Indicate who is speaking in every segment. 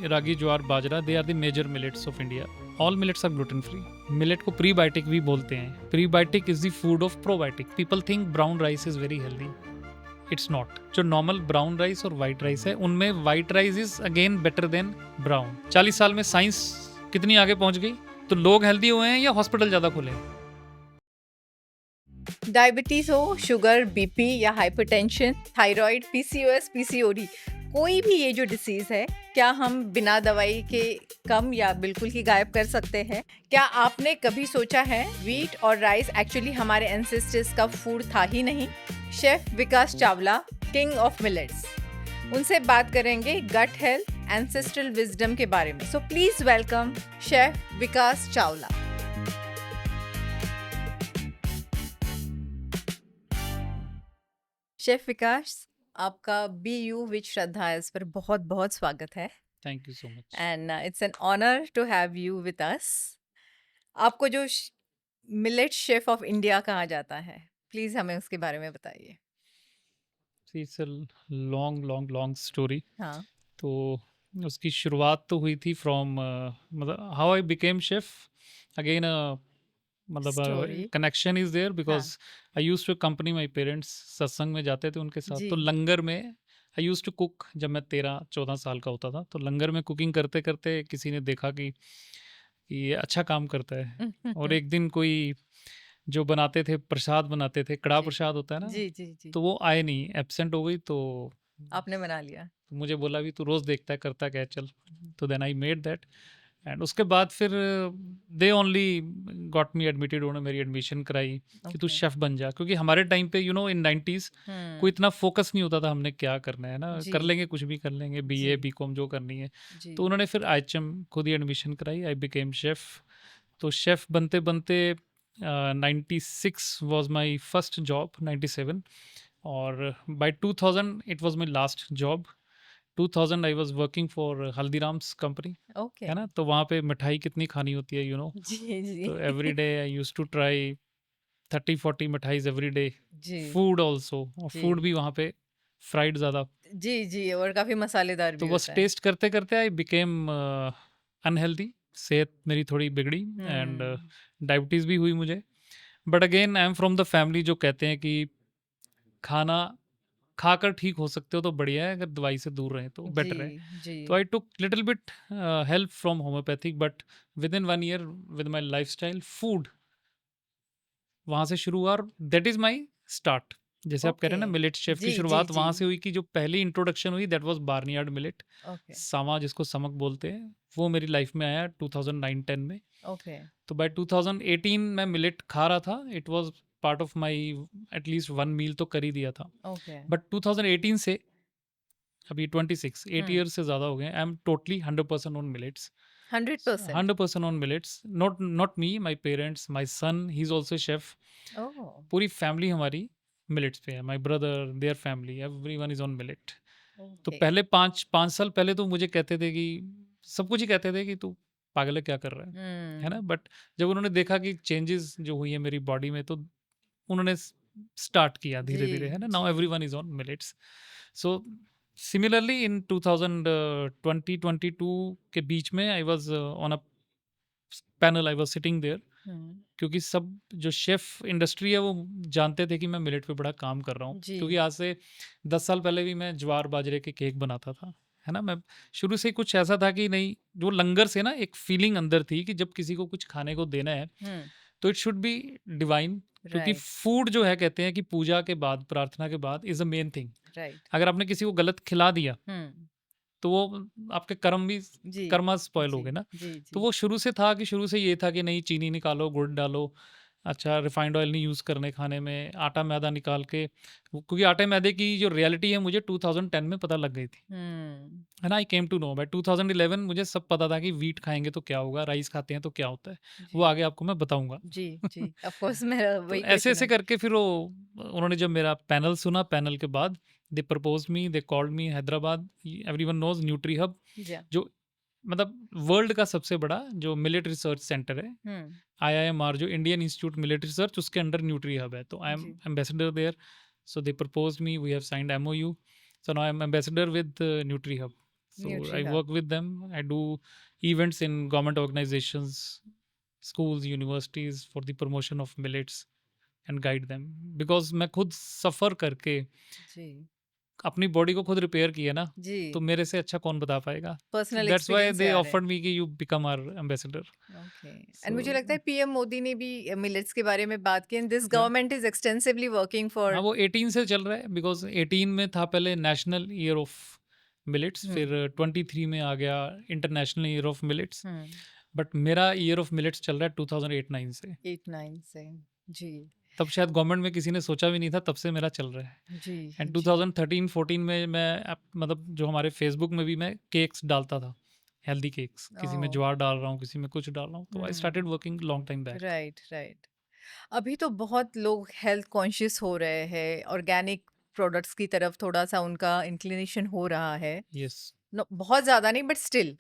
Speaker 1: Ragi, jowar, bajra, they are the major millets of India. All millets are gluten free. Millet को prebiotic भी बोलते हैं. Prebiotic is the food of probiotic. People think brown rice is very healthy. It's not. जो normal brown rice और white rice है, उनमें white rice is again better than brown. 40 साल में साइंस कितनी आगे पहुंच गई, तो लोग हेल्दी हुए हैं या हॉस्पिटल ज़्यादा खुले हैं.
Speaker 2: डायबिटीज हो, शुगर, बीपी या हाइपरटेंशन, थायराइड, पीसीओएस, पीसीओडी, कोई भी ये जो डिसीज है, क्या हम बिना दवाई के कम या बिल्कुल ही गायब कर सकते हैं? क्या आपने कभी सोचा है व्हीट और राइस एक्चुअली हमारे एंसेस्टर्स का फूड था ही नहीं? Chef Vikas Chawla, king of millets, उनसे बात करेंगे गट हेल्थ, एंसेस्ट्रल विजडम के बारे में. So please welcome chef Vikas Chawla. Chef Vikas, आपका बी यू विद श्रद्धा इस पर बहुत बहुत स्वागत है.
Speaker 1: Thank you so much.
Speaker 2: And it's an honour to have you with us. आपको जो मिलेट शेफ ऑफ इंडिया कहा जाता है, प्लीज हमें उसके बारे में बताइए.
Speaker 1: It's a long long long story.
Speaker 2: हाँ.
Speaker 1: तो उसकी शुरुआत तो हुई थी फ्रॉम मतलब how I became chef. Again मतलब
Speaker 2: Story.
Speaker 1: Connection is there because I use to company my parents. सत्संग में जाते थे उनके साथ,
Speaker 2: जी.
Speaker 1: तो लंगर में आई यूज टू कुक. जब मैं 13-14 साल का होता था, तो लंगर में कुकिंग करते करते किसी ने देखा कि ये अच्छा काम करता है. और एक दिन कोई जो बनाते थे, प्रसाद बनाते थे, कड़ा
Speaker 2: जी.
Speaker 1: प्रसाद होता है ना,
Speaker 2: जी जी जी.
Speaker 1: तो वो आए नहीं, एब्सेंट हो गई. तो
Speaker 2: आपने बना लिया.
Speaker 1: मुझे बोला भी तू रोज देखता है, करता क्या है, चल. तो then I made that. And उसके बाद फिर they only got me admitted. उन्होंने मेरी एडमिशन कराई कि तू
Speaker 2: Okay.
Speaker 1: शेफ बन जा. क्योंकि हमारे टाइम पे इन 90s कोई इतना फोकस नहीं होता था हमने क्या करना है ना.
Speaker 2: जी.
Speaker 1: कर लेंगे, कुछ भी कर लेंगे, बीए
Speaker 2: जी.
Speaker 1: बीकॉम जो करनी है.
Speaker 2: जी.
Speaker 1: तो उन्होंने फिर आईएचएम खुद ही एडमिशन कराई. I became chef. तो शेफ बनते बनते 96 वॉज माई फर्स्ट जॉब. 97. और by 2000 it was my last job. 2000 I was working for Haldiram's company,
Speaker 2: okay.
Speaker 1: है ना. तो वहाँ पे मिठाई कितनी खानी होती है,
Speaker 2: जी जी.
Speaker 1: तो every day I use to try 30-40 मिठाईज एवरी डे.
Speaker 2: जी.
Speaker 1: फूड ऑल्सो, और
Speaker 2: जी.
Speaker 1: फूड भी वहाँ पे फ्राइड ज़्यादा.
Speaker 2: जी जी, और काफी मसालेदार
Speaker 1: तो
Speaker 2: भी
Speaker 1: बस
Speaker 2: होता है.
Speaker 1: टेस्ट करते करते आई बिकेम अनहेल्दी. सेहत मेरी थोड़ी बिगड़ी एंड डायबिटीज़ भी हुई मुझे. But again I am from the family जो कहते हैं कि खाना खाकर ठीक हो सकते हो तो बढ़िया है, अगर दवाई से दूर रहें तो बेटर है.
Speaker 2: जी जी.
Speaker 1: तो I took little bit help from homeopathic. But within 1 year with my lifestyle, food वहाँ से शुरू हुआ. और दैट इज़ माई स्टार्ट. जैसे आप कह रहे हैं ना,
Speaker 2: ओके.
Speaker 1: मिलेट शेफ की
Speaker 2: जी जी
Speaker 1: शुरुआत वहाँ
Speaker 2: जी.
Speaker 1: से हुई कि जो पहली इंट्रोडक्शन हुई that was barnyard millet.
Speaker 2: Okay.
Speaker 1: सामा, जिसको समक बोलते हैं, वो मेरी लाइफ में आया 2009-10 में.
Speaker 2: ओके.
Speaker 1: तो बाय 2018 मैं मिलेट खा रहा था. It was part of my at least 1 मील तो कर ही दिया था.
Speaker 2: ओके.
Speaker 1: बट 2018 से अभी 26 8 ईयर्स से ज़्यादा हो गए. I am totally 100% on millets.
Speaker 2: 100%.
Speaker 1: 100% on millets. Not me, my parents, my son, he is also chef.
Speaker 2: Oh.
Speaker 1: पूरी फैमिली हमारी मिलेट्स पे है. My brother, their family, everyone is on millet. तो
Speaker 2: ओके.
Speaker 1: पहले 5 साल पहले तो मुझे कहते थे कि सब कुछ ही कहते थे कि तू पागल है, क्या कर रहा है ना. बट जब उन्होंने देखा कि चेंजेस जो हुई है मेरी बॉडी में, तो उन्होंने स्टार्ट किया धीरे धीरे, है ना. Now everyone is on millets. So similarly in 2020-22 के बीच में I was on a panel. I was sitting there. क्योंकि सब जो शेफ इंडस्ट्री है वो जानते थे कि मैं मिलेट पे बड़ा काम कर रहा हूँ.
Speaker 2: जी.
Speaker 1: क्योंकि आज से 10 साल पहले भी मैं ज्वार बाजरे के केक बनाता था, है ना. मैं शुरू से कुछ ऐसा था कि नहीं, जो लंगर से ना एक फीलिंग अंदर थी कि जब किसी को कुछ खाने को देना है तो इट शुड बी डिवाइन. क्योंकि
Speaker 2: राइट.
Speaker 1: फूड जो है, कहते हैं कि पूजा के बाद, प्रार्थना के बाद is a main thing.
Speaker 2: Right.
Speaker 1: अगर आपने किसी को गलत खिला दिया तो वो आपके कर्म भी,
Speaker 2: जी.
Speaker 1: कर्मा स्पॉइल हो
Speaker 2: जी
Speaker 1: गए ना.
Speaker 2: जी.
Speaker 1: तो
Speaker 2: जी.
Speaker 1: वो शुरू से था कि शुरू से ये था कि नहीं, चीनी निकालो, गुड़ डालो, अच्छा रिफाइंड ऑयल नहीं यूज़ करने खाने में, आटा मैदा निकाल के. क्योंकि आटे मैदे की जो रियलिटी है मुझे 2010 में पता लग गई थी, है ना. आई केम टू नो बाय 2011. मुझे सब पता था कि वीट खाएंगे तो क्या होगा, राइस खाते हैं तो क्या होता है. वो आगे आपको मैं बताऊंगा.
Speaker 2: जी जी. ऑफ कोर्स मेरा
Speaker 1: तो
Speaker 2: वही
Speaker 1: ऐसे ऐसे
Speaker 2: क्वेश्चन है.
Speaker 1: करके फिर वो, उन्होंने जब मेरा पैनल सुना, पैनल के बाद they propose me, they called me Hyderabad. Everyone knows Nutrihub,
Speaker 2: yeah.
Speaker 1: जो मतलब वर्ल्ड का सबसे बड़ा जो मिलेट रिसर्च सेंटर है. IIMR, जो इंडियन इंस्टीट्यूट मिलेट रिसर्च, उसके अंडर न्यूट्री हब है. तो आई एम
Speaker 2: जी.
Speaker 1: Ambassador there. So they propose me, we have signed MOU. So now I am ambassador with Nutrihub. So I
Speaker 2: NutriHub.
Speaker 1: work with them. I do events in government organizations, schools, universities for the promotion of millets and guide them. Because मैं खुद सफ़र करके
Speaker 2: जी
Speaker 1: अपनी body को खुद repair किया ना,
Speaker 2: जी
Speaker 1: तो मेरे से अच्छा कौन बता पाएगा?
Speaker 2: पर्सनल
Speaker 1: दैट्स व्हाई
Speaker 2: एक्सपीरियंस से
Speaker 1: दे
Speaker 2: आ रहे हैं।
Speaker 1: ऑफर्ड मी कि you become our ambassador.
Speaker 2: Okay and मुझे
Speaker 1: सो
Speaker 2: लगता है पीएम मोदी ने भी मिलेट्स के बारे में बात की एंड दिस
Speaker 1: या
Speaker 2: गवर्नमेंट इज एक्सटेंसिवली वर्किंग
Speaker 1: हाँ,
Speaker 2: फॉर
Speaker 1: वो 18 से चल रहा है, बिकॉज़ 18 में था पहले नेशनल ईयर ऑफ मिलेट्स, फिर 23 में आ गया international year of millets, but मेरा ईयर ऑफ मिलेट्स चल रहा है 2008-9 से।
Speaker 2: 8-9 से जी
Speaker 1: तब शायद गवर्नमेंट में किसी ने सोचा भी नहीं था, तब से मेरा चल रहा है।
Speaker 2: जी
Speaker 1: एंड
Speaker 2: जी
Speaker 1: 2013-14 में मैं मतलब जो हमारे फेसबुक में भी मैं केक्स डालता था, हेल्दी केक्स, किसी में
Speaker 2: ओह
Speaker 1: ज्वार डाल रहा हूँ, किसी में कुछ डाल रहा हूँ, तो I started working long time back.
Speaker 2: Right right अभी तो बहुत लोग हेल्थ कॉन्शियस हो रहे हैं ऑर्गेनिक प्रोडक्ट्स की तरफ थोड़ा सा उनका इंक्लिनेशन हो रहा है
Speaker 1: यस,
Speaker 2: बहुत ज़्यादा नहीं बट स्टिल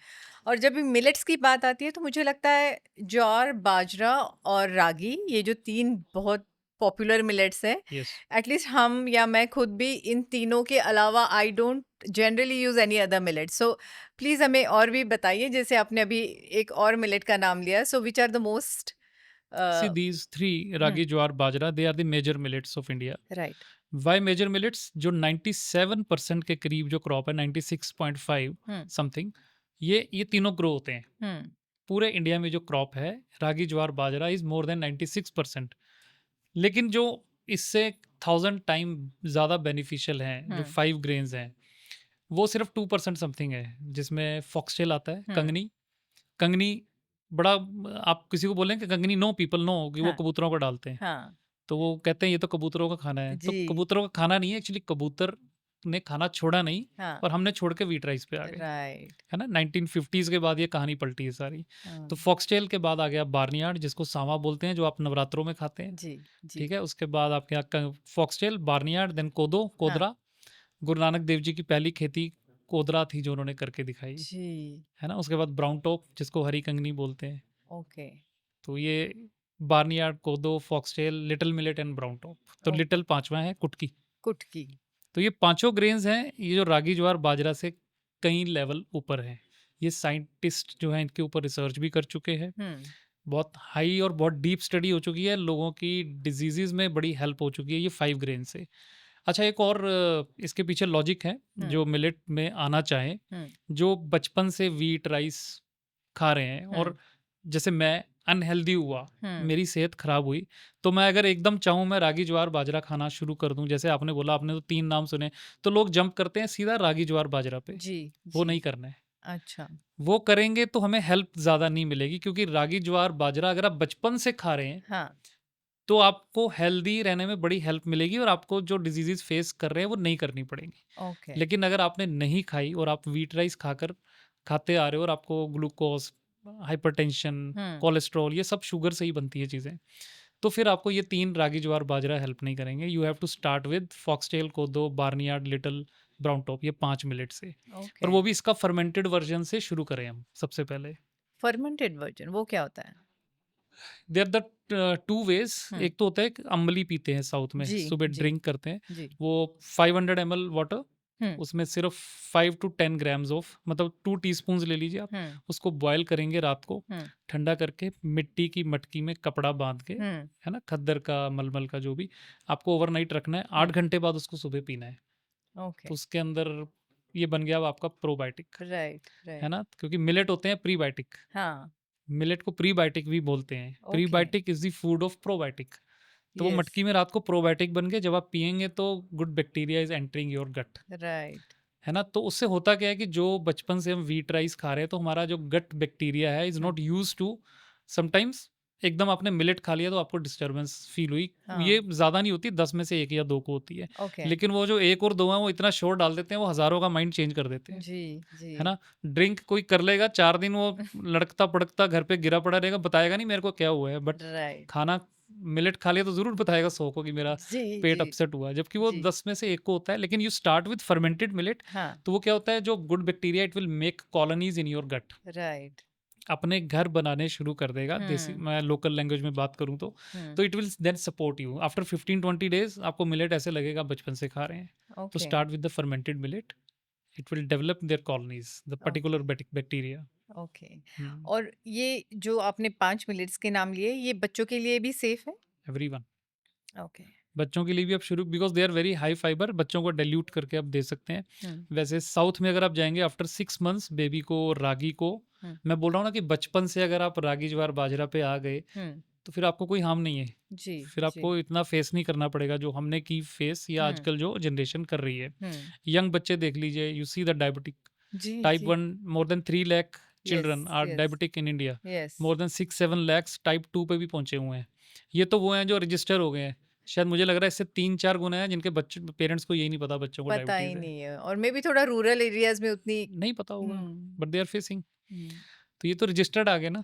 Speaker 2: और जब भी मिलेट्स की बात आती है तो मुझे लगता है ज्वार बाजरा और रागी ये जो तीन बहुत पॉपुलर मिलेट्स हैं
Speaker 1: यस।
Speaker 2: एटलीस्ट हम या मैं खुद भी इन तीनों के अलावा I don't generally use any other millet so please हमें और भी बताइए जैसे आपने अभी एक और मिलेट का नाम लिया so which are the most
Speaker 1: See these three, ragi, jowar, bajra, they are the major millets of India.
Speaker 2: Right
Speaker 1: Why major millets? जो 97% के करीब जो क्रॉप है, 96.5 समथिंग, ये तीनों ग्रो होते हैं। पूरे इंडिया में जो क्रॉप है रागी, ज्वार, बाजरा इज मोर देन 96%। लेकिन जो इससे 1000 टाइम ज़्यादा बेनिफिशियल हैं, जो 5 ग्रेन्स हैं, वो सिर्फ 2% समथिंग है, जिसमें फॉक्सटेल आता है, कंगनी। कंगनी बड़ा, आप किसी को बोलें कि कंगनी, नो पीपल नो कि वो
Speaker 2: हाँ
Speaker 1: कबूतरों को डालते हैं,
Speaker 2: हाँ
Speaker 1: तो वो कहते हैं ये तो कबूतरों का खाना है। तो
Speaker 2: जी
Speaker 1: कबूतरों का खाना नहीं है एक्चुअली, कबूतर ने खाना छोड़ा नहीं
Speaker 2: हाँ
Speaker 1: और हमने छोड़ के व्हीट राइस पे आ गए,
Speaker 2: राइट
Speaker 1: है ना। 1950s के बाद ये कहानी पलटी है सारी। तो फॉक्सटेल के बाद आ गया बार्नियार्ड, जिसको सांवा बोलते हैं, जो आप नवरात्रों में खाते हैं,
Speaker 2: जी जी
Speaker 1: ठीक है। उसके बाद आपके यहाँ फॉक्सटेल, बार्नियार्ड, देन कोदो,
Speaker 2: हाँ
Speaker 1: कोदरा। गुरु नानक देव जी की पहली खेती कोदरा थी जो उन्होंने करके दिखाई,
Speaker 2: जी
Speaker 1: है ना। उसके बाद ब्राउन टॉप, जिसको हरी कंगनी बोलते हैं।
Speaker 2: ओके
Speaker 1: तो ये बार्नियार्ड, कोदो, foxtail, little millet and brown top. तो
Speaker 2: ओ
Speaker 1: लिटिल पांचवा है कुटकी।
Speaker 2: कुटकी
Speaker 1: तो ये पांचों ग्रेन्स हैं, ये जो रागी, ज्वार, बाजरा से कई लेवल ऊपर हैं। ये साइंटिस्ट जो हैं इनके ऊपर रिसर्च भी कर चुके हैं, बहुत हाई और बहुत डीप स्टडी हो चुकी है, लोगों की डिजीज़ में बड़ी हेल्प हो चुकी है ये 5 ग्रेन से। अच्छा, एक और इसके पीछे लॉजिक है, जो मिलेट में आना चाहें, जो बचपन से व्हीट राइस खा रहे हैं और जैसे मैं अनहेल्दी हुआ, मेरी सेहत खराब हुई, तो मैं अगर एकदम चाहूँ मैं रागी, ज्वार, बाजरा खाना शुरू कर दूं, जैसे आपने बोला, आपने तो 3 नाम सुने, तो लोग जंप करते हैं सीधा रागी, ज्वार, बाजरा पे।
Speaker 2: जी
Speaker 1: वो
Speaker 2: जी
Speaker 1: नहीं करना है।
Speaker 2: अच्छा
Speaker 1: वो करेंगे तो हमें हेल्प ज़्यादा नहीं मिलेगी, क्योंकि रागी, ज्वार, बाजरा अगर आप बचपन से खा रहे हैं
Speaker 2: हाँ
Speaker 1: तो आपको हेल्दी रहने में बड़ी हेल्प मिलेगी और आपको जो डिजीजेस फेस कर रहे हैं वो नहीं करनी पड़ेंगी।
Speaker 2: ओके
Speaker 1: लेकिन अगर आपने नहीं खाई और आप व्हीट राइस खाते आ रहे हो और आपको ग्लूकोज, हाइपरटेंशन, कोलेस्ट्रॉल, ये सब शुगर से ही बनती है चीज़ें, तो फिर आपको ये 3 रागी, ज्वार, बाजरा हेल्प नहीं करेंगे। You have to start with foxtail, kodo, barnyard, little, brown top, ये 5 मिलेट से। और
Speaker 2: ओके
Speaker 1: वो भी इसका फर्मेंटेड वर्जन से शुरू करें हम सबसे पहले।
Speaker 2: फर्मेंटेड वर्जन वो क्या होता है
Speaker 1: देयर द 2 वेज। एक तो होता है कि अम्बली पीते हैं साउथ में,
Speaker 2: जी
Speaker 1: सुबह
Speaker 2: जी
Speaker 1: ड्रिंक करते हैं,
Speaker 2: जी
Speaker 1: वो 500 ml वाटर,
Speaker 2: हम्म
Speaker 1: उसमें सिर्फ 5 to 10 ग्राम्स ऑफ, मतलब 2 टीस्पून ले लीजिए आप, उसको बॉयल करेंगे रात को, ठंडा करके मिट्टी की मटकी में कपड़ा बांध के, है ना, खद्दर का, मलमल का, जो भी, आपको ओवरनाइट रखना है। 8 घंटे बाद उसको सुबह पीना है।
Speaker 2: ओके
Speaker 1: तो उसके अंदर ये बन गया अब आपका प्रोबायोटिक,
Speaker 2: राइट
Speaker 1: है
Speaker 2: राइट
Speaker 1: ना, क्योंकि मिलेट होते हैं प्रीबायोटिक।
Speaker 2: हाँ
Speaker 1: मिलेट को प्रीबायोटिक भी बोलते हैं।
Speaker 2: Okay
Speaker 1: prebiotic is the food of probiotic. तो वो
Speaker 2: यस
Speaker 1: मटकी में रात को प्रोबायोटिक बन के जब आप पियेंगे तो good bacteria is entering your gut,
Speaker 2: right
Speaker 1: है ना। तो उससे होता क्या है कि जो बचपन से हम व्हीट राइस खा रहे हैं, तो हमारा जो गट बैक्टीरिया है is not use to, sometimes एकदम आपने मिलेट खा लिया तो आपको डिस्टर्बेंस फील हुई,
Speaker 2: हाँ
Speaker 1: ये ज़्यादा नहीं होती, 10 में से 1 या 2 को होती है।
Speaker 2: ओके
Speaker 1: लेकिन वो जो 1 और 2 हैं वो इतना शोर डाल देते हैं, वो हज़ारों का माइंड चेंज कर देते हैं,
Speaker 2: जी जी
Speaker 1: है ना। ड्रिंक कोई कर लेगा 4 दिन, वो लड़कता पड़कता घर पे गिरा पड़ा रहेगा, बताएगा नहीं मेरे को क्या हुआ है, बट
Speaker 2: राइट
Speaker 1: खाना मिलेट खा लिया तो ज़रूर बताएगा 100 को कि मेरा
Speaker 2: जी
Speaker 1: पेट
Speaker 2: जी
Speaker 1: अपसेट हुआ, जबकि वो
Speaker 2: जी
Speaker 1: 10 में से 1 को होता है। लेकिन you start with fermented millet,
Speaker 2: हाँ
Speaker 1: तो वो क्या होता है, जो good bacteria it will make colonies in your gut,
Speaker 2: right
Speaker 1: अपने घर बनाने शुरू कर देगा। देसी, मैं लोकल लैंग्वेज में बात करूँ तो it will then support you after 15-20 days. आपको मिलेट ऐसे लगेगा बचपन से खा रहे हैं। तो
Speaker 2: okay
Speaker 1: start with the fermented millet, it will develop their colonies, the particular bacteria.
Speaker 2: Okay.
Speaker 1: Hmm.
Speaker 2: और ये जो आपने 5 मिलेट्स के नाम लिए, ये बच्चों के लिए भी सेफ है?
Speaker 1: Everyone.
Speaker 2: ओके।
Speaker 1: बच्चों के लिए भी आप शुरू, because they are very high fiber, बच्चों को डाइल्यूट करके आप दे सकते हैं।
Speaker 2: हुँ,
Speaker 1: वैसे साउथ में अगर आप जाएंगे आफ्टर 6 मंथ्स बेबी को रागी को,
Speaker 2: हुँ,
Speaker 1: मैं बोल रहा हूँ ना कि बचपन से अगर आप रागी ज्वार बाजरा पे आ गए
Speaker 2: हुँ,
Speaker 1: तो फिर आपको कोई हार्म नहीं है।
Speaker 2: जी,
Speaker 1: फिर
Speaker 2: जी।
Speaker 1: आपको इतना फेस नहीं करना पड़ेगा जो हमने की फेस या
Speaker 2: हुँ,
Speaker 1: आजकल जो जनरेशन कर रही है।
Speaker 2: हुँ,
Speaker 1: यंग बच्चे देख लीजिए, यू सी द डायबिटिक
Speaker 2: जी,
Speaker 1: टाइप
Speaker 2: जी।
Speaker 1: 1, more than 3 lakh children
Speaker 2: yes,
Speaker 1: are
Speaker 2: yes,
Speaker 1: diabetic in India.
Speaker 2: Yes.
Speaker 1: more than 6-7 lakhs type 2 पे भी पहुंचे हुए हैं। ये तो वो हैं जो रजिस्टर हो गए हैं। शायद मुझे लग रहा है इससे 3-4 गुना है जिनके बच्चे पेरेंट्स को यही नहीं पता बच्चों को
Speaker 2: पता ही
Speaker 1: डायबिटीज है।
Speaker 2: नहीं है और मे बी थोड़ा रूरल एरियाज़ में उतनी।
Speaker 1: नहीं पता होगा,
Speaker 2: हुँ,
Speaker 1: बट दे आर फेसिंग।
Speaker 2: हुँ,
Speaker 1: तो ये तो रजिस्टर्ड आ गए ना,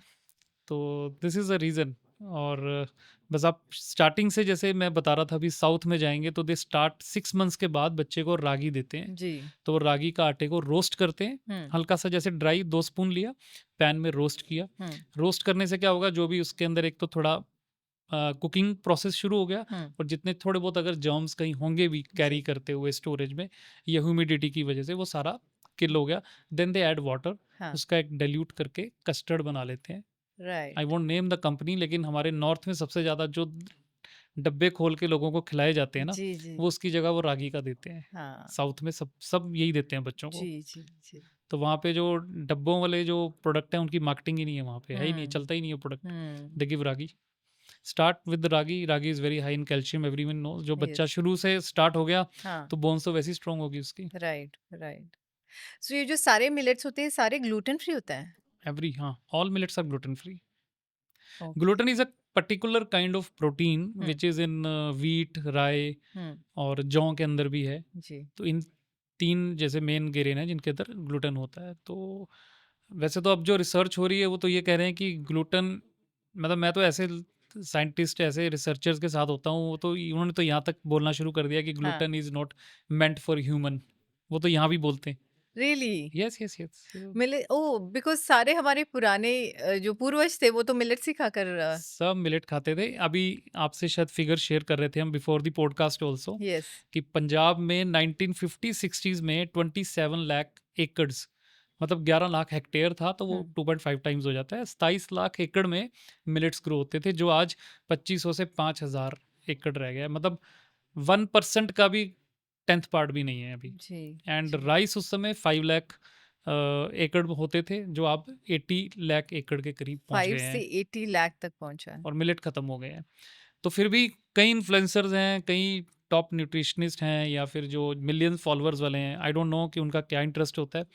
Speaker 1: तो दिस इज़ अ रीज़न। और बस आप स्टार्टिंग से, जैसे मैं बता रहा था, अभी साउथ में जाएंगे तो दे स्टार्ट 6 मंथ्स के बाद बच्चे को रागी देते हैं।
Speaker 2: जी।
Speaker 1: तो वो रागी का आटे को रोस्ट करते हैं,
Speaker 2: हुँ,
Speaker 1: हल्का सा जैसे ड्राई 2 स्पून लिया, पैन में रोस्ट किया।
Speaker 2: हुँ,
Speaker 1: रोस्ट करने से क्या होगा, जो भी उसके अंदर एक तो थोड़ा कुकिंग प्रोसेस शुरू हो गया,
Speaker 2: हुँ,
Speaker 1: और जितने थोड़े बहुत अगर जर्म्स कहीं होंगे भी कैरी
Speaker 2: जी,
Speaker 1: करते हुए स्टोरेज में या ह्यूमिडिटी की वजह से, वो सारा किल हो गया। देन दे ऐड वाटर,
Speaker 2: हाँ,
Speaker 1: उसका एक डाइल्यूट करके कस्टर्ड बना लेते हैं। I
Speaker 2: right.
Speaker 1: Won't name the company, लेकिन हमारे नॉर्थ में सबसे ज़्यादा जो डब्बे खोल के लोगों को खिलाए जाते हैं ना,
Speaker 2: जी, जी।
Speaker 1: वो उसकी जगह वो रागी का देते हैं।
Speaker 2: हाँ,
Speaker 1: साउथ में सब सब यही देते हैं बच्चों को।
Speaker 2: जी, जी, जी।
Speaker 1: तो वहाँ पे जो डब्बों वाले जो प्रोडक्ट हैं उनकी मार्केटिंग ही नहीं है, वहाँ पे है ही नहीं,
Speaker 2: हुँ,
Speaker 1: चलता ही नहीं है प्रोडक्ट।
Speaker 2: हुँ,
Speaker 1: they give ragi, start with ragi. Ragi is very high in calcium, everyone know. जो बच्चा
Speaker 2: यस,
Speaker 1: शुरू से स्टार्ट हो गया
Speaker 2: हाँ,
Speaker 1: तो बोन्स तो वैसी स्ट्रॉन्ग होगी उसकी।
Speaker 2: Right, right. सो ये जो सारे मिलेट्स होते हैं, सारे ग्लूटेन फ्री होते हैं?
Speaker 1: एवरी, हाँ, all millets are gluten free.
Speaker 2: Okay.
Speaker 1: Gluten is a particular kind of protein
Speaker 2: hmm,
Speaker 1: which is in wheat, rye
Speaker 2: hmm,
Speaker 1: और जौ के अंदर भी है।
Speaker 2: जी,
Speaker 1: तो इन 3 जैसे मेन ग्रेन हैं जिनके अंदर ग्लूटेन होता है। तो वैसे तो अब जो रिसर्च हो रही है वो तो ये कह रहे हैं कि ग्लूटेन, मतलब मैं तो ऐसे साइंटिस्ट, ऐसे रिसर्चर्स के साथ होता हूँ, वो तो उन्होंने तो यहाँ तक बोलना शुरू कर दिया कि
Speaker 2: हाँ।
Speaker 1: Gluten is not meant for human. वो तो यहाँ भी बोलते हैं।
Speaker 2: रियली?
Speaker 1: Yes, yes, yes.
Speaker 2: मिले ओह! बिकॉज़ सारे हमारे पुराने जो पूर्वज थे वो तो मिलेट्स ही खाकर
Speaker 1: सब मिलेट खाते थे। अभी आपसे शायद फिगर शेयर कर रहे थे हम before the podcast also,
Speaker 2: yes.
Speaker 1: कि पंजाब में 1950-60s में 27 लाख एकड़्स, मतलब 11 लाख हेक्टेयर था, तो वो
Speaker 2: हुँ,
Speaker 1: 2.5 टाइम्स हो जाता है। 27 लाख एकड़ में मिलेट्स ग्रो होते थे, जो आज 2500 से 5000 एकड़ रह गया है। मतलब 1% का भी 10th पार्ट भी नहीं है अभी।
Speaker 2: जी,
Speaker 1: एंड
Speaker 2: जी।
Speaker 1: राइस उस समय 5 लाख एकड़ होते थे, जो आप 80 लाख एकड़ के करीब पहुंच
Speaker 2: 5
Speaker 1: गए
Speaker 2: से
Speaker 1: हैं,
Speaker 2: 80 लाख तक पहुँचा है।
Speaker 1: और मिलेट खत्म हो गए हैं। तो फिर भी कई इन्फ्लुएंसर्स हैं, कई टॉप न्यूट्रिशनिस्ट हैं, या फिर जो मिलियंस फॉलोअर्स वाले हैं, आई डोंट नो कि उनका क्या इंटरेस्ट होता है,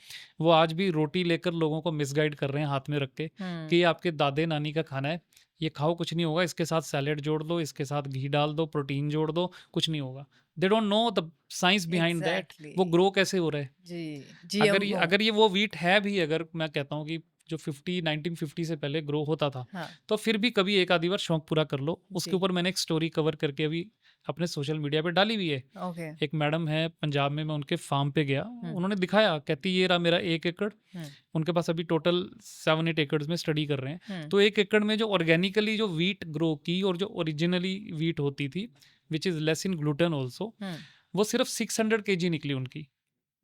Speaker 1: वो आज भी रोटी लेकर लोगों को मिसगाइड कर रहे हैं हाथ में रख के, कि
Speaker 2: हुँ,
Speaker 1: ये आपके दादे नानी का खाना है, ये खाओ, कुछ नहीं होगा, इसके साथ सैलेड जोड़ दो, इसके साथ घी डाल दो, प्रोटीन जोड़ दो, कुछ नहीं होगा। They don't know the science behind that,
Speaker 2: exactly.
Speaker 1: वो ग्रो कैसे हो रहा है।
Speaker 2: जी,
Speaker 1: अगर ये
Speaker 2: जीएमओ।
Speaker 1: अगर ये वो व्हीट है भी, अगर मैं कहता हूँ कि जो 1950 से पहले ग्रो होता था,
Speaker 2: हाँ,
Speaker 1: तो फिर भी कभी एक आधी बार शौक पूरा कर लो। उसके
Speaker 2: जी,
Speaker 1: ऊपर मैंने एक स्टोरी कवर करके अभी अपने सोशल मीडिया पे डाली हुई है।
Speaker 2: ओके।
Speaker 1: एक मैडम है पंजाब में, मैं उनके फार्म पे गया,
Speaker 2: हुँ,
Speaker 1: उन्होंने दिखाया, कहती ये रहा मेरा 1 एकड़।
Speaker 2: हुँ,
Speaker 1: उनके पास अभी टोटल 7-8 एकड़ में स्टडी कर रहे हैं।
Speaker 2: हुँ,
Speaker 1: तो 1 एकड़ में जो ऑर्गेनिकली जो वीट ग्रो की, और जो ओरिजिनली वीट होती थी, which is less in gluten also,
Speaker 2: hmm,
Speaker 1: वो सिर्फ 600 केजी निकली उनकी।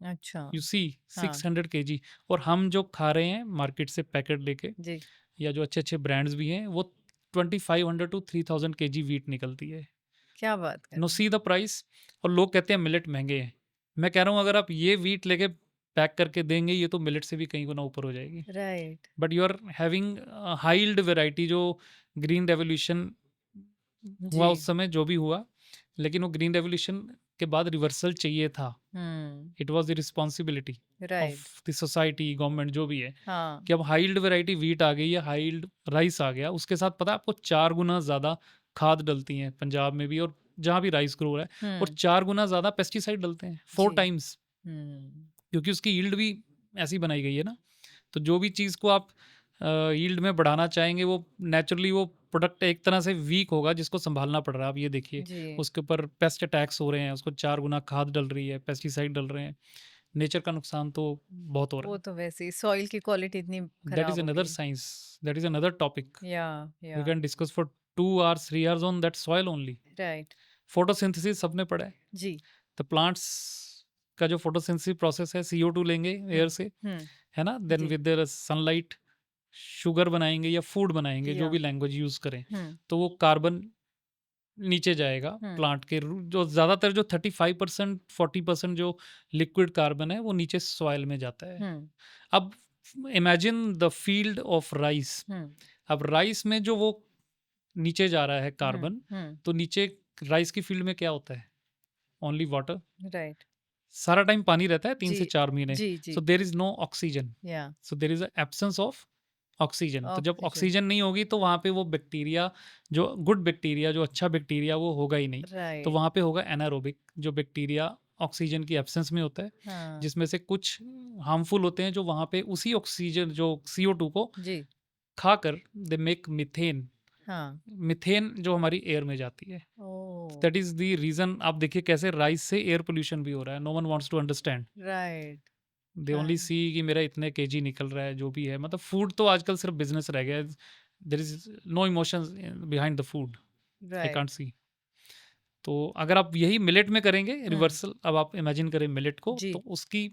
Speaker 2: अच्छा,
Speaker 1: यू सी,
Speaker 2: हाँ,
Speaker 1: 600 केजी। और हम जो खा रहे हैं मार्केट से पैकेट लेके,
Speaker 2: जी,
Speaker 1: या जो अच्छे अच्छे ब्रांड्स भी हैं, वो 2500 टू 3000 केजी वीट निकलती है।
Speaker 2: क्या बात कर
Speaker 1: नो,
Speaker 2: रहे हैं?
Speaker 1: See the price. और लोग कहते हैं मिलेट महंगे हैं। मैं कह रहा हूँ अगर आप ये वीट लेके पैक करके देंगे, ये तो मिलेट से भी कहीं गुना ऊपर हो जाएगी।
Speaker 2: Right,
Speaker 1: but you are having high yield variety, जो ग्रीन रेवोल्यूशन हुआ
Speaker 2: जी,
Speaker 1: उस समय, जो भी हुआ, लेकिन वो ग्रीन रेवोल्यूशन के बाद रिवर्सल चाहिए था।
Speaker 2: Hmm,
Speaker 1: it was the responsibility
Speaker 2: right,
Speaker 1: of the society, government, जो भी है,
Speaker 2: हाँ,
Speaker 1: कि अब हाई यील्ड वैरायटी वीट आ गई है, हाई यील्ड राइस आ गया, उसके साथ पता है आपको 4 गुना ज़्यादा खाद डलती हैं पंजाब में भी, और जहाँ भी राइस ग्रो रहा है, और
Speaker 2: हुँ,
Speaker 1: 4 गुना ज़्यादा पेस्टिसाइड डलते हैं, 4
Speaker 2: जी,
Speaker 1: टाइम्स,
Speaker 2: हुँ,
Speaker 1: क्योंकि उसकी यील्ड भी ऐसी बनाई गई है ना। तो जो भी चीज़ को आप यील्ड में बढ़ाना चाहेंगे, वो नेचुरली वो प्रोडक्ट एक तरह से वीक होगा, जिसको संभालना पड़ रहा है। आप ये देखिए,
Speaker 2: जी,
Speaker 1: उसके ऊपर पेस्ट अटैक्स हो रहे हैं, उसको 4 गुना खाद डल रही है, पेस्टिसाइड डल रहे हैं, नेचर का नुकसान तो बहुत हो रहा
Speaker 2: वो
Speaker 1: है।
Speaker 2: तो वैसे ही सॉइल की क्वालिटी इतनी
Speaker 1: That is
Speaker 2: खराब हो
Speaker 1: another
Speaker 2: गई।
Speaker 1: science. That is another topic.
Speaker 2: या,
Speaker 1: We
Speaker 2: या,
Speaker 1: can discuss for 2 hours, 3 hours on that soil only.
Speaker 2: Right,
Speaker 1: Photosynthesis सबने पढ़ा है.
Speaker 2: जी,
Speaker 1: The plants का जो फोटोसिंथेसिस प्रोसेस है, CO2 लेंगे एयर से,
Speaker 2: हम्म,
Speaker 1: है ना, देन
Speaker 2: जी,
Speaker 1: विद देयर सनलाइट शुगर बनाएंगे या फूड बनाएंगे, जो
Speaker 2: या,
Speaker 1: भी लैंग्वेज यूज करें,
Speaker 2: हम्म,
Speaker 1: तो वो कार्बन नीचे जाएगा
Speaker 2: हम्म,
Speaker 1: प्लांट के जो ज़्यादातर जो 35% 40% जो लिक्विड कार्बन है वो नीचे सॉइल में जाता है।
Speaker 2: हम्म,
Speaker 1: अब imagine the field of rice.
Speaker 2: Hmm,
Speaker 1: अब राइस में जो वो नीचे जा रहा है कार्बन,
Speaker 2: हम्म,
Speaker 1: तो नीचे राइस की फील्ड में क्या होता है? Only water.
Speaker 2: राइट,
Speaker 1: सारा टाइम पानी रहता है, 3 से 4 महीने।
Speaker 2: जी, जी,
Speaker 1: so there is no oxygen,
Speaker 2: yeah,
Speaker 1: so there is absence of oxygen. तो जब
Speaker 2: ऑक्सीजन,
Speaker 1: ऑक्सीजन नहीं होगी तो वहाँ पे वो बैक्टीरिया, जो गुड बैक्टीरिया, जो अच्छा बैक्टीरिया, वो होगा ही नहीं। तो
Speaker 2: राइट,
Speaker 1: वहाँ पे होगा एनारोबिक, जो बैक्टीरिया ऑक्सीजन की एब्सेंस में होता है,
Speaker 2: हाँ,
Speaker 1: जिसमें से कुछ हार्मफुल होते हैं जो वहाँ पे उसी ऑक्सीजन, जो CO2 को
Speaker 2: जी,
Speaker 1: खाकर दे मेक मीथेन।
Speaker 2: हाँ,
Speaker 1: मीथेन जो हमारी एयर में जाती है,
Speaker 2: ओ,
Speaker 1: दैट इज द रीजन। आप देखिए कैसे राइस से एयर पोल्यूशन भी हो रहा है। No one wants to understand,
Speaker 2: right,
Speaker 1: they only see कि मेरा इतने केजी निकल रहा है, जो भी है। मतलब फूड तो आजकल सिर्फ बिजनेस रह गया है। There is no emotions behind the food, I can't
Speaker 2: right,
Speaker 1: see. तो अगर आप यही मिलेट में करेंगे
Speaker 2: हम्म,
Speaker 1: रिवर्सल, अब आप इमेजिन करें मिलेट को,
Speaker 2: जी,
Speaker 1: तो उसकी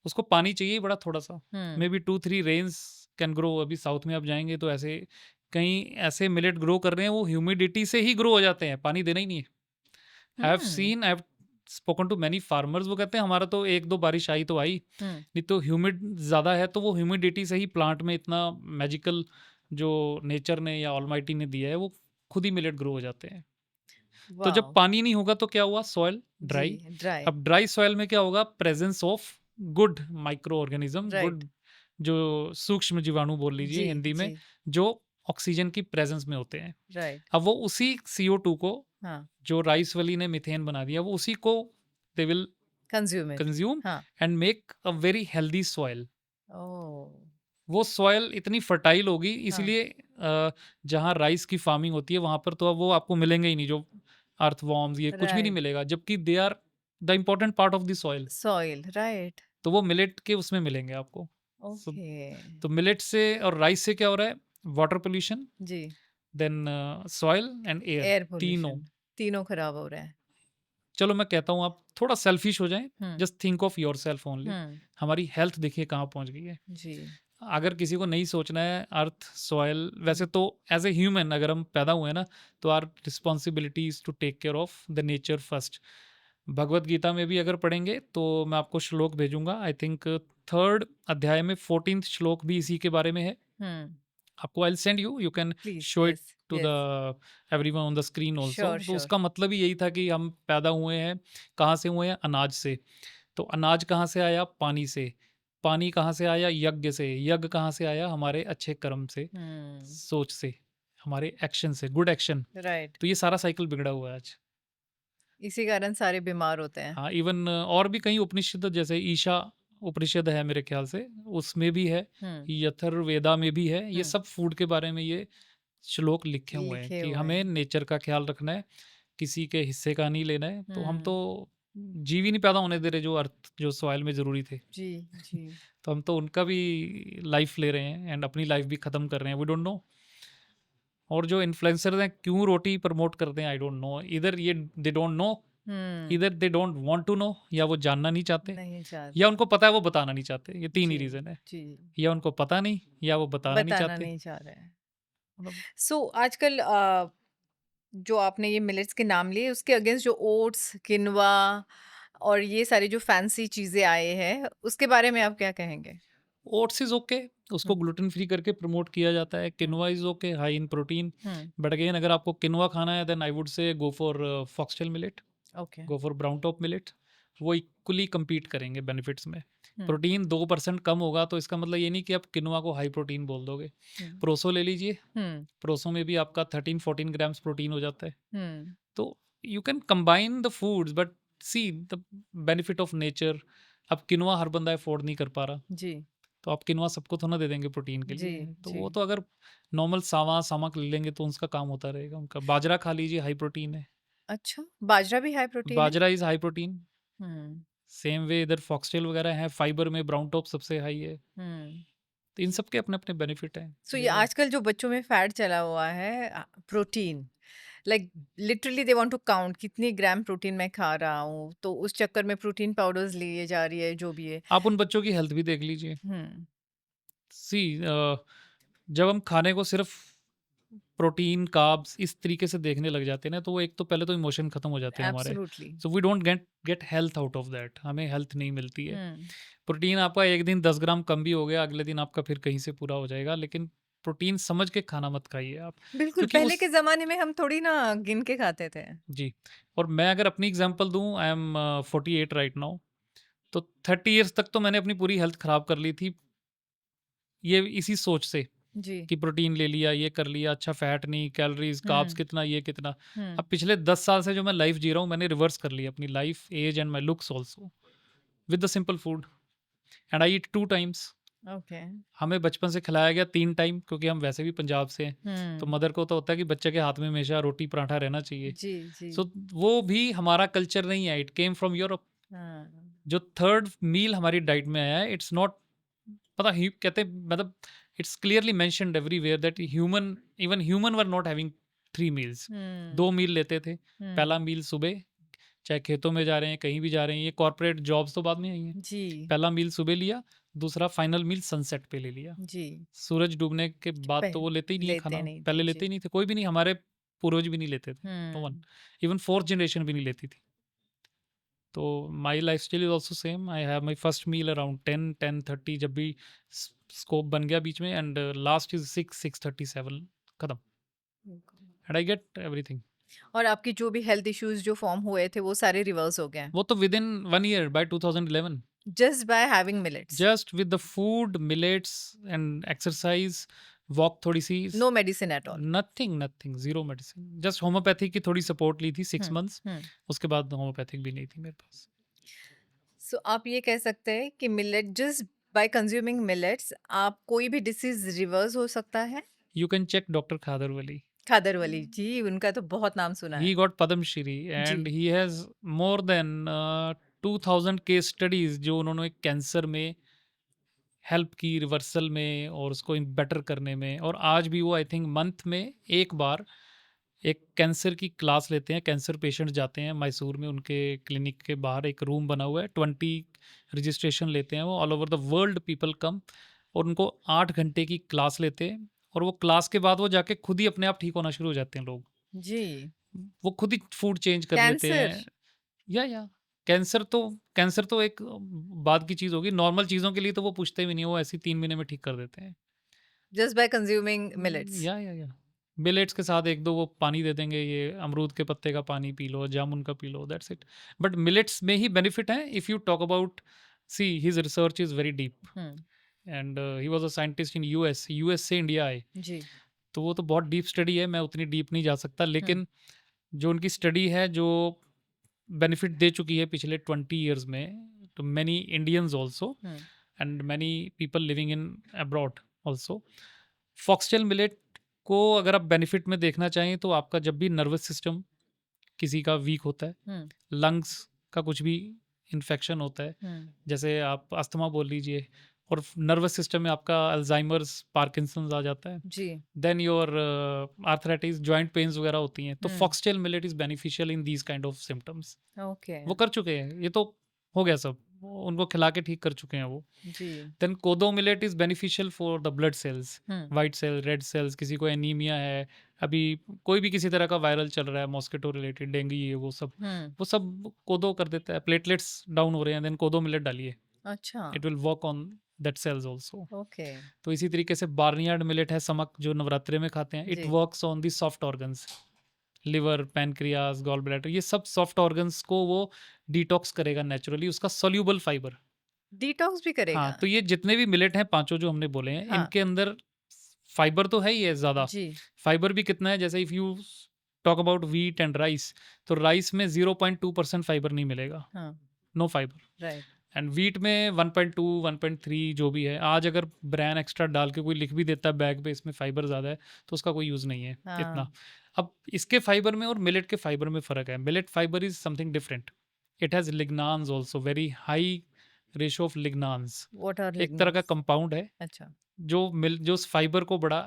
Speaker 1: उसको पानी चाहिए बड़ा थोड़ा सा,
Speaker 2: hmm,
Speaker 1: maybe 2-3 rains can grow. अभी साउथ में आप जाएंगे तो ऐसे कहीं ऐसे मिलेट ग्रो कर रहे हैं, वो ह्यूमिडिटी से ही ग्रो हो जाते हैं, पानी देना ही नहीं है। I have
Speaker 2: hmm,
Speaker 1: seen, I have spoken to many farmers, वो कहते हैं हमारा तो 1-2 बारिश आई तो आई,
Speaker 2: हम्म,
Speaker 1: नहीं तो ह्यूमिड ज़्यादा है, तो वो ह्यूमिडिटी से ही प्लांट में इतना मैजिकल जो नेचर ने या ऑलमाइटी ने दिया है, वो खुद ही मिलेट ग्रो हो जाते हैं। तो जब
Speaker 2: वाओ,
Speaker 1: पानी नहीं होगा तो क्या हुआ? सॉइल
Speaker 2: जी,
Speaker 1: ड्राई।
Speaker 2: ड्राई,
Speaker 1: अब ड्राई सॉइल में क्या होगा? Presence of good micro organism,
Speaker 2: right,
Speaker 1: good जो सूक्ष्म जीवाणु बोल लीजिए
Speaker 2: जी,
Speaker 1: हिंदी में,
Speaker 2: जी,
Speaker 1: जो ऑक्सीजन की प्रेजेंस में होते हैं।
Speaker 2: राइट,
Speaker 1: अब वो उसी CO2 को,
Speaker 2: हाँ,
Speaker 1: जो राइस वाली ने मीथेन बना दिया, वो उसी को they will
Speaker 2: consume it,
Speaker 1: consume
Speaker 2: हाँ,
Speaker 1: and make a very healthy soil.
Speaker 2: Oh,
Speaker 1: वो सॉइल इतनी फर्टाइल होगी,
Speaker 2: हाँ,
Speaker 1: इसलिए जहाँ राइस की फार्मिंग होती है वहाँ पर तो अब वो आपको मिलेंगे ही नहीं, जो अर्थवॉर्म्स, ये कुछ भी नहीं
Speaker 2: राइट,
Speaker 1: मिलेगा, जबकि they are the important part of the soil.
Speaker 2: Soil, right,
Speaker 1: तो वो मिलेट के उसमें मिलेंगे आपको। सो
Speaker 2: ओके,
Speaker 1: तो मिलेट से और राइस से क्या हो रहा है? वाटर पोल्यूशन,
Speaker 2: जी,
Speaker 1: then soil and air,
Speaker 2: air
Speaker 1: तीनों।
Speaker 2: पोल्यूशन, तीनों खराब हो रहे हैं,
Speaker 1: चलो मैं कहता हूँ आप थोड़ा सेल्फिश हो जाएं,
Speaker 2: hmm,
Speaker 1: just think of yourself only.
Speaker 2: Hmm,
Speaker 1: हमारी हेल्थ देखिए कहाँ पहुँच गई है।
Speaker 2: जी,
Speaker 1: अगर किसी को नहीं सोचना है अर्थ सॉइल, वैसे
Speaker 2: हम्म,
Speaker 1: तो एज ए ह्यूमन अगर हम पैदा हुए हैं ना, तो our responsibility is to take care of the nature first. Bhagavad Gita में भी अगर पढ़ेंगे तो मैं आपको श्लोक भेजूंगा, आई थिंक 3rd अध्याय में 14th श्लोक भी इसी के बारे में है।
Speaker 2: हम्म,
Speaker 1: आपको I send you, you can
Speaker 2: please,
Speaker 1: show it
Speaker 2: yes,
Speaker 1: to the
Speaker 2: yes,
Speaker 1: everyone on the screen also.
Speaker 2: Sure,
Speaker 1: तो
Speaker 2: श्योर,
Speaker 1: उसका मतलब ही यही था कि हम पैदा हुए हैं, कहाँ से हुए हैं? अनाज से। तो अनाज कहाँ से आया? पानी से। पानी कहाँ से आया? यज्ञ से। यज्ञ कहाँ से आया? हमारे अच्छे कर्म से, सोच से, हमारे एक्शन से, गुड एक्शन।
Speaker 2: राइट,
Speaker 1: तो ये सारा साइकिल बिगड़ा हुआ है आज।
Speaker 2: इसी कारण सारे बीमार होते हैं,
Speaker 1: हाँ, इवन और भी कई उपनिषद, जैसे ईशा उपनिषद है मेरे ख्याल से, उसमें भी है,
Speaker 2: हम्म,
Speaker 1: यथर्वेदा में भी है। ये
Speaker 2: हम्म,
Speaker 1: सब फूड के बारे में ये श्लोक लिखे हुए हैं
Speaker 2: लिखे
Speaker 1: कि
Speaker 2: हुए
Speaker 1: हमें
Speaker 2: हैं,
Speaker 1: नेचर का ख्याल रखना है, किसी के हिस्से का नहीं लेना है। तो हम तो
Speaker 2: हम्म,
Speaker 1: जीव ही नहीं पैदा होने दे रहे, जो अर्थ जो सॉइल में ज़रूरी थे।
Speaker 2: जी, जी,
Speaker 1: तो हम तो उनका भी लाइफ ले रहे हैं एंड अपनी लाइफ भी ख़त्म कर रहे हैं, वी डोंट नो। और जो इन्फ्लुएंसर्स हैं क्यों रोटी प्रमोट करते हैं, आई डोंट नो। इधर ये दे डोंट नो,
Speaker 2: हम्म,
Speaker 1: इधर they don't want to know, या वो जानना नहीं चाहते,
Speaker 2: नहीं
Speaker 1: या
Speaker 2: चाहते,
Speaker 1: उनको पता है वो बताना नहीं चाहते। ये 3 ही
Speaker 2: जी,
Speaker 1: रीज़न है,
Speaker 2: जी,
Speaker 1: या उनको पता नहीं, या वो बताना नहीं
Speaker 2: बताना
Speaker 1: चाहते।
Speaker 2: नहीं चाह रहे हैं।
Speaker 1: मतलब
Speaker 2: सो आजकल जो आपने ये मिलेट्स के नाम लिए उसके अगेंस्ट जो ओट्स, किनवा और ये सारी जो फैंसी चीजें आए हैं उसके बारे में आप क्या कहेंगे?
Speaker 1: ओट्स इज़ ओके, उसको
Speaker 2: हुँ,
Speaker 1: ग्लूटेन फ्री करके प्रमोट किया जाता है।
Speaker 2: Hmm,
Speaker 1: quinoa is okay, high in protein.
Speaker 2: Hmm,
Speaker 1: but again अगर आपको किनवा खाना है, then I would say go for foxtail millet,
Speaker 2: okay,
Speaker 1: go for brown top millet. वो इक्वली compete करेंगे बेनिफिट्स में।
Speaker 2: हुँ,
Speaker 1: प्रोटीन 2% कम होगा, तो इसका मतलब ये नहीं कि आप किनवा को हाई प्रोटीन बोल दोगे।
Speaker 2: हुँ,
Speaker 1: प्रोसो ले लीजिए,
Speaker 2: हुँ,
Speaker 1: प्रोसो में भी आपका 13-14 ग्राम्स प्रोटीन हो जाता है।
Speaker 2: हुँ,
Speaker 1: तो you can combine the foods, but see the benefit of nature. अब किनवा हर बंदा अफोर्ड नहीं कर पा रहा,
Speaker 2: जी,
Speaker 1: तो आप किनवा सबको थोड़ा ना दे देंगे प्रोटीन के
Speaker 2: जी,
Speaker 1: लिए। तो
Speaker 2: जी।
Speaker 1: वो तो अगर नॉर्मल सावा सामक ले लेंगे तो उसका काम होता रहेगा उनका। बाजरा खा लीजिए, हाई प्रोटीन है।
Speaker 2: अच्छा, बाजरा भी हाई प्रोटीन है?
Speaker 1: Bajra is high protein.
Speaker 2: Hmm,
Speaker 1: same way इधर फॉक्सटेल वगैरह है, फाइबर में ब्राउन टॉप सबसे हाई है।
Speaker 2: हुँ।
Speaker 1: तो इन सब के अपने-अपने बेनिफिट हैं।
Speaker 2: सो ये
Speaker 1: देखो
Speaker 2: आजकल जो बच्चों में फैड चला हुआ है protein, like literally they want to count कितनी ग्राम प्रोटीन मैं खा रहा हूँ, तो उस चक्कर में प्रोटीन पाउडर्स लिए जा रही है, जो भी है।
Speaker 1: आप उन बच्चों की हेल्थ भी देख लीजिए।
Speaker 2: हम्म।
Speaker 1: सी जब हम खाने को सिर्फ प्रोटीन, कार्ब्स इस तरीके से देखने लग जाते हैं ना, तो वो एक तो पहले तो इमोशन खत्म हो जाते हैं हमारे।
Speaker 2: Absolutely.
Speaker 1: So we don't get get health out of that, हमें हेल्थ नहीं मिलती है।
Speaker 2: हम्म।
Speaker 1: प्रोटीन आपका एक दिन 10 ग्राम कम भी हो गया, अगले दिन आपका फिर कहीं से पूरा हो जाएगा, लेकिन प्रोटीन समझ के खाना मत खाइए आप,
Speaker 2: बिल्कुल,
Speaker 1: क्योंकि
Speaker 2: पहले
Speaker 1: उस
Speaker 2: के ज़माने में हम थोड़ी ना गिन के खाते थे।
Speaker 1: जी। और मैं अगर अपनी एग्जांपल दूं, आई एम 48 राइट नाउ। तो 30 इयर्स तक तो मैंने अपनी पूरी हेल्थ खराब कर ली थी, ये इसी सोच से
Speaker 2: जी।
Speaker 1: कि प्रोटीन ले लिया, ये कर लिया, अच्छा फैट नहीं, कैलोरीज, कार्ब्स
Speaker 2: हुँ,
Speaker 1: कितना, ये कितना।
Speaker 2: हुँ।
Speaker 1: अब पिछले 10 साल से जो मैं लाइफ जी रहा हूँ, मैंने रिवर्स कर लिया अपनी life, age and my looks also, with the simple food, and I eat 2 times.
Speaker 2: Okay.
Speaker 1: हमें बचपन से खिलाया गया 3 टाइम, क्योंकि हम वैसे भी पंजाब से हैं। तो
Speaker 2: हुँ।
Speaker 1: मदर को तो होता है कि बच्चे के हाथ में हमेशा रोटी पराठा रहना चाहिए।
Speaker 2: जी, जी।
Speaker 1: सो वो भी हमारा कल्चर नहीं है, इट केम फ्रॉम यूरोप।
Speaker 2: हाँ।
Speaker 1: जो थर्ड मील हमारी डाइट में आया है, इट्स नॉट, पता ही कहते हैं, मतलब it's clearly mentioned everywhere that human, even human were not having 3 meals.
Speaker 2: Hmm,
Speaker 1: 2 meal लेते थे।
Speaker 2: हुँ।
Speaker 1: पहला मील सुबह, चाहे खेतों में जा रहे हैं, कहीं भी जा रहे हैं, ये कॉर्पोरेट जॉब्स तो बाद में आई हैं।
Speaker 2: जी,
Speaker 1: पहला मील सुबह लिया, दूसरा फाइनल मील सनसेट पे ले लिया।
Speaker 2: जी।
Speaker 1: सूरज डूबने के बाद तो
Speaker 2: पह
Speaker 1: वो लेते ही नहीं है
Speaker 2: लेते
Speaker 1: खाना,
Speaker 2: नहीं थे,
Speaker 1: पहले लेते
Speaker 2: जी।
Speaker 1: ही नहीं थे, कोई भी नहीं, हमारे पूर्वज भी नहीं लेते थे, नो वन।
Speaker 2: हुँ।
Speaker 1: इवन फोर्थ जनरेशन भी नहीं लेती थी। तो my lifestyle is also same, I have my first meal around 10-10:30, जब भी स्कोप बन गया बीच में, एंड लास्ट इज 6-6:37, खत्म, एंड आई गेट एवरीथिंग।
Speaker 2: और आपकी जो भी हेल्थ इश्यूज़ जो फ़ॉर्म हुए थे, वो सारे रिवर्स हो गए,
Speaker 1: वो तो within 1 year, by 2011,
Speaker 2: just by having millets.
Speaker 1: Just with the food, millets and exercise, walk थोड़ी सी,
Speaker 2: no medicine at all.
Speaker 1: Nothing nothing, zero medicine, just homeopathic की थोड़ी सपोर्ट ली थी 6 मंथ्स।
Speaker 2: हुँ।
Speaker 1: उसके बाद होम्योपैथिक भी नहीं थी मेरे पास।
Speaker 2: सो आप ये कह सकते हैं कि millet just by consuming millets आप कोई भी डिसीज़ रिवर्स हो सकता है?
Speaker 1: यू कैन चेक डॉक्टर खादरवली,
Speaker 2: खादरवली जी, उनका तो बहुत नाम सुना
Speaker 1: he
Speaker 2: है।
Speaker 1: got Padam Shri
Speaker 2: जी।
Speaker 1: and he has more than 2000 case studies जो उन्होंने कैंसर में हेल्प की, रिवर्सल में और उसको बेटर करने में। और आज भी वो आई थिंक मंथ में एक बार एक कैंसर की क्लास लेते हैं। कैंसर पेशेंट जाते हैं मैसूर में, उनके क्लिनिक के बाहर एक रूम बना हुआ है, 20 रजिस्ट्रेशन लेते हैं वो, all over the world people come, और उनको 8 घंटे की क्लास लेते हैं। और वो क्लास के बाद वो जाके खुद ही अपने आप ठीक होना शुरू हो जाते हैं लोग,
Speaker 2: जी।
Speaker 1: वो खुद ही फूड चेंज कर लेते
Speaker 2: कैंसर
Speaker 1: हैं। या कैंसर तो एक बाद की चीज़ होगी, नॉर्मल चीज़ों के लिए तो वो पूछते भी नहीं, वो ऐसे ही 3 महीने में ठीक कर देते हैं।
Speaker 2: Just by consuming millets.
Speaker 1: या मिलेट्स के साथ एक दो वो पानी दे देंगे, ये अमरूद के पत्ते का पानी पी लो, जामुन का P low, that's it. But millets में ही बेनिफिट है, if you talk about, see his research is very deep,
Speaker 2: hmm.
Speaker 1: And he was a scientist in US से इंडिया आए।
Speaker 2: जी।
Speaker 1: तो वो तो बहुत डीप स्टडी है, मैं उतनी डीप नहीं जा सकता,
Speaker 2: हुँ।
Speaker 1: लेकिन जो उनकी स्टडी है, जो बेनिफिट दे चुकी है पिछले 20 ईयर्स में टू मैनी इंडियंस ऑल्सो,
Speaker 2: हुँ।
Speaker 1: And many people living in abroad also. Foxtail millet को अगर आप बेनिफिट में देखना चाहें, तो आपका जब भी नर्वस सिस्टम किसी का वीक होता है,
Speaker 2: हुँ।
Speaker 1: लंग्स का कुछ भी इन्फेक्शन होता है,
Speaker 2: हुँ।
Speaker 1: जैसे आप अस्थमा बोल लीजिए, और नर्वस सिस्टम में आपका अल्जाइमर्स, पार्किंसंस आ जाता है,
Speaker 2: जी।
Speaker 1: Then your arthritis, joint pains वगैरह होती हैं, तो
Speaker 2: hmm.
Speaker 1: Foxtail millet is beneficial in these kind of symptoms.
Speaker 2: Okay.
Speaker 1: वो कर चुके हैं, ये तो हो गया सब, उनको खिला के ठीक कर चुके हैं वो।
Speaker 2: जी।
Speaker 1: Then kodo millet is beneficial for the blood cells,
Speaker 2: हुँ।
Speaker 1: वाइट सेल, रेड सेल्स, किसी को एनीमिया है, अभी कोई भी किसी तरह का वायरल चल रहा है, मॉस्किटो रिलेटेड, डेंगू, ये
Speaker 2: हुँ।
Speaker 1: वो सब कोदो कर देता है। प्लेटलेट्स डाउन हो रहे हैं, देन कोदो मिलेट डालिए,
Speaker 2: अच्छा।
Speaker 1: It will work on that cells also.
Speaker 2: Okay.
Speaker 1: तो इसी तरीके से बार्नियार्ड मिलेट है, समक, जो नवरात्रे में खाते हैं, इट
Speaker 2: जी।
Speaker 1: Works on the soft organs, liver, pancreas, gall bladder, ये सब सॉफ्ट ऑर्गन्स को वो डिटॉक्स करेगा नेचुरली, उसका सोल्यूबल फाइबर।
Speaker 2: डिटॉक्स भी
Speaker 1: हाँ,
Speaker 2: करेगा?
Speaker 1: तो ये जितने भी मिलेट हैं, पांचों जो हमने बोले हैं,
Speaker 2: हाँ।
Speaker 1: इनके अंदर फाइबर तो है ही है ज़्यादा।
Speaker 2: जी।
Speaker 1: फाइबर भी कितना है, जैसे if you talk about wheat and rice, तो राइस में 0.2% फाइबर नहीं मिलेगा,
Speaker 2: हाँ।
Speaker 1: No fiber.
Speaker 2: Right.
Speaker 1: And wheat में 1.2, 1.3 जो भी है। आज अगर ब्रांड एक्स्ट्रा डाल के कोई लिख भी देता है बैग पे, इसमें फाइबर ज़्यादा है, तो उसका कोई यूज़ नहीं है इतना।
Speaker 2: हाँ।
Speaker 1: अब इसके फाइबर में और मिलेट के फाइबर में फ़र्क है। Millet fibre is something different, it has lignans also, very high ratio of lignans.
Speaker 2: What are
Speaker 1: एक तरह का
Speaker 2: लिग्नेंट्स?
Speaker 1: कंपाउंड है
Speaker 2: अच्छा।
Speaker 1: जो उस फाइबर को बड़ा,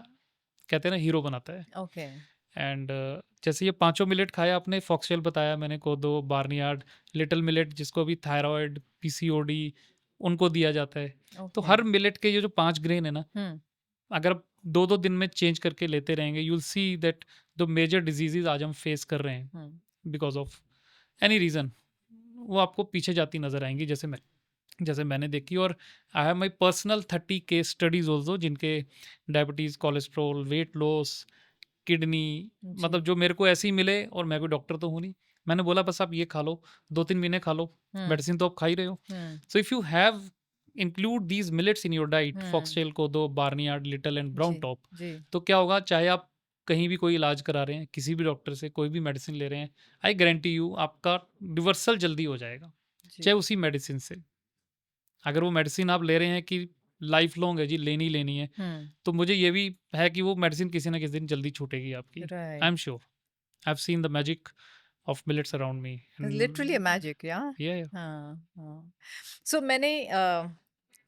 Speaker 1: कहते हैं ना, हीरो बनाता है।
Speaker 2: ओके।
Speaker 1: एंड जैसे ये पांचों मिलेट खाया आपने, फॉक्सटेल बताया मैंने, कोदो, बार्नयार्ड, लिटिल मिलेट जिसको अभी थायराइड, पीसीओडी उनको दिया जाता है। तो
Speaker 2: ओके।
Speaker 1: हर मिलेट के ये जो 5 ग्रेन है ना,
Speaker 2: हम्म।
Speaker 1: अगर आप 2-2 दिन में चेंज करके लेते रहेंगे, you will see that the major diseases आज हम फेस कर रहे हैं बिकॉज ऑफ एनी रीज़न, वो आपको पीछे जाती नजर आएंगी, जैसे मैंने देखी। और I have my personal 30 case studies also, जिनके diabetes, cholesterol, weight loss, kidney,
Speaker 2: जी।
Speaker 1: मतलब जो मेरे को ऐसे ही मिले, और मैं कोई डॉक्टर तो हूँ नहीं, मैंने बोला बस आप ये खा लो, 2-3 महीने खा लो,
Speaker 2: हम्म।
Speaker 1: मेडिसिन तो आप खा ही रहे हो।
Speaker 2: Hmm.
Speaker 1: So if you have include these millets in your diet,
Speaker 2: hmm.
Speaker 1: Foxtail, kodo, barnyard, little and brown
Speaker 2: जी।
Speaker 1: टॉप,
Speaker 2: जी।
Speaker 1: तो क्या होगा, चाहे आप कहीं भी कोई इलाज करा रहे हैं, किसी भी डॉक्टर से कोई भी मेडिसिन ले रहे हैं, आई गारंटी यू आपका रिवर्सल जल्दी हो जाएगा,
Speaker 2: जी।
Speaker 1: चाहे उसी मेडिसिन से। अगर वो मेडिसिन आप ले रहे हैं कि लाइफ लॉन्ग है जी, लेनी लेनी है, तो मुझे ये भी है कि वो मेडिसिन किसी ना किसी दिन जल्दी छूटेगी आपकी। I
Speaker 2: right.
Speaker 1: Am sure, I have seen the magic of millets around me.
Speaker 2: Literally magic, yeah.
Speaker 1: या
Speaker 2: हाँ, हाँ। सो मैंने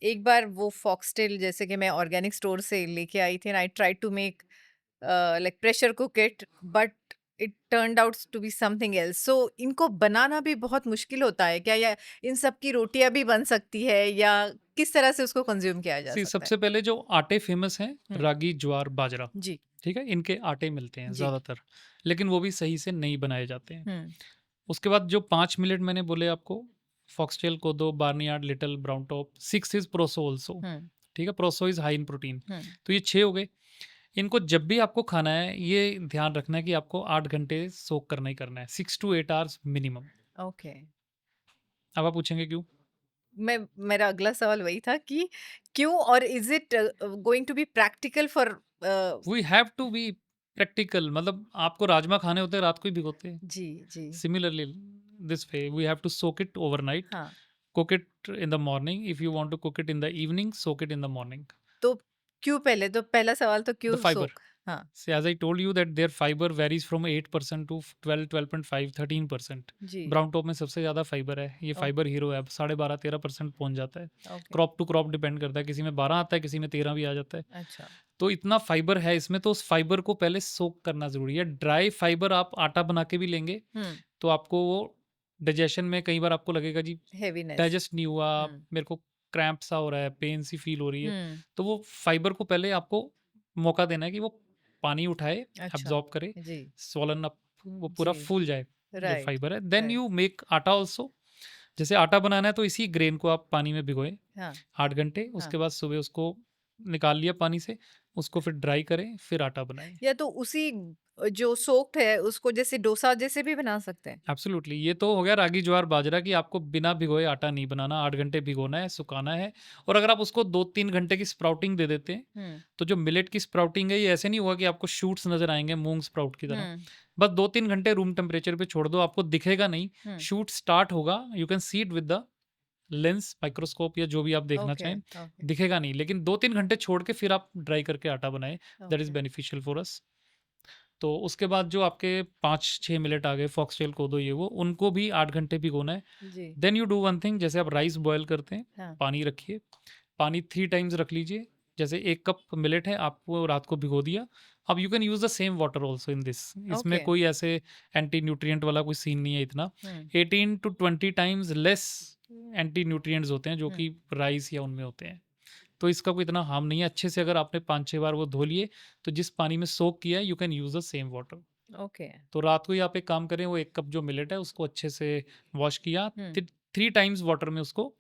Speaker 2: एक बार वो फॉक्सटेल जैसे कि मैं ऑर्गेनिक स्टोर से लेके आई थी, and I tried to make like pressure cook it, but it turned out to be something else. So इनको बनाना भी बहुत मुश्किल होता है क्या, या इन सब की रोटियां भी बन सकती है, या किस तरह से उसको कंज्यूम किया जा
Speaker 1: सी,
Speaker 2: सकता है?
Speaker 1: सबसे पहले जो आटे फेमस हैं,
Speaker 2: हम्म।
Speaker 1: रागी, ज्वार, बाजरा,
Speaker 2: जी।
Speaker 1: ठीक है, इनके आटे मिलते हैं
Speaker 2: जी।
Speaker 1: ज़्यादातर, लेकिन वो भी सही से नहीं बनाए जाते हैं।
Speaker 2: हम्म।
Speaker 1: उसके बाद जो 5 मिलेट मैंने बोले आपको, foxtail, kodo, barnyard, little, brown top, 6 is proso also,
Speaker 2: hmm.
Speaker 1: ठीक है, proso is high in protein.
Speaker 2: Hmm.
Speaker 1: तो ये 6 हो गए। इनको जब भी आपको खाना है, ये ध्यान रखना है कि आपको 8 घंटे सोक करना ही करना है, 6 to 8 आवर्स मिनिमम।
Speaker 2: ओके।
Speaker 1: अब आप पूछेंगे क्यों?
Speaker 2: मेरा अगला सवाल वही था कि क्यों, और is it going to be practical for?
Speaker 1: We have to be practical, मतलब आपको राजमा खाने होते हैं, रात को ही भिगोते हैं।
Speaker 2: जी। जी।
Speaker 1: Similarly this way we have to soak it overnight,
Speaker 2: हाँ।
Speaker 1: cook it in the morning. If you want to cook it in the evening, soak it in the morning.
Speaker 2: तो क्यों, पहले तो पहला सवाल तो
Speaker 1: The
Speaker 2: क्यों
Speaker 1: fiber.
Speaker 2: सोक? हाँ।
Speaker 1: See, as I told you that their fiber varies from 8% to 12, 12.5, 13%.
Speaker 2: Ji.
Speaker 1: Brown top में सबसे ज़्यादा फाइबर है, ये
Speaker 2: ओ-
Speaker 1: फाइबर हीरो है, अब 12.5-13% पहुंच जाता है।
Speaker 2: Okay.
Speaker 1: Crop to crop depend करता है, किसी में 12 आता है, किसी में 13 भी आ जाता है।
Speaker 2: अच्छा।
Speaker 1: तो इतना फाइबर है इसमें, तो उस फाइबर को पहले सोक करना ज़रूरी है। ड्राई फाइबर आप आटा बना के भी लेंगे तो आपको वो डाइजेशन में कई बार आपको लगेगा जी
Speaker 2: हेवीनेस।
Speaker 1: डाइजेस्ट नहीं हुआ, मेरे को क्रैम्प सा हो रहा है, पेन सी फील हो रही है, तो वो फाइबर को पहले आपको मौका देना है कि वो पानी उठाए,
Speaker 2: अच्छा।
Speaker 1: एब्जॉर्ब करे,
Speaker 2: जी।
Speaker 1: स्वॉलन अप, वो पूरा
Speaker 2: जी।
Speaker 1: फूल जाए जो
Speaker 2: राइट।
Speaker 1: फाइबर है। Then
Speaker 2: right.
Speaker 1: You make atta also. जैसे आटा बनाना है तो इसी ग्रेन को आप पानी में भिगोए
Speaker 2: हाँ।
Speaker 1: 8 घंटे, उसके बाद सुबह उसको निकाल लिया पानी से, उसको फिर ड्राई करें, फिर आटा बनाएं।
Speaker 2: या तो उसी जो सोक्ड है उसको जैसे डोसा जैसे भी बना सकते हैं?
Speaker 1: एब्सोल्युटली, ये तो हो गया रागी, ज्वार, बाजरा की आपको बिना भिगोए आटा नहीं बनाना, 8 घंटे भिगोना है, सुखाना है। और अगर आप उसको 2-3 घंटे की स्प्राउटिंग दे देते हैं, तो जो मिलेट की स्प्राउटिंग है, ये ऐसे नहीं होगा कि आपको शूट्स नजर आएंगे मूंग स्प्राउट की तरह। बस 2-3 घंटे रूम टेम्परेचर पे छोड़ दो, आपको दिखेगा नहीं, शूट स्टार्ट होगा, you can see it with the lens, microscope या जो भी आप देखना
Speaker 2: ओके।
Speaker 1: चाहें,
Speaker 2: ओके।
Speaker 1: दिखेगा नहीं, लेकिन 2-3 घंटे छोड़ के फिर आप ड्राई करके आटा बनाएं, that is
Speaker 2: okay.
Speaker 1: Beneficial for us. तो उसके बाद जो आपके 5-6 मिनट आ गए, फॉक्सटेल, कोदो, ये वो, उनको भी 8 घंटे भिगोना है।
Speaker 2: जी।
Speaker 1: Then you do one thing, जैसे आप राइस बॉयल करते हैं,
Speaker 2: हाँ।
Speaker 1: पानी रखिए, पानी 3 टाइम्स रख लीजिए। जैसे 1 कप मिलेट है, आपको रात को भिगो दिया, अब you can use the same water also in this. इसमें
Speaker 2: ओके।
Speaker 1: कोई ऐसे एंटी न्यूट्रिएंट वाला कोई सीन नहीं है इतना। 18 to 20 times less anti nutrients होते हैं जो कि राइस या उनमें होते हैं, तो इसका कोई इतना हार्म नहीं है। अच्छे से अगर आपने 5-6 बार वो धो लिए, तो जिस पानी में सोक किया है, you can use the same water.
Speaker 2: Okay.
Speaker 1: तो रात को ही आप एक काम करें, वो 1 कप जो मिलेट है उसको अच्छे से वॉश किया, 3 टाइम्स वाटर में उसको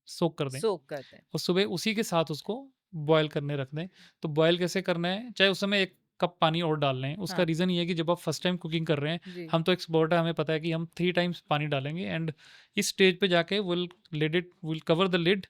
Speaker 1: सोक कर दें,
Speaker 2: सोक करते हैं।
Speaker 1: और सुबह उसी के साथ उसको बॉयल करने रख दें। तो बॉयल कैसे करना है, चाहे उस समय 1 कप पानी और डाल लें। उसका
Speaker 2: हाँ।
Speaker 1: रीज़न ये है कि जब आप फर्स्ट टाइम कुकिंग कर रहे हैं,
Speaker 2: जी।
Speaker 1: हम तो एक्सपर्ट है, हमें पता है कि हम 3 टाइम्स पानी डालेंगे, एंड इस स्टेज पे जाके विल कवर द लिड,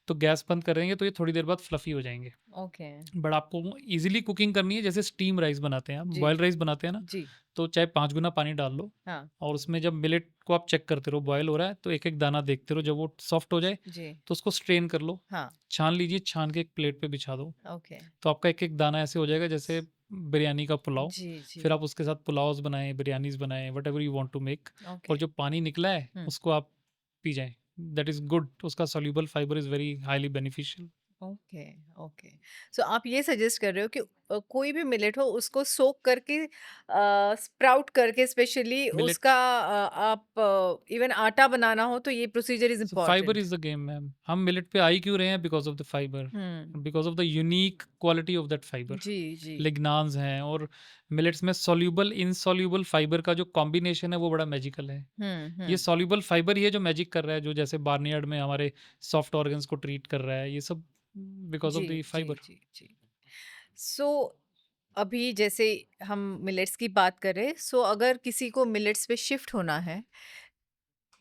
Speaker 1: तो गैस बंद करेंगे, तो ये थोड़ी देर बाद फ्लफी हो जाएंगे।
Speaker 2: ओके।
Speaker 1: बट आपको इजीली कुकिंग करनी है, जैसे स्टीम राइस बनाते हैं आप,
Speaker 2: जी।
Speaker 1: बॉयल राइस बनाते हैं ना,
Speaker 2: जी।
Speaker 1: तो चाहे 5 गुना पानी डाल लो,
Speaker 2: हाँ।
Speaker 1: और उसमें जब मिलेट को आप चेक करते रहो बॉयल हो रहा है, तो एक एक दाना देखते रहो, जब वो सॉफ्ट हो जाए
Speaker 2: जी।
Speaker 1: तो उसको स्ट्रेन कर लो,
Speaker 2: हाँ।
Speaker 1: छान लीजिए, छान के एक प्लेट पे बिछा दो,
Speaker 2: ओके।
Speaker 1: तो आपका एक एक दाना ऐसे हो जाएगा जैसे बिरयानी का पुलाव।
Speaker 2: जी। जी।
Speaker 1: फिर आप उसके साथ पुलाव्स बनाएं, बिरयानीज बनाएं, whatever you want to make,
Speaker 2: okay.
Speaker 1: और जो पानी निकला है उसको आप पी जाएं, दैट इज गुड, उसका soluble fibre is very highly beneficial.
Speaker 2: Okay. Okay. So आप ये सजेस्ट कर रहे हो कि कोई भी मिलेट हो उसको सोक करके स्प्राउट करके स्पेशली
Speaker 1: मिलेट
Speaker 2: उसका आप इवन आटा बनाना हो तो ये procedure is
Speaker 1: So fiber
Speaker 2: important.
Speaker 1: is the game, ma'am. हम मिलेट पे आई क्यों रहे हैं? बिकॉज ऑफ द फाइबर,
Speaker 2: हम्म।
Speaker 1: Because of the unique quality of that fiber.
Speaker 2: जी जी।
Speaker 1: लिग्नांस हैं, और मिलेट्स में सॉल्यूबल इनसॉल्यूबल फाइबर का जो कॉम्बिनेशन है वो बड़ा मैजिकल है। ये
Speaker 2: हम्म।
Speaker 1: सॉल्यूबल फाइबर ही है जो मैजिक कर रहा है, जो जैसे बार्नियार्ड में हमारे सॉफ्ट ऑर्गन्स को ट्रीट कर रहा है, ये सब बिकॉज ऑफ
Speaker 2: जी
Speaker 1: द
Speaker 2: जी
Speaker 1: फाइबर।
Speaker 2: जी जी। सो अभी जैसे हम मिलेट्स की बात करें, सो अगर किसी को मिलेट्स पे शिफ्ट होना है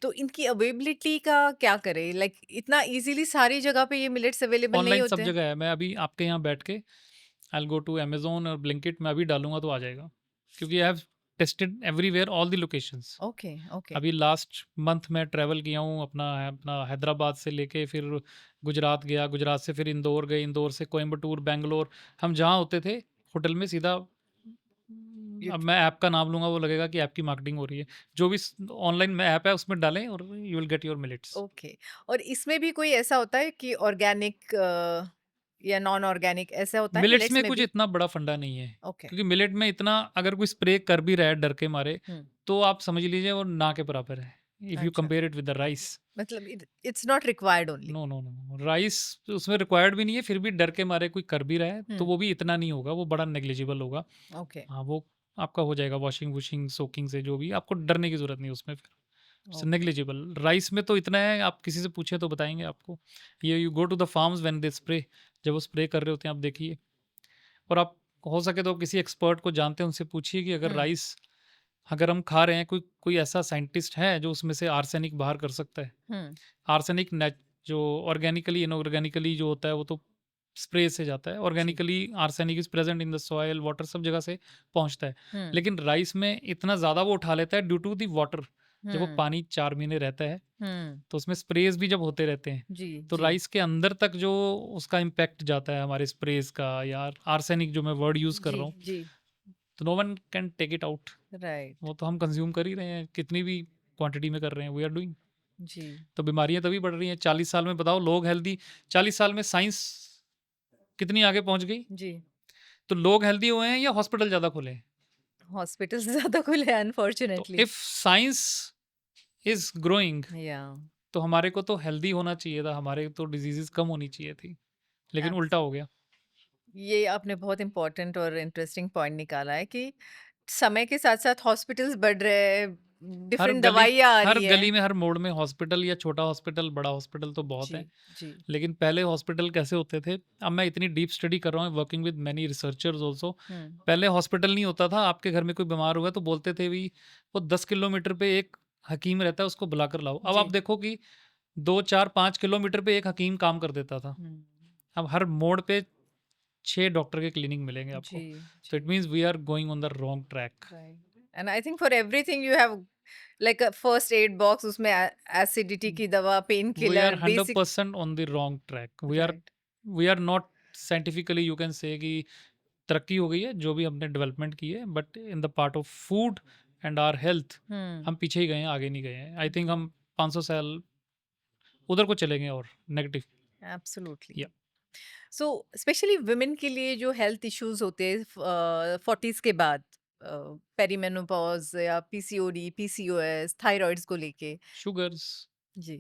Speaker 2: तो इनकी अवेलेबिलिटी का क्या करें? लाइक इतना इजीली सारी जगह पे ये मिलेट्स अवेलेबल नहीं
Speaker 1: ऑनलाइन सब
Speaker 2: होते हैं।
Speaker 1: जगह है। मैं अभी आपके यहाँ बैठ के I will go to Amazon और ब्लिंकिट, मैं अभी डालूँगा तो आ जाएगा। क्योंकि I have tested everywhere all the locations.
Speaker 2: Okay okay.
Speaker 1: अभी लास्ट मंथ मैं ट्रैवल किया हूँ, अपना हैदराबाद से लेके फिर गुजरात गया, गुजरात से फिर इंदौर गए, इंदौर से कोयम्बटूर, बैंगलोर। हम जहाँ होते थे होटल में सीधा अब मैं ऐप का नाम लूँगा वो लगेगा कि ऐप की मार्केटिंग हो रही है। जो भी स ऑनलाइन में ऐप है उसमें डालें और you will get your millets.
Speaker 2: Okay. और इसमें भी कोई ऐसा होता है कि ऑर्गेनिक या नॉन ऑर्गेनिक ऐसा होता है
Speaker 1: मिलेट्स
Speaker 2: मिलेट्स
Speaker 1: में
Speaker 2: में
Speaker 1: कुछ
Speaker 2: भी?
Speaker 1: इतना बड़ा फंडा नहीं है,
Speaker 2: ओके।
Speaker 1: क्योंकि मिलेट में इतना अगर कोई स्प्रे कर भी रहा है डर के मारे,
Speaker 2: हम्म।
Speaker 1: तो आप समझ लीजिए वो ना के बराबर है, इफ़ यू
Speaker 2: अच्छा,
Speaker 1: compare it with the rice.
Speaker 2: मतलब it's not required only.
Speaker 1: No, no, no, rice उसमें रिक्वायर्ड भी नहीं है, फिर भी डर के मारे कोई कर भी रहा है, तो
Speaker 2: हम्म।
Speaker 1: वो भी इतना नहीं होगा, वो बड़ा नेग्लिजिबल होगा।
Speaker 2: ओके
Speaker 1: हाँ, वो आपका हो जाएगा वॉशिंग-वूशिंग, सोकिंग से जो भी, आपको डरने की ज़रूरत नहीं है उसमें फिर। It's
Speaker 2: okay.
Speaker 1: नेग्लिजिबल। राइस में तो इतना है, आप किसी से पूछें तो बताएँगे आपको। ये you go to the farms when they spray, जब वो स्प्रे कर रहे होते हैं आप देखिए। और आप हो सके तो किसी एक्सपर्ट को जानते हैं, उनसे पूछिए कि अगर
Speaker 2: हम्म।
Speaker 1: राइस अगर हम खा रहे हैं, कोई कोई ऐसा साइंटिस्ट है जो उसमें से आर्सेनिक बाहर कर सकता है?
Speaker 2: हम्म।
Speaker 1: आर्सेनिक नेच जो ऑर्गेनिकली, इनऑर्गेनिकली जो होता है वो तो स्प्रे से जाता है।
Speaker 2: जी।
Speaker 1: Organically arsenic is present in the soil, water सब जगह से पहुँचता है।
Speaker 2: हम्म।
Speaker 1: लेकिन राइस में इतना ज़्यादा वो उठा लेता है ड्यू टू द वाटर। जब वो
Speaker 2: हम्म।
Speaker 1: पानी 4 महीने रहता है,
Speaker 2: हम्म।
Speaker 1: तो उसमें स्प्रेज़ भी जब होते रहते हैं,
Speaker 2: जी
Speaker 1: तो
Speaker 2: जी
Speaker 1: राइस के अंदर तक जो उसका इम्पैक्ट जाता है हमारे स्प्रेज़ का, या आर्सेनिक जो मैं वर्ड यूज़ कर
Speaker 2: जी
Speaker 1: रहा हूँ,
Speaker 2: जी।
Speaker 1: तो no one can take it out.
Speaker 2: Right.
Speaker 1: वो तो हम कंज़्यूम कर ही रहे हैं, कितनी भी क्वांटिटी में कर रहे हैं, वी आर डूइंग।
Speaker 2: जी
Speaker 1: तो बीमारियाँ तभी बढ़ रही हैं। 40 साल में बताओ लोग हेल्दी, 40 साल में साइंस कितनी आगे पहुँच गई?
Speaker 2: जी।
Speaker 1: तो लोग हेल्दी हुए हैं या हॉस्पिटल ज़्यादा खुले हैं?
Speaker 2: हॉस्पिटल्स ज्यादा खुले हैं
Speaker 1: तो
Speaker 2: unfortunately.
Speaker 1: If science is growing,
Speaker 2: या
Speaker 1: तो हमारे को तो हेल्दी होना चाहिए था, हमारे तो डिज़ीज़ेज़ कम होनी चाहिए थी, लेकिन उल्टा हो गया।
Speaker 2: ये आपने बहुत इम्पोर्टेंट और इंटरेस्टिंग पॉइंट निकाला है कि समय के साथ साथ हॉस्पिटल्स बढ़ रहे हैं, डिफरेंट दवाइयाँ आ
Speaker 1: हर
Speaker 2: रही
Speaker 1: गली
Speaker 2: है।
Speaker 1: में, हर मोड़ में हॉस्पिटल, या छोटा हॉस्पिटल, बड़ा हॉस्पिटल तो बहुत
Speaker 2: जी
Speaker 1: है।
Speaker 2: जी।
Speaker 1: लेकिन पहले हॉस्पिटल कैसे होते थे? अब मैं इतनी डीप स्टडी कर रहा हूँ, working with many researchers also.
Speaker 2: Hmm.
Speaker 1: पहले हॉस्पिटल नहीं होता था, आपके घर में कोई बीमार हुआ तो बोलते थे भी वो 10 किलोमीटर पे एक हकीम रहता है, उसको बुलाकर लाओ। अब आप
Speaker 2: जी।
Speaker 1: देखो कि 2, 4, 5 किलोमीटर पे एक हकीम काम कर देता था।
Speaker 2: हम्म।
Speaker 1: अब हर मोड़ पे 6 डॉक्टर के क्लिनिक मिलेंगे
Speaker 2: जी
Speaker 1: आपको। तो
Speaker 2: जी।
Speaker 1: It means we are going on the wrong track.
Speaker 2: Right. And I think for everything you have like a first aid box, उसमें एसिडिटी की दवा, pain
Speaker 1: we are
Speaker 2: killer, basic.
Speaker 1: 100% on the wrong track.
Speaker 2: Right.
Speaker 1: We are not scientifically, you can say कि तरक्की हो गई है जो भी हमने डेवलपमेंट की है, but in the part of food and our health
Speaker 2: hmm.
Speaker 1: हम पीछे ही गए हैं, आगे नहीं गए हैं। आई थिंक हम 500 साल उधर को चलेंगे और नेगेटिव।
Speaker 2: एब्सोल्युटली।
Speaker 1: या
Speaker 2: सो स्पेशली वुमेन के लिए जो हेल्थ इश्यूज होते हैं 40s के बाद, पेरीमेनोपॉज या पीसीओडी, पीसीओएस, थायराइड्स को लेके।
Speaker 1: शुगर्स,
Speaker 2: जी।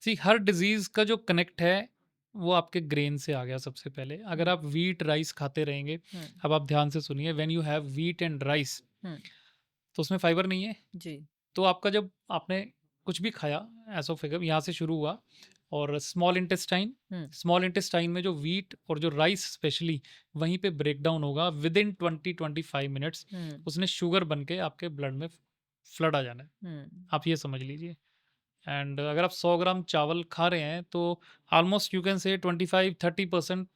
Speaker 1: सी हर डिजीज का जो कनेक्ट है वो आपके ग्रेन से आ गया सबसे पहले। अगर
Speaker 2: हम्म।
Speaker 1: आप वीट राइस खाते रहेंगे,
Speaker 2: हम्म।
Speaker 1: अब आप ध्यान से सुनिए, when you have wheat and rice,
Speaker 2: hmm.
Speaker 1: तो उसमें फाइबर नहीं है।
Speaker 2: जी।
Speaker 1: तो आपका जब आपने कुछ भी खाया, एसोफेगम यहाँ से शुरू हुआ, और
Speaker 2: हम्म।
Speaker 1: स्मॉल इंटेस्टाइन में जो वीट और जो राइस स्पेशली, वहीं पे ब्रेक डाउन होगा विद इन 20-25 मिनट्स।
Speaker 2: हम्म।
Speaker 1: उसने शुगर बन के आपके ब्लड में फ्लड आ जाना है,
Speaker 2: हम्म।
Speaker 1: आप ये समझ लीजिए। एंड अगर आप 100 ग्राम चावल खा रहे हैं तो ऑलमोस्ट यू कैन से 25-30%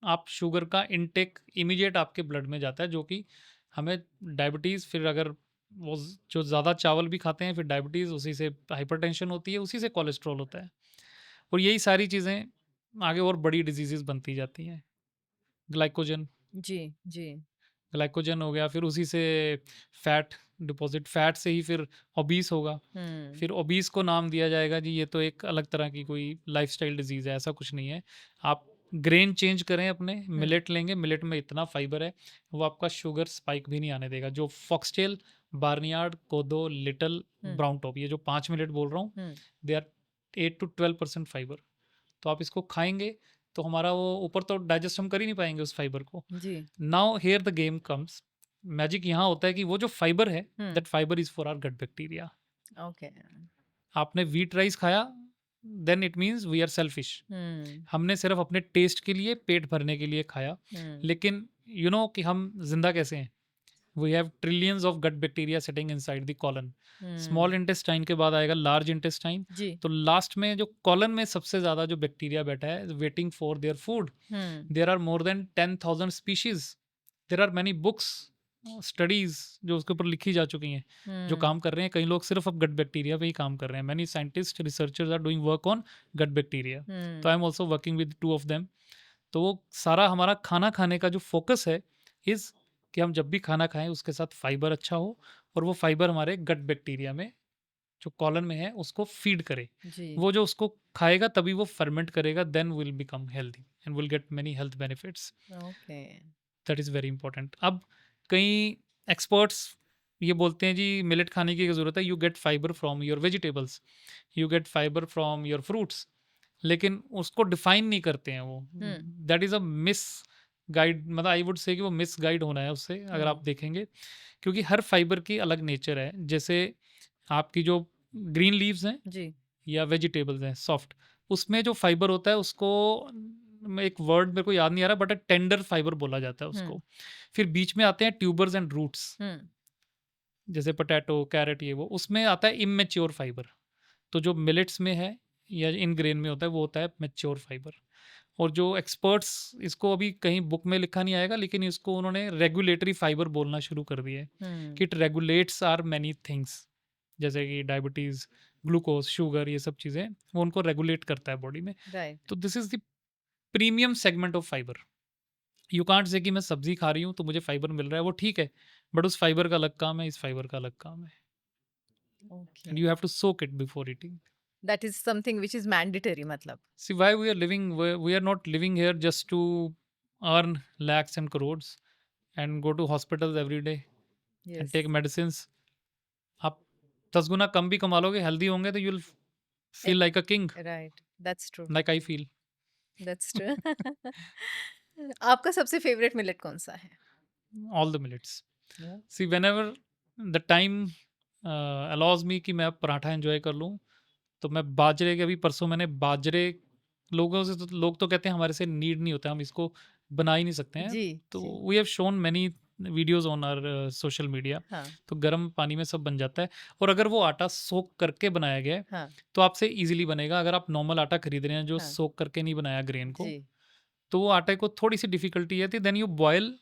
Speaker 1: आप शुगर का इनटेक इमीडिएट आपके ब्लड में जाता है, जो कि हमें डायबिटीज़, फिर अगर जो ज़्यादा चावल भी खाते हैं फिर डायबिटीज़, उसी से हाइपरटेंशन होती है, उसी से कोलेस्ट्रॉल होता है। और यही सारी चीज़ें आगे और बड़ी डिजीज़ेज़ बनती जाती हैं। ग्लाइकोजन
Speaker 2: जी जी।
Speaker 1: ग्लाइकोजन हो गया, फिर उसी से फैट डिपॉज़िट, फैट से ही फिर ओबीस होगा।
Speaker 2: हम्म।
Speaker 1: फिर ओबीस को नाम दिया जाएगा जी ये तो एक अलग तरह की कोई लाइफ़स्टाइल डिज़ीज़ है, ऐसा कुछ नहीं है। आप ग्रेन चेंज करें अपने, मिलेट लेंगे, मिलेट में इतना फाइबर है वो आपका शुगर स्पाइक भी नहीं आने देगा। जो फॉक्सटेल, बार्नियार्ड, कोदो, लिटल, ब्राउन टॉप, ये जो 5 मिलेट बोल रहा हूँ, दे आर 8 to 12% फाइबर। तो आप इसको खाएंगे तो हमारा वो ऊपर तो डाइजेस्ट हम कर ही नहीं पाएंगे उस फाइबर को।
Speaker 2: जी।
Speaker 1: Now here the game comes, magic यहाँ होता है कि वो जो फाइबर है, that fibre is for our gut bacteria.
Speaker 2: Okay.
Speaker 1: आपने व्हीट राइस खाया, then it means we are selfish. हमने सिर्फ अपने टेस्ट के लिए, पेट भरने के लिए खाया। लेकिन यू नो कि हम जिंदा कैसे हैं? We have trillions of gut bacteria sitting inside the colon. Small intestine के बाद आएगा लार्ज इंटेस्टाइन।
Speaker 2: जी।
Speaker 1: तो लास्ट में जो कॉलन में सबसे ज्यादा जो बैक्टीरिया बैठा है, waiting for their food. There are more than 10,000 species. There are many books, studies जो उसके ऊपर लिखी जा चुकी हैं, जो काम कर रहे हैं। कई लोग सिर्फ अब गट बैक्टीरिया पे ही काम कर रहे हैं। Many scientist, researchers are doing work on gut bacteria. तो I am also working with 2 of them। तो वो सारा हमारा खाना खाने का जो फोकस है इज कि हम जब भी खाना खाएं उसके साथ फाइबर अच्छा हो, और वो फाइबर हमारे गट बैक्टीरिया में जो कॉलन में है उसको फीड करे।
Speaker 2: जी।
Speaker 1: वो जो उसको खाएगा तभी वो फर्मेंट करेगा, then will become healthy and will get many health benefits.
Speaker 2: Okay.
Speaker 1: That is very important. अब कई एक्सपर्ट्स ये बोलते हैं जी मिलेट खाने की ज़रूरत है, you get fibre from your vegetables, you get fibre from your fruits, लेकिन उसको डिफाइन नहीं करते हैं वो। That is a miss guide, मतलब आई वुड से कि वो मिस गाइड होना है उससे, अगर आप देखेंगे, क्योंकि हर फाइबर की अलग नेचर है। जैसे आपकी जो ग्रीन लीव्स हैं
Speaker 2: जी।
Speaker 1: या वेजिटेबल्स हैं सॉफ्ट, उसमें जो फाइबर होता है उसको एक वर्ड मेरे को याद नहीं आ रहा, बट टेंडर फाइबर बोला जाता है उसको। फिर बीच में आते हैं ट्यूबर्स एंड रूट्स, जैसे पोटैटो, कैरेट, ये वो, उसमें आता है इमेच्योर फाइबर। तो जो मिलेट्स में है या इन ग्रेन में होता है वो होता है मैच्योर फाइबर। और जो एक्सपर्ट्स, इसको अभी कहीं बुक में लिखा नहीं आएगा, लेकिन इसको उन्होंने रेगुलेटरी फाइबर बोलना शुरू कर दिया है कि it regulates are many things, जैसे कि डायबिटीज, ग्लूकोज, शुगर, ये सब चीज़ें वो उनको रेगुलेट करता है बॉडी में।
Speaker 2: राइट।
Speaker 1: तो this is the premium segment of fibre. You can't say कि मैं सब्जी खा रही हूँ तो मुझे फाइबर मिल रहा है, वो ठीक है, बट उस फाइबर का अलग काम है, इस फाइबर का अलग काम है, and you have to soak it before eating.
Speaker 2: That is something which is mandatory, matlab.
Speaker 1: See, why we are living, we are not living here just to earn lakhs and crores and go to hospitals every day
Speaker 2: Yes.
Speaker 1: and take medicines. आप 10 गुना कम भी कमा लोगे, healthy होंगे तो you'll feel like a king,
Speaker 2: Right. That's true.
Speaker 1: like I feel.
Speaker 2: That's true. आपका सबसे favourite millet कौन सा है?
Speaker 1: All the millets.
Speaker 2: Yeah.
Speaker 1: See, whenever the time allows me कि मैं अब पराठा enjoy कर लूँ, तो मैं बाजरे के, अभी परसों मैंने बाजरे, लोगों से तो लोग तो कहते हैं हमारे से नीड नहीं होता, हम इसको बना ही नहीं सकते हैं।
Speaker 2: जी।
Speaker 1: तो
Speaker 2: जी।
Speaker 1: We have shown many videos on our social media.
Speaker 2: हाँ।
Speaker 1: तो गर्म पानी में सब बन जाता है, और अगर वो आटा सोक करके बनाया गया है
Speaker 2: हाँ।
Speaker 1: तो आपसे इजीली बनेगा। अगर आप नॉर्मल आटा खरीद रहे हैं जो
Speaker 2: हाँ।
Speaker 1: सोक करके नहीं बनाया ग्रेन को,
Speaker 2: जी।
Speaker 1: तो वो आटे को थोड़ी सी डिफिकल्टी आती है। Then you boil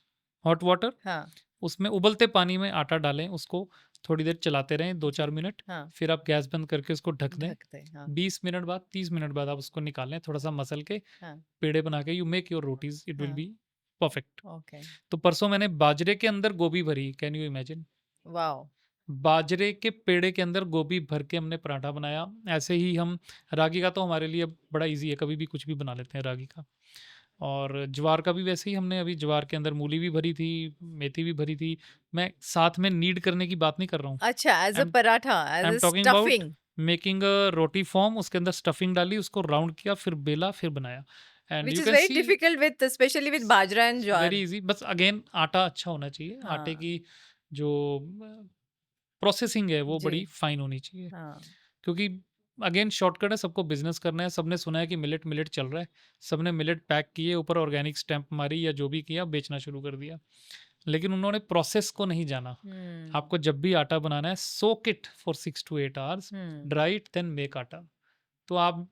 Speaker 1: hot water,
Speaker 2: हाँ।
Speaker 1: उसमें उबलते पानी में आटा डालें, उसको थोड़ी देर चलाते रहें, 2-4 मिनट,
Speaker 2: हाँ।
Speaker 1: फिर आप गैस बंद करके उसको ढक दें।
Speaker 2: ढकते हैं, हाँ।
Speaker 1: 20 मिनट बाद, 30 मिनट बाद आप उसको निकाल लें, थोड़ा सा मसल के
Speaker 2: हाँ।
Speaker 1: पेड़े बना के, you make your rotis, it will
Speaker 2: हाँ।
Speaker 1: Be perfect.
Speaker 2: ओके।
Speaker 1: तो परसों मैंने बाजरे के अंदर गोभी भरी, कैन यू इमेजिन?
Speaker 2: वाओ।
Speaker 1: बाजरे के पेड़े के अंदर गोभी भर के हमने पराठा बनाया। ऐसे ही हम, रागी का तो हमारे लिए बड़ा इजी है, कभी भी कुछ भी बना लेते हैं रागी का। और ज्वार का भी वैसे ही हमने अभी ज्वार के अंदर मूली भी भरी थी, मेथी भी भरी थी। मैं साथ में नीड करने की बात नहीं कर रहा हूँ,
Speaker 2: अच्छा, as a
Speaker 1: I'm-
Speaker 2: paratha, as
Speaker 1: I'm
Speaker 2: a
Speaker 1: talking about
Speaker 2: stuffing.
Speaker 1: Making a roti form, उसके अंदर स्टफिंग डाली, उसको राउंड किया, फिर बेला, फिर बनाया। And
Speaker 2: Which
Speaker 1: you
Speaker 2: is
Speaker 1: can
Speaker 2: very
Speaker 1: see
Speaker 2: difficult with, especially with bajra and jowar.
Speaker 1: Very easy. बस अगेन आटा अच्छा होना चाहिए, आटे
Speaker 2: हाँ।
Speaker 1: की जो प्रोसेसिंग है वो
Speaker 2: जी।
Speaker 1: बड़ी फाइन होनी चाहिए,
Speaker 2: हाँ।
Speaker 1: क्योंकि अगेन शॉर्टकट है, सबको बिजनेस करना है। सबने सुना है कि मिलेट मिलेट चल रहा है, सबने मिलेट पैक किए, ऊपर ऑर्गेनिक स्टैंप मारी या जो भी किया, बेचना शुरू कर दिया, लेकिन उन्होंने प्रोसेस को नहीं जाना। आपको जब भी आटा बनाना है, soak it for 6 to 8 hours, dry it, then make atta. तो आप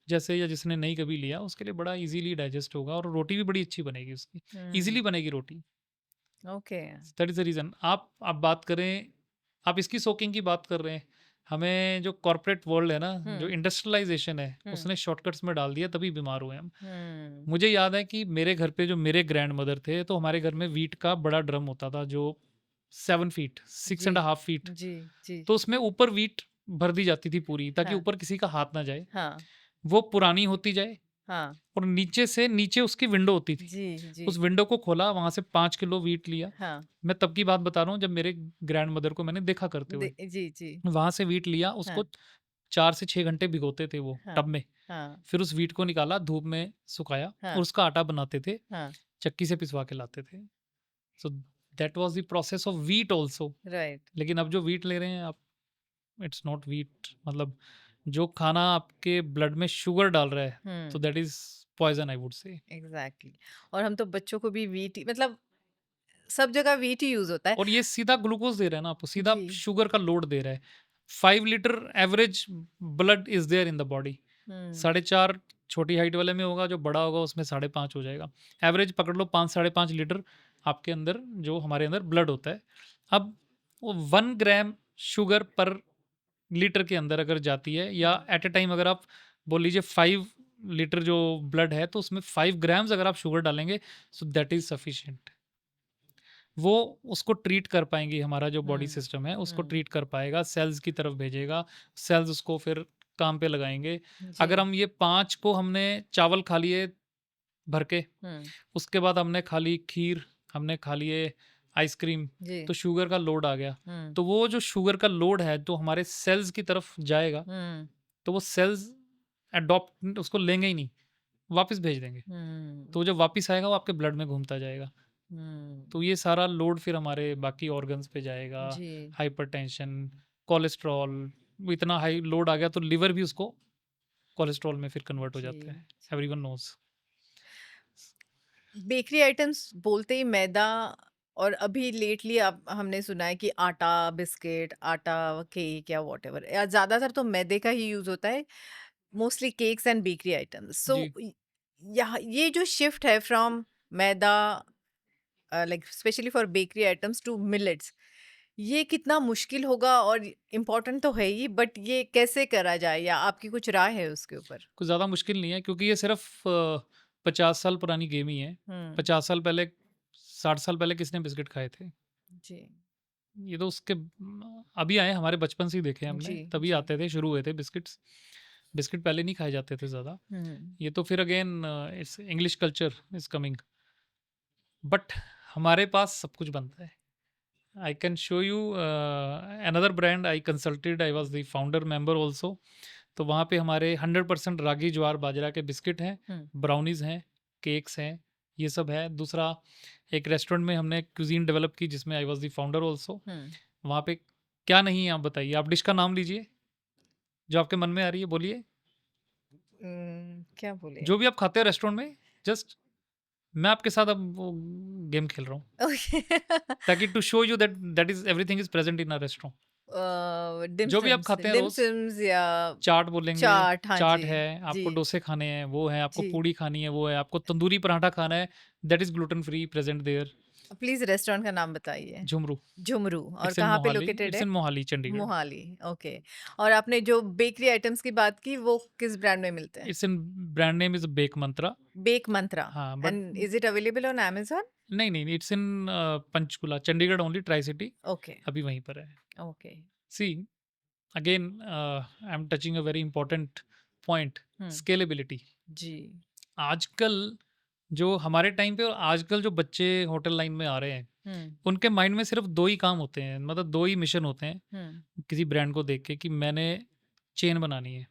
Speaker 1: जैसे, या जिसने नहीं कभी लिया, उसके लिए बड़ा इजीली डाइजेस्ट होगा, और रोटी भी बड़ी अच्छी बनेगी उसकी, इजीली बनेगी रोटी।
Speaker 2: Okay.
Speaker 1: That is the reason. आप बात करें, आप इसकी सोकिंग की बात कर रहे हैं, हमें जो कॉर्पोरेट वर्ल्ड है ना, जो इंडस्ट्रियलाइजेशन है, उसने शॉर्टकट्स में डाल दिया, तभी बीमार हुए हम। मुझे याद है कि मेरे घर पे जो मेरे ग्रैंड मदर थे, तो हमारे घर में वीट का बड़ा ड्रम होता था, जो 7 फीट, 6.5 फीट।
Speaker 2: जी। जी।
Speaker 1: तो उसमें ऊपर वीट भर दी जाती थी पूरी, ताकि
Speaker 2: हाँ।
Speaker 1: ऊपर किसी का हाथ ना जाए,
Speaker 2: हाँ।
Speaker 1: वो पुरानी होती जाए,
Speaker 2: हाँ,
Speaker 1: और नीचे उसकी विंडो होती थी।
Speaker 2: जी, जी,
Speaker 1: उस विंडो को खोला, वहाँ से 5 किलो व्हीट लिया।
Speaker 2: हाँ,
Speaker 1: मैं तब की बात बता रहा हूँ जब मेरे ग्रैंडमदर को मैंने देखा करते हुए।
Speaker 2: जी, जी,
Speaker 1: वहाँ से व्हीट लिया, उसको
Speaker 2: हाँ,
Speaker 1: 4 से 6 घंटे भिगोते थे वो
Speaker 2: हाँ,
Speaker 1: टब में।
Speaker 2: हाँ,
Speaker 1: फिर उस व्हीट को निकाला, धूप में सुखाया और
Speaker 2: हाँ,
Speaker 1: उसका आटा बनाते थे,
Speaker 2: हाँ,
Speaker 1: चक्की से पिसवा के लाते थे। So that was the process of wheat also.
Speaker 2: Right,
Speaker 1: लेकिन अब जो व्हीट ले रहे हैं आप, इट्स नॉट व्हीट, मतलब जो खाना आपके ब्लड में शुगर डाल रहा है, तो that is poison I would से।
Speaker 2: एग्ज़ैक्टली। और हम तो बच्चों को भी व्हीट ही मतलब सब जगह व्हीट ही यूज़ होता है।
Speaker 1: और ये सीधा ग्लूकोज़ दे रहा है ना आपको, सीधा
Speaker 2: जी,
Speaker 1: शुगर का लोड दे रहा है। 5 litre average blood is there in the body.
Speaker 2: Hmm,
Speaker 1: 4.5 छोटी हाइट वाले में होगा, जो बड़ा होगा उसमें 5.5 हो जाएगा। एवरेज पकड़ लो 5 साढ़े 5 लीटर आपके अंदर, जो हमारे अंदर ब्लड होता है। अब वो 1 ग्राम शुगर पर लीटर के अंदर अगर जाती है, या
Speaker 2: हुँ,
Speaker 1: एट अ टाइम अगर आप बोल लीजिए 5 लीटर जो ब्लड है, तो उसमें 5 ग्राम्स अगर आप शुगर डालेंगे, सो दैट इज़ सफिशिएंट। वो उसको ट्रीट कर पाएँगी, हमारा जो बॉडी
Speaker 2: हुँ,
Speaker 1: सिस्टम है उसको
Speaker 2: हुँ,
Speaker 1: ट्रीट कर पाएगा, सेल्स की तरफ भेजेगा, सेल्स उसको फिर काम पे लगाएँगे। अगर
Speaker 2: जी,
Speaker 1: हम ये 5 को हमने चावल खा लिए भर के,
Speaker 2: हुँ,
Speaker 1: उसके बाद हमने खा ली खीर, हमने खा लिए आइसक्रीम,
Speaker 2: जी,
Speaker 1: तो शुगर का लोड आ गया।
Speaker 2: हुँ,
Speaker 1: तो वो जो शुगर का लोड है, तो हमारे सेल्स की तरफ जाएगा,
Speaker 2: हुँ,
Speaker 1: तो वो सेल्स एडॉप्ट उसको लेंगे ही नहीं, वापस भेज देंगे।
Speaker 2: हुँ,
Speaker 1: तो जब वापस आएगा, वो आपके ब्लड में घूमता जाएगा।
Speaker 2: हुँ,
Speaker 1: तो ये सारा लोड फिर हमारे बाकी ऑर्गन्स पे जाएगा,
Speaker 2: जी,
Speaker 1: हाइपरटेंशन, कोलेस्ट्रॉल, वो इतना हाई लोड आ गया तो लिवर भी उसको कोलेस्ट्रॉल में फिर कन्वर्ट हो
Speaker 2: जी,
Speaker 1: जाता है।
Speaker 2: जी।
Speaker 1: Everyone knows.
Speaker 2: बेकरी आइटम्स बोलते ही मैदा और अभी लेटली अब हमने सुना है कि आटा बिस्किट, आटा केक या व्हाटएवर या ज़्यादातर तो मैदे का ही यूज़ होता है, mostly cakes and bakery items. So
Speaker 1: जी,
Speaker 2: यहाँ ये जो शिफ्ट है from maida like specially for bakery items to millets, ये कितना मुश्किल होगा और इम्पोर्टेंट तो है ही, बट ये कैसे करा जाए या आपकी कुछ राय है उसके ऊपर?
Speaker 1: कुछ ज़्यादा मुश्किल नहीं है, क्योंकि ये सिर्फ़ 50 साल पुरानी गेम ही है।
Speaker 2: हुँ,
Speaker 1: 50 साल पहले, 60 साल पहले किसने बिस्किट खाए थे?
Speaker 2: जी,
Speaker 1: ये तो उसके अभी आए, हमारे बचपन से ही देखे हैं हमने,
Speaker 2: जी,
Speaker 1: तभी
Speaker 2: जी।
Speaker 1: आते थे, शुरू हुए थे बिस्किट्स। बिस्किट पहले नहीं खाए जाते थे ज़्यादा।
Speaker 2: हुँ,
Speaker 1: ये तो फिर again it's English culture is coming. But हमारे पास सब कुछ बनता है। I can show you another brand I consulted. I was the founder member also. तो वहाँ पे हमारे 100% रागी ज्वार बाजरा के बिस्किट हैं,
Speaker 2: हुँ,
Speaker 1: ब्राउनीज़ हैं, केक्स हैं, ये सब है। दूसरा, एक रेस्टोरेंट में हमने क्यूजीन डेवलप की, जिसमें I was the founder also.
Speaker 2: Hmm.
Speaker 1: वहाँ पे क्या नहीं है आप बताइए, आप डिश का नाम लीजिए जो आपके मन में आ रही है, बोलिए।
Speaker 2: क्या बोले?
Speaker 1: जो भी आप खाते हैं रेस्टोरेंट में, जस्ट मैं आपके साथ अब वो गेम खेल रहा हूँ,
Speaker 2: ओके।
Speaker 1: ताकि to show you that that is everything is present in a restaurant. जो भी आप खाते हैं
Speaker 2: डिम
Speaker 1: रोज,
Speaker 2: सिम्स या
Speaker 1: चाट बोलेंगे,
Speaker 2: चाट, हाँ
Speaker 1: चाट
Speaker 2: जी,
Speaker 1: है,
Speaker 2: जी,
Speaker 1: आपको डोसे खाने हैं वो है, आपको
Speaker 2: जी।
Speaker 1: पूड़ी खानी है वो है, आपको तंदूरी पराठा खाना है, that is gluten free present there.
Speaker 2: Please restaurant का नाम बताइए।
Speaker 1: झुमरू,
Speaker 2: झुमरू। और
Speaker 1: इट्स इन
Speaker 2: कहाँ पे
Speaker 1: मोहाली,
Speaker 2: लोकेटेड
Speaker 1: इट्स
Speaker 2: है?
Speaker 1: इन मोहाली चंडीगढ़।
Speaker 2: मोहाली, ओके। और आपने जो बेकरी आइटम्स की बात की वो किस ब्रांड में मिलते हैं?
Speaker 1: It's in, brand name is Bake Mantra.
Speaker 2: Bake Mantra.
Speaker 1: हाँ but
Speaker 2: and is it available on Amazon?
Speaker 1: नहीं नहीं, it's in Panchkula, Chandigarh only, tricity,
Speaker 2: okay,
Speaker 1: अभी वहीं पर है।
Speaker 2: Okay.
Speaker 1: See, again I am touching a very important point,
Speaker 2: hmm,
Speaker 1: scalability.
Speaker 2: जी।
Speaker 1: आजकल जो हमारे टाइम पे और आजकल जो बच्चे होटल लाइन में आ रहे हैं,
Speaker 2: हुँ,
Speaker 1: उनके माइंड में सिर्फ 2 ही काम होते हैं, मतलब 2 ही मिशन होते हैं
Speaker 2: हुँ।
Speaker 1: किसी ब्रांड को देख के, कि मैंने चेन बनानी है।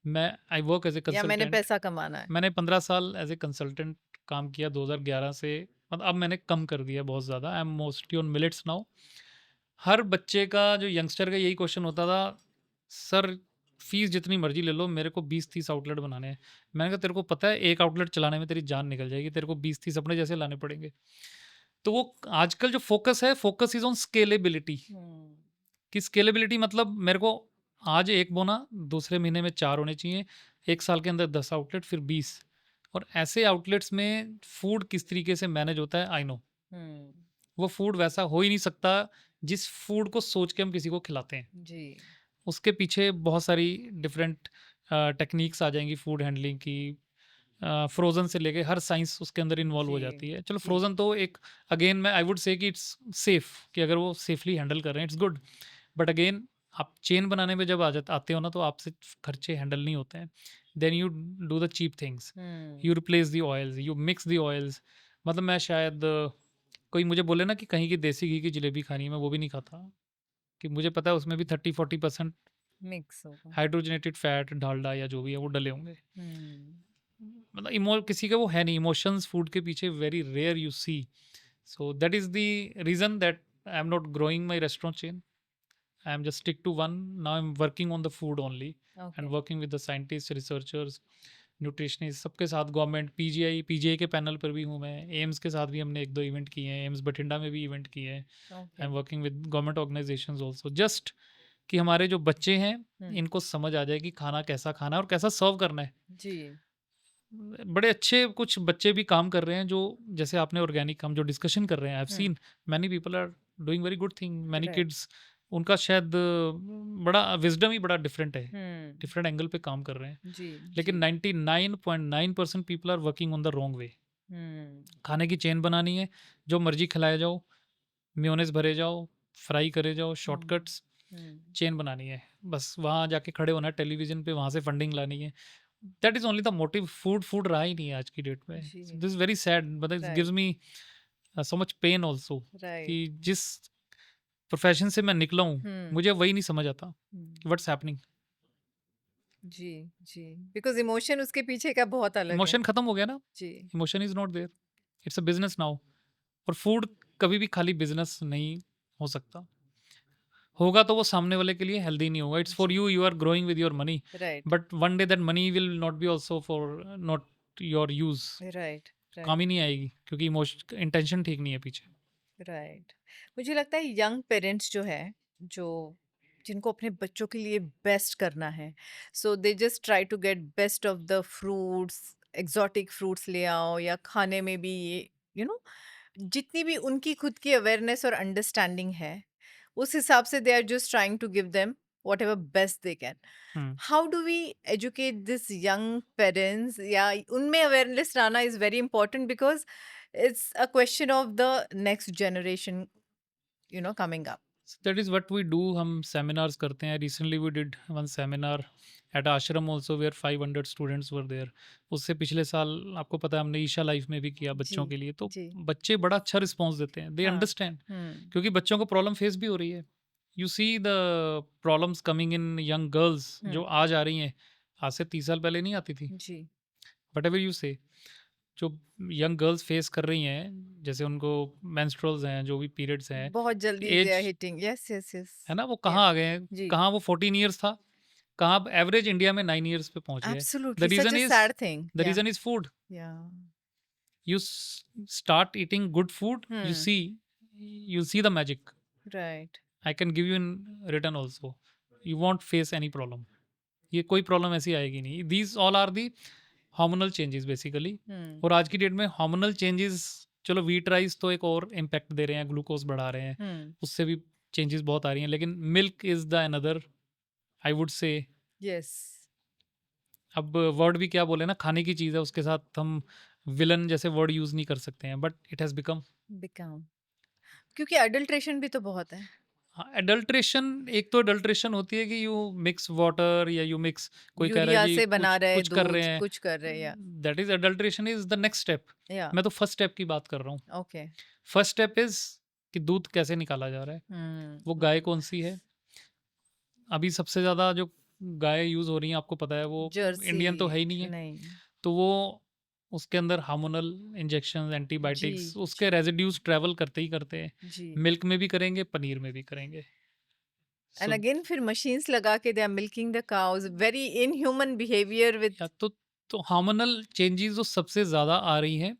Speaker 1: मैं आई वर्क एज़ अ
Speaker 2: या मैंने
Speaker 1: कंसल्टेंट।
Speaker 2: पैसा कमाना है।
Speaker 1: मैंने 15 साल एज़ ए कंसल्टेंट काम किया 2011 से, मतलब अब मैंने कम कर दिया बहुत ज़्यादा। I am mostly on millets now. हर बच्चे का, जो यंगस्टर का, यही क्वेश्चन होता था, सर फीस जितनी मर्जी ले लो, मेरे को 20-30 आउटलेट बनाने हैं। मैंने कहा तेरे को पता है एक आउटलेट चलाने में तेरी जान निकल जाएगी, तेरे को 20-30 अपने जैसे लाने पड़ेंगे। तो वो आजकल जो फोकस है, फोकस इज ऑन स्केलेबिलिटी।
Speaker 2: हुँ,
Speaker 1: कि स्केलेबिलिटी मतलब मेरे को आज एक बोना, दूसरे महीने में 4 होने चाहिए, 1 साल के अंदर 10 आउटलेट, फिर 20। और ऐसे आउटलेट्स में फूड किस तरीके से मैनेज होता है, आई नो।
Speaker 2: हुँ,
Speaker 1: वो फूड वैसा हो ही नहीं सकता जिस फूड को सोच के हम किसी को खिलाते हैं।
Speaker 2: जी,
Speaker 1: उसके पीछे बहुत सारी डिफरेंट टेक्निक्स आ जाएंगी फूड हैंडलिंग की। फ्रोज़न से लेके हर साइंस उसके अंदर इन्वॉल्व हो
Speaker 2: जी,
Speaker 1: जाती है। चलो,
Speaker 2: जी।
Speaker 1: फ्रोज़न तो एक, अगेन मैं आई वुड से कि इट्स सेफ, कि अगर वो सेफली हैंडल कर रहे हैं, इट्स गुड। बट अगेन आप चेन बनाने में जब आते हो ना, तो आपसे खर्चे हैंडल नहीं होते हैं। Then you do the cheap things, you replace the oils, you mix the oils. मतलब मैं शायद कोई मुझे बोले ना कि कहीं की देसी घी की जलेबी खानी है, मैं वो भी नहीं खाता, कि मुझे पता है उसमें भी 30-40%
Speaker 2: मिक्स होगा।
Speaker 1: हाइड्रोजनेटेड फैट, डालडा या जो भी है वो डले होंगे।
Speaker 2: हम्म,
Speaker 1: मतलब किसी का वो है नहीं, इमोशंस फूड के पीछे very rare you see. So that is the reason that I am not growing my restaurant chain. I am just stick to one. Now I'm working on the food only
Speaker 2: okay.
Speaker 1: and working with the scientists, researchers, nutritionist, सबके साथ, government, PGI के panel पर भी हूँ मैं, AIIMS के साथ भी हमने 1-2 इवेंट किए हैं, एम्स बठिंडा में भी इवेंट किए हैं।
Speaker 2: Okay.
Speaker 1: I am working with government organisations also, just कि हमारे जो बच्चे हैं इनको समझ आ जाए कि खाना कैसा खाना है और कैसा सर्व करना है।
Speaker 2: जी।
Speaker 1: बड़े अच्छे कुछ बच्चे भी काम कर रहे हैं, जो जैसे आपने ऑर्गेनिक हम जो डिस्कशन कर रहे हैं, I have seen many people are doing very good thing, many
Speaker 2: right.
Speaker 1: Kids, उनका शायद बड़ा विजडम ही बड़ा डिफरेंट है,
Speaker 2: हम्म,
Speaker 1: डिफरेंट एंगल पे काम कर रहे हैं।
Speaker 2: जी।
Speaker 1: लेकिन
Speaker 2: जी।
Speaker 1: 99.9% people are working on the wrong way.
Speaker 2: Hmm,
Speaker 1: खाने की चेन बनानी है, जो मर्जी खिलाए जाओ, मेयोनेज़ भरे जाओ, फ्राई करे जाओ, शॉर्टकट्स, चेन बनानी है, बस वहाँ जाके खड़े होना है टेलीविजन पे, वहाँ से फंडिंग लानी है। That is only the motive. Food रहा ही नहीं है आज की डेट में।
Speaker 2: जी।
Speaker 1: This is very sad, but it
Speaker 2: right.
Speaker 1: Gives me so much pain also, कि
Speaker 2: राइट।
Speaker 1: जिस प्रोफेशन से मैं निकला हूँ,
Speaker 2: हम्म,
Speaker 1: मुझे वही नहीं समझ आता
Speaker 2: हम्म,
Speaker 1: कि व्हाट्स हैपनिंग।
Speaker 2: जी। जी, बिकॉज इमोशन उसके पीछे का बहुत अलग है।
Speaker 1: इमोशन खत्म हो गया ना,
Speaker 2: जी।
Speaker 1: Emotion is not there, it's a business now. और फूड कभी भी खाली बिजनेस नहीं हो सकता, होगा तो वो सामने वाले के लिए हेल्दी नहीं होगा। इट्स फॉर
Speaker 2: जी।
Speaker 1: You, you are growing with your money,
Speaker 2: right.
Speaker 1: But one day that money will not be also for not your use,
Speaker 2: right.
Speaker 1: काम
Speaker 2: राइट।
Speaker 1: ही नहीं आएगी, क्योंकि इमोशन इंटेंशन ठीक नहीं है पीछे।
Speaker 2: राइट। मुझे लगता है यंग पेरेंट्स जो है, जो जिनको अपने बच्चों के लिए बेस्ट करना है, so they just try to get best of the fruits, exotic fruits ले आओ, या खाने में भी ये जितनी भी उनकी खुद की अवेयरनेस और अंडरस्टैंडिंग है, उस हिसाब से they are just trying to give them whatever best they can.
Speaker 1: Hmm.
Speaker 2: How do we educate this young parents, या उनमें अवेयरनेस लाना is very important, because it's a question of the next generation coming up.
Speaker 1: That is what we do, हम seminars करते हैं। Recently we did one seminar at ashram also, where 500 students were there. उससे पिछले साल आपको पता है हमने ईशा लाइफ में भी किया
Speaker 2: जी।
Speaker 1: बच्चों के लिए, तो
Speaker 2: जी।
Speaker 1: बच्चे बड़ा अच्छा रिस्पॉन्स देते हैं, दे
Speaker 2: हाँ।
Speaker 1: अंडरस्टैंड,
Speaker 2: हम्म।
Speaker 1: क्योंकि बच्चों को प्रॉब्लम फेस भी हो रही है। You see the problems coming in young girls जो आज आ रही हैं, आज से 30 साल पहले नहीं आती थी।
Speaker 2: जी।
Speaker 1: वट एवर यू से, जो यंग गर्ल्स फेस कर रही हैं, जैसे उनको मेंस्ट्रुअल्स हैं, जो भी पीरियड्स हैं,
Speaker 2: बहुत जल्दी
Speaker 1: as
Speaker 2: they are hitting. Yes, yes, yes.
Speaker 1: है ना, वो
Speaker 2: Yeah.
Speaker 1: कहाँ आ गए हैं,
Speaker 2: जी।
Speaker 1: कहाँ वो 14 ईयर्स था, कहाँ अब एवरेज इंडिया में 9 ईयर्स पे पहुंच गया है।
Speaker 2: Absolutely, such a sad thing.
Speaker 1: The
Speaker 2: Yeah.
Speaker 1: Reason is food.
Speaker 2: Yeah.
Speaker 1: You start eating good food, you'll see the magic.
Speaker 2: Right.
Speaker 1: I can give you in return also. You won't face any problem. ये कोई problem ऐसी आएगी नहीं। These all are the hormonal changes basically. और आज की date में hormonal changes, चलो व्हीट राइस तो एक और इम्पैक्ट दे रहे हैं, ग्लूकोज बढ़ा रहे हैं, उससे भी चेंजेस बहुत आ रही हैं, लेकिन milk is the another, I would से।
Speaker 2: Yes.
Speaker 1: अब वर्ड भी क्या बोले ना, खाने की चीज़ है, उसके साथ हम विलन जैसे वर्ड यूज़ नहीं कर सकते हैं, but it has become.
Speaker 2: Become. क्योंकि अडल्ट्रेशन भी तो बहुत है।
Speaker 1: एडल्ट्रेशन, एक तो एडल्ट्रेशन होती है कि यू मिक्स वाटर, या यू मिक्स, कोई कह रहा
Speaker 2: यूरिया
Speaker 1: है जी
Speaker 2: से बना
Speaker 1: कुछ
Speaker 2: रहे
Speaker 1: कुछ कर रहे
Speaker 2: दूध,
Speaker 1: हैं,
Speaker 2: कुछ कर रहे, या
Speaker 1: that is adulteration, is the next step.
Speaker 2: या
Speaker 1: मैं तो फर्स्ट स्टेप की बात कर रहा हूँ।
Speaker 2: ओके।
Speaker 1: फर्स्ट स्टेप इज कि दूध कैसे निकाला जा रहा है, वो गाय कौन सी है। अभी सबसे ज़्यादा जो गाय यूज़ हो रही हैं आपको पता है, वो
Speaker 2: जर्सी
Speaker 1: इंडियन तो है ही नहीं है,
Speaker 2: नहीं।
Speaker 1: तो वो उसके अंदर हार्मोनल इंजेक्शन,
Speaker 2: जी।
Speaker 1: एंटीबायोटिक्स, उसके रेजिड्यूज ट्रेवल करते ही करते हैं,
Speaker 2: जी।
Speaker 1: मिल्क में भी करेंगे, पनीर में भी करेंगे।
Speaker 2: एंड
Speaker 1: So,
Speaker 2: अगेन फिर मशीन्स लगा के they are milking the cows, very inhuman behaviour with.
Speaker 1: या तो हार्मोनल चेंजेस जो सबसे ज़्यादा आ रही हैं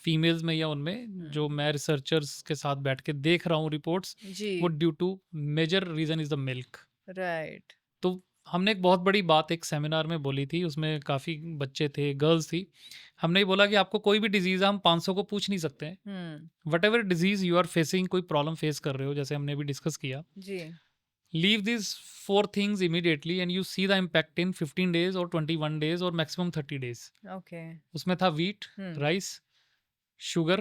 Speaker 1: फीमेल्स में या उनमें, जो मैं रिसर्चर्स के साथ बैठ के देख रहा हूँ रिपोर्ट्स,
Speaker 2: जी।
Speaker 1: वो due to major reason is the milk.
Speaker 2: Right.
Speaker 1: तो हमने एक बहुत बड़ी बात एक सेमिनार में बोली थी, उसमें काफ़ी बच्चे थे, गर्ल्स थी। हमने ये बोला कि आपको कोई भी डिजीज़ है, हम 500 को पूछ नहीं सकते हैं। Whatever disease you are facing, कोई प्रॉब्लम फेस कर रहे हो, जैसे हमने भी डिस्कस किया,
Speaker 2: जी।
Speaker 1: leave these 4 things immediately and you see the impact in 15 days or 21 days or maximum 30 days.
Speaker 2: Okay.
Speaker 1: उसमें था wheat, rice, sugar,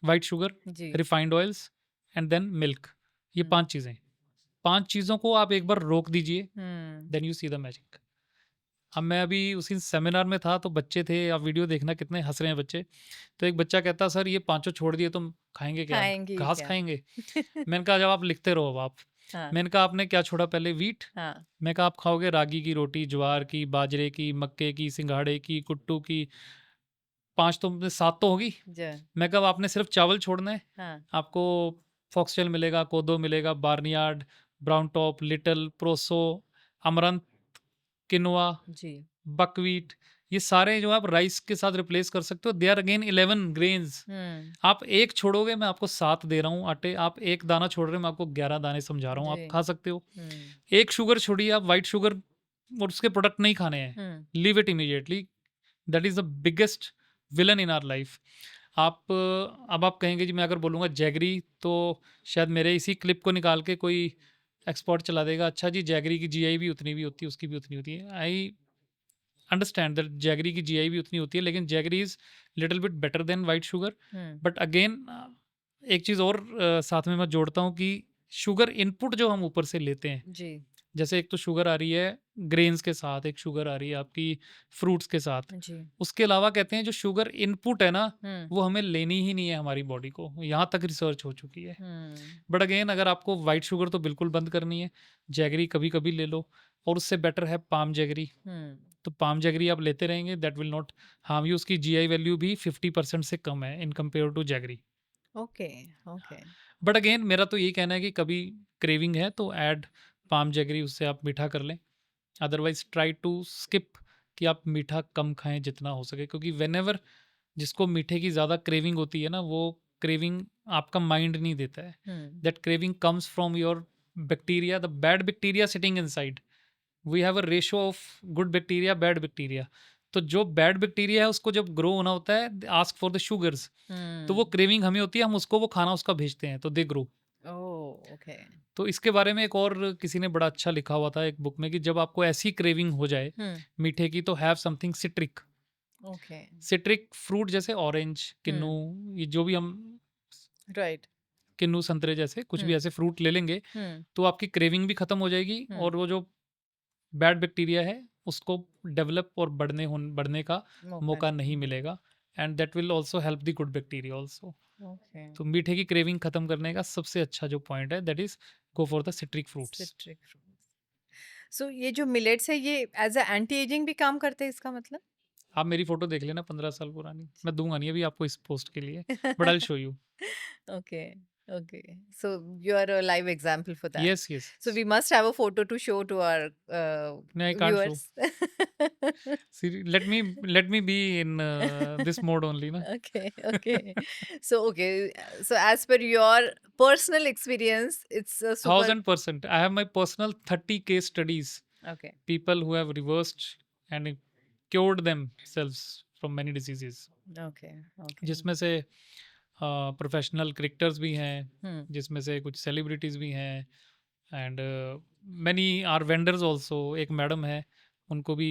Speaker 1: white sugar,
Speaker 2: ji.
Speaker 1: refined oils and then milk. ये 5 चीज़ें 5 चीज़ों को आप एक बार रोक दीजिए,
Speaker 2: hmm
Speaker 1: then you see the magic. अब मैं अभी उसी सेमिनार में था, तो बच्चे थे, आप वीडियो देखना कितने हंस रहे हैं बच्चे। तो एक बच्चा कहता, सर ये पांचों छोड़ दिए तो खाएंगे क्या,
Speaker 2: खाएंगे
Speaker 1: घास
Speaker 2: क्या?
Speaker 1: खाएंगे? मैंने कहा जब आप लिखते रहो अब आप।
Speaker 2: हाँ
Speaker 1: मैंने कहा आपने क्या छोड़ा पहले, वीट।
Speaker 2: हाँ
Speaker 1: मैं कहा आप खाओगे रागी की रोटी, ज्वार की, बाजरे की, मक्के की, सिंघाड़े की, कुट्टू की, 5 तो 7 तो होगी।
Speaker 2: जी
Speaker 1: मैं कहा अब आपने सिर्फ चावल छोड़ना है,
Speaker 2: हाँ
Speaker 1: आपको फॉक्सटेल मिलेगा, कोदो मिलेगा, barnyard, brown top, little, proso, amaranth, quinoa,
Speaker 2: जी
Speaker 1: बकवीट, ये सारे जो आप राइस के साथ रिप्लेस कर सकते हो। They are again 11 grains. आप एक छोड़ोगे, मैं आपको 7 दे रहा हूँ आटे, आप एक दाना छोड़ रहे हो, मैं आपको 11 दाने समझा रहा हूँ, आप
Speaker 2: जी
Speaker 1: खा सकते हो।
Speaker 2: हम्म
Speaker 1: एक शुगर छोड़िए, आप वाइट शुगर और उसके प्रोडक्ट नहीं खाने हैं, leave it immediately. That is the biggest villain in our life. आप अब आप कहेंगे जी मैं अगर बोलूँगा जैगरी तो शायद मेरे इसी क्लिप को निकाल के कोई एक्सपर्ट चला देगा, अच्छा जी जैगरी की जीआई भी उतनी भी होती है, उसकी भी उतनी होती है। आई अंडरस्टैंड दैट जैगरी की जीआई भी उतनी होती है, लेकिन jaggery is little bit better than white sugar. But again एक चीज़ और साथ में मैं जोड़ता हूँ कि शुगर इनपुट जो हम ऊपर से लेते हैं,
Speaker 2: जी
Speaker 1: जैसे एक तो शुगर आ रही है ग्रेन्स के साथ, एक शुगर आ रही है आपकी फ्रूट्स के साथ,
Speaker 2: जी
Speaker 1: उसके अलावा कहते हैं जो शुगर इनपुट है ना,
Speaker 2: हम्म
Speaker 1: वो हमें लेनी ही नहीं है हमारी बॉडी को, यहाँ तक रिसर्च हो चुकी है।
Speaker 2: हम्म
Speaker 1: बट अगेन अगर आपको वाइट शुगर तो बिल्कुल बंद करनी है, जैगरी कभी कभी ले लो, और उससे बेटर है पाम जैगरी।
Speaker 2: हम्म
Speaker 1: तो पाम जैगरी आप लेते रहेंगे, that will not harm you. उसकी जीआई वैल्यू भी 50% से कम है in compare to jaggery.
Speaker 2: Okay okay
Speaker 1: but again मेरा तो यही कहना है कि कभी क्रेविंग है तो ऐड पाम जैगरी, उससे आप मीठा कर लें। अदरवाइज ट्राई टू स्किप, कि आप मीठा कम खाएं जितना हो सके, क्योंकि वेनेवर जिसको मीठे की ज़्यादा क्रेविंग होती है ना, वो क्रेविंग आपका माइंड नहीं देता है। That craving comes from your bacteria, the bad bacteria sitting inside. We have a ratio of good bacteria, bad bacteria. तो जो बैड बैक्टीरिया है उसको जब ग्रो होना होता है, आस्क फॉर द शुगर्स, तो वो क्रेविंग हमें होती है, हम उसको वो खाना उसका भेजते हैं, तो दे ग्रो।
Speaker 2: ओह ओके
Speaker 1: तो इसके बारे में एक और किसी ने बड़ा अच्छा लिखा हुआ था एक बुक में, कि जब आपको ऐसी क्रेविंग हो जाए मीठे की, तो have something citric.
Speaker 2: Okay
Speaker 1: citric fruit जैसे ऑरेंज, किन्नू, ये जो भी हम
Speaker 2: राइट
Speaker 1: किन्नू संतरे जैसे कुछ भी ऐसे फ्रूट ले लेंगे, तो आपकी क्रेविंग भी खत्म हो जाएगी, और वो जो बैड बैक्टीरिया है उसको डेवलप और बढ़ने का मौका नहीं मिलेगा, and that will also help the good bacteria also.
Speaker 2: Okay
Speaker 1: तो मीठे की क्रेविंग खत्म करने का सबसे अच्छा जो पॉइंट है, that is go for the citric fruits.
Speaker 2: Citric fruits. So ये जो मिलेट्स है ये एज अ एंटी एजिंग भी काम करते हैं, इसका मतलब?
Speaker 1: आप मेरी फोटो देख लेना 15 साल पुरानी, मैं दूंगा नहीं अभी आपको इस पोस्ट के लिए, but I show you.
Speaker 2: Okay, okay. So you are a live example for that.
Speaker 1: Yes yes.
Speaker 2: So we must have a photo to show to our
Speaker 1: नहीं, I can't show.
Speaker 2: viewers.
Speaker 1: Let me be in this mode only ना।
Speaker 2: Okay, okay. So okay, so as per your personal experience, it's a super
Speaker 1: 1000%, I have my personal 30 case studies,
Speaker 2: okay.
Speaker 1: people who have reversed and cured themselves from many diseases,
Speaker 2: Okay, okay.
Speaker 1: जिसमें से professional cricketers भी हैं,
Speaker 2: Hmm.
Speaker 1: जिसमें से कुछ celebrities भी हैं, and many are vendors also. एक मैडम है, उनको भी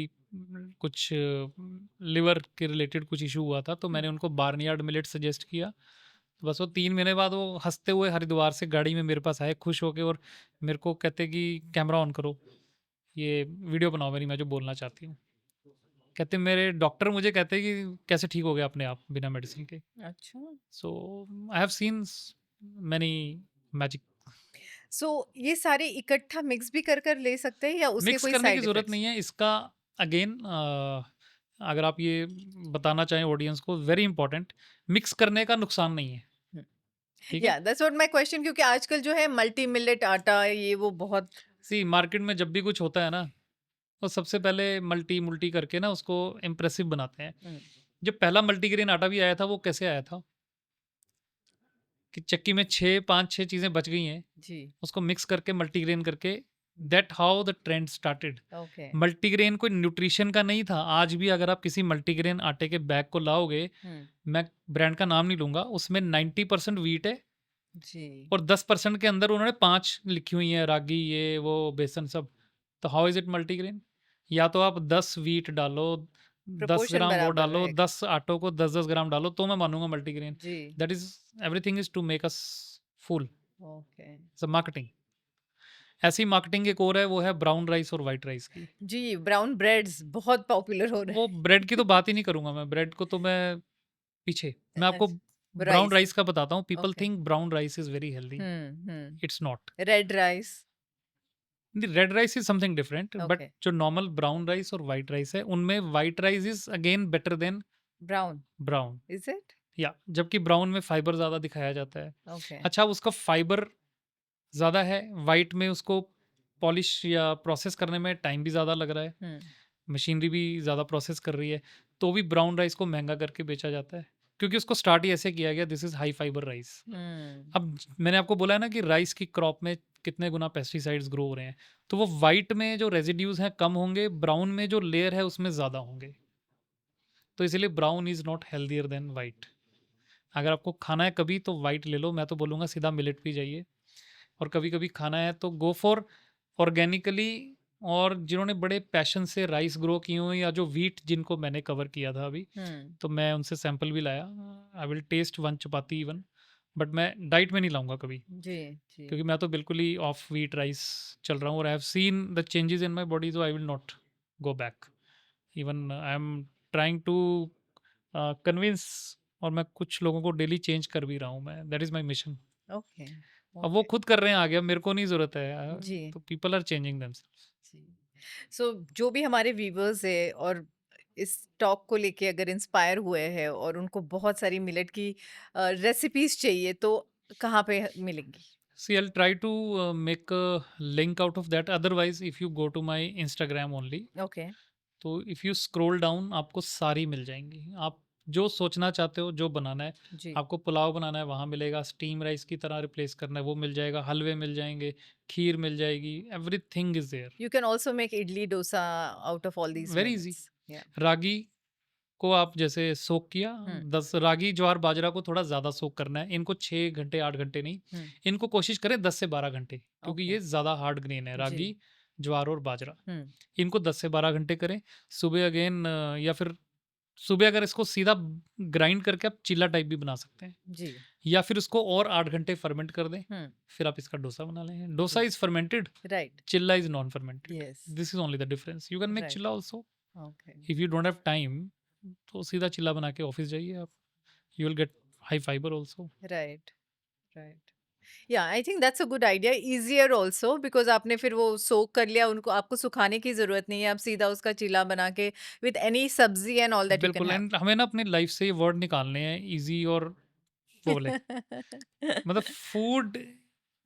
Speaker 1: कुछ लिवर के रिलेटेड कुछ इशू हुआ था, तो मैंने उनको बार्नियार्ड मिलेट सजेस्ट किया। तो बस वो 3 महीने बाद वो हंसते हुए हरिद्वार से गाड़ी में मेरे पास आए खुश होके, और मेरे को कहते कि कैमरा ऑन करो, ये वीडियो बनाओ मेरी, मैं जो बोलना चाहती हूँ। कहते मेरे डॉक्टर मुझे कहते कि कैसे ठीक हो गया अपने आप बिना मेडिसिन के।
Speaker 2: अच्छा।
Speaker 1: So I have seen many magic.
Speaker 2: So ये सारे इकट्ठा मिक्स भी कर ले सकते हैं या उसके
Speaker 1: मिक्स
Speaker 2: कोई
Speaker 1: करने की
Speaker 2: साइड
Speaker 1: ज़रूरत
Speaker 2: इफेक्ट्स?
Speaker 1: नहीं है इसका। अगेन अगर आप ये बताना चाहें ऑडियंस को, वेरी इंपॉर्टेंट, मिक्स करने का नुकसान नहीं है, ठीक है।
Speaker 2: या दैट्स व्हाट माय क्वेश्चन, क्योंकि आजकल जो है मल्टी मिलेट आटा ये वो बहुत
Speaker 1: सी मार्केट में जब भी कुछ होता है ना, तो सबसे पहले मल्टी मुल्टी करके ना उसको इम्प्रेसिव बनाते हैं। जब पहला मल्टीग्रेन आटा भी आया था, वो कैसे आया था कि चक्की में 5-6 चीज़ें बच गई हैं,
Speaker 2: जी
Speaker 1: उसको मिक्स करके मल्टीग्रेन करके, that how the trend started.
Speaker 2: Okay
Speaker 1: multigrain कोई न्यूट्रिशन का नहीं था। आज भी अगर आप किसी मल्टीग्रेन आटे के बैग को लाओगे, मैं ब्रांड का नाम नहीं लूंगा, उसमें 90% वीट है,
Speaker 2: जी
Speaker 1: और 10% के अंदर उन्होंने 5 लिखी हुई हैं, रागी ये वो बेसन सब। तो हाउ इज इट मल्टीग्रेन? या तो आप 10 वीट डालो, 10
Speaker 2: प्रोपोर्शन
Speaker 1: ग्राम वो
Speaker 2: बराबर
Speaker 1: डालो,
Speaker 2: रहेगा
Speaker 1: 10 आटों को 10-10 ग्राम डालो, तो मैं मानूंगा मल्टीग्रेन।
Speaker 2: जी
Speaker 1: that is everything is to make us full,
Speaker 2: okay
Speaker 1: it's a marketing. ऐसी मार्केटिंग एक और है, वो है ब्राउन राइस और वाइट राइस की।
Speaker 2: जी, ब्राउन ब्रेड्स बहुत पॉपुलर हो रहे
Speaker 1: वो ब्रेड की तो बात ही नहीं करूँगा मैं, ब्रेड को तो मैं पीछे। मैं
Speaker 2: हैं।
Speaker 1: आपको ब्राउन
Speaker 2: राइस,
Speaker 1: राइस का बताता हूँ, people
Speaker 2: okay.
Speaker 1: Think brown rice is very healthy,
Speaker 2: hmm.
Speaker 1: It's not.
Speaker 2: Red rice,
Speaker 1: नहीं, red rice is something different, but
Speaker 2: okay.
Speaker 1: जो नॉर्मल ब्राउन राइस और व्हाइट राइस है, उनमें white rice is again better than
Speaker 2: brown,
Speaker 1: brown.
Speaker 2: Is it?
Speaker 1: या जबकि brown में fibre ज़्यादा दिखाया जाता है।
Speaker 2: ओके।
Speaker 1: अच्छा, उसका फाइबर ज़्यादा है, व्हाइट में उसको पॉलिश या प्रोसेस करने में टाइम भी ज़्यादा लग रहा है,
Speaker 2: हुँ,
Speaker 1: मशीनरी भी ज़्यादा प्रोसेस कर रही है, तो भी ब्राउन राइस को महँगा करके बेचा जाता है। क्योंकि उसको स्टार्ट ही ऐसे किया गया, this is high fibre rice.
Speaker 2: Hmm.
Speaker 1: अब मैंने आपको बोला है ना कि राइस की क्रॉप में कितने गुना पेस्टिसाइड्स ग्रो हो रहे हैं, तो वो व्हाइट में जो रेजिड्यूज़ हैं कम होंगे, ब्राउन में जो लेयर है उसमें ज़्यादा होंगे। तो इसीलिए brown is not healthier then white. अगर आपको खाना है कभी तो व्हाइट ले लो, मैं तो बोलूँगा सीधा मिलेट पे जाइए। और कभी-कभी खाना है तो गो फॉर ऑर्गेनिकली, और जिन्होंने बड़े पैशन से राइस ग्रो किए हुए हैं या जो व्हीट जिनको मैंने कवर किया था अभी,
Speaker 2: हुँ,
Speaker 1: तो मैं उनसे सैंपल भी लाया। I will taste one chapati even, but मैं डाइट में नहीं लाऊँगा कभी,
Speaker 2: जी, जी।
Speaker 1: क्योंकि मैं तो बिल्कुल ही ऑफ व्हीट राइस चल रहा हूँ और I have seen the changes in my body, so I will not go back. Even I am trying to convince, और मैं कुछ लोगों को डेली चेंज कर भी रहा हूँ मैं, that is my mission.
Speaker 2: Okay,
Speaker 1: अब वो
Speaker 2: ओके।
Speaker 1: खुद कर रहे हैं आगे, अब मेरे को नहीं ज़रूरत है,
Speaker 2: जी,
Speaker 1: तो पीपल आर चेंजिंग देमसेल्व्स।
Speaker 2: जी। सो जो भी हमारे व्यूअर्स हैं और इस टॉक को लेके अगर इंस्पायर हुए हैं और उनको बहुत सारी मिलेट की रेसिपीज़ चाहिए तो कहाँ पे मिलेंगी?
Speaker 1: See, I'll try to make a link out of that. Otherwise, if you go to my Instagram only,
Speaker 2: okay,
Speaker 1: तो इफ़ यू स्क्रॉल डाउन आपको सारी मिल जाएंगी। आप जो सोचना चाहते हो, जो बनाना है,
Speaker 2: जी।
Speaker 1: आपको पुलाव बनाना है वहाँ मिलेगा, स्टीम राइस की तरह रिप्लेस करना है वो मिल जाएगा, हलवे मिल जाएंगे, खीर मिल जाएगी, everything is there.
Speaker 2: You can also make idli dosa out of all these
Speaker 1: very easy.
Speaker 2: millets. Yeah.
Speaker 1: रागी को आप जैसे सोक किया,
Speaker 2: हुँ,
Speaker 1: 10 रागी ज्वार बाजरा को थोड़ा ज़्यादा सोक करना है, इनको 6 घंटे 8 घंटे नहीं,
Speaker 2: हुँ,
Speaker 1: इनको कोशिश करें 10 से 12 घंटे, क्योंकि
Speaker 2: ओके।
Speaker 1: ये ज़्यादा हार्ड ग्रेन है
Speaker 2: जी।
Speaker 1: रागी ज्वार और बाजरा।
Speaker 2: हुँ,
Speaker 1: इनको 10 से 12 घंटे करें सुबह अगेन, या फिर सुबह अगर इसको सीधा ग्राइंड करके आप चिल्ला टाइप भी बना सकते हैं,
Speaker 2: जी।
Speaker 1: या फिर उसको और 8 घंटे फर्मेंट कर दें,
Speaker 2: हुँ,
Speaker 1: फिर आप इसका डोसा बना लें। डोसा
Speaker 2: जी।
Speaker 1: Is fermented,
Speaker 2: right,
Speaker 1: chilla is non fermented,
Speaker 2: yes,
Speaker 1: this is only the difference. You can make
Speaker 2: right,
Speaker 1: chilla also,
Speaker 2: okay,
Speaker 1: if you don't have time तो सीधा चिल्ला बना के ऑफिस जाइए आप, you will get high fibre also.
Speaker 2: Right, right. Yeah I think that's a good idea, easier also because आपने फिर वो सोक कर लिया, उनको आपको सुखाने की ज़रूरत नहीं है, आप सीधा उसका चीला बना के विद एनी सब्ज़ी and all that you can
Speaker 1: बिल्कुल,
Speaker 2: हैव।
Speaker 1: एंड हमें ना अपनी लाइफ से ये वर्ड निकालने हैं ईज़ी और वो वाले। मतलब फूड,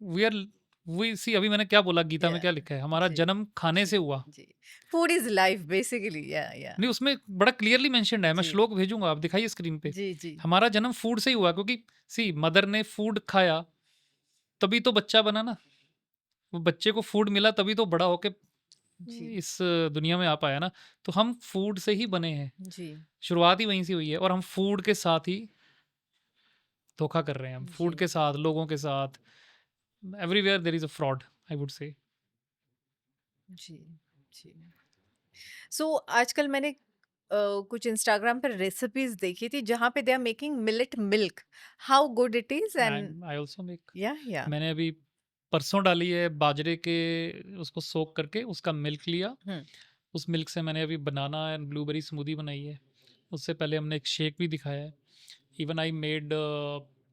Speaker 1: वी आर वी सी, अभी मैंने क्या बोला, गीता में
Speaker 2: या,
Speaker 1: क्या लिखा है, हमारा
Speaker 2: जी,
Speaker 1: जन्म खाने
Speaker 2: जी,
Speaker 1: से हुआ।
Speaker 2: जी। फूड इज़ लाइफ बेसिकली, या,
Speaker 1: नहीं, उसमें बड़ा क्लियरली मेंशन्ड है, मैं
Speaker 2: जी,
Speaker 1: श्लोक भेजूँगा, आप दिखाइए स्क्रीन पे।
Speaker 2: जी, जी,
Speaker 1: हमारा जन्म फूड से ही हुआ, क्योंकि सी मदर ने फूड खाया, तभी तो बच्चा बना ना। वो बच्चे को फूड मिला तभी तो बड़ा होके
Speaker 2: जी,
Speaker 1: इस दुनिया में आ पाया ना। तो हम फूड से ही बने हैं,
Speaker 2: जी,
Speaker 1: शुरुआत ही वहीं से हुई है, और हम फूड के साथ ही धोखा कर रहे हैं, हम
Speaker 2: जी।
Speaker 1: फूड के साथ, लोगों के साथ, everywhere there is a fraud, I would say.
Speaker 2: जी, जी। सो आजकल मैंने कुछ इंस्टाग्राम पर रेसिपीज़ देखी थी जहाँ पे they are making millet milk, how good it is and
Speaker 1: I also make.
Speaker 2: Yeah.
Speaker 1: मैंने अभी परसों डाली है बाजरे के, उसको सोक करके उसका मिल्क लिया,
Speaker 2: हुँ,
Speaker 1: उस मिल्क से मैंने अभी बनाना एंड ब्लूबेरी स्मूदी बनाई है। उससे पहले हमने एक शेक भी दिखाया है। इवन आई मेड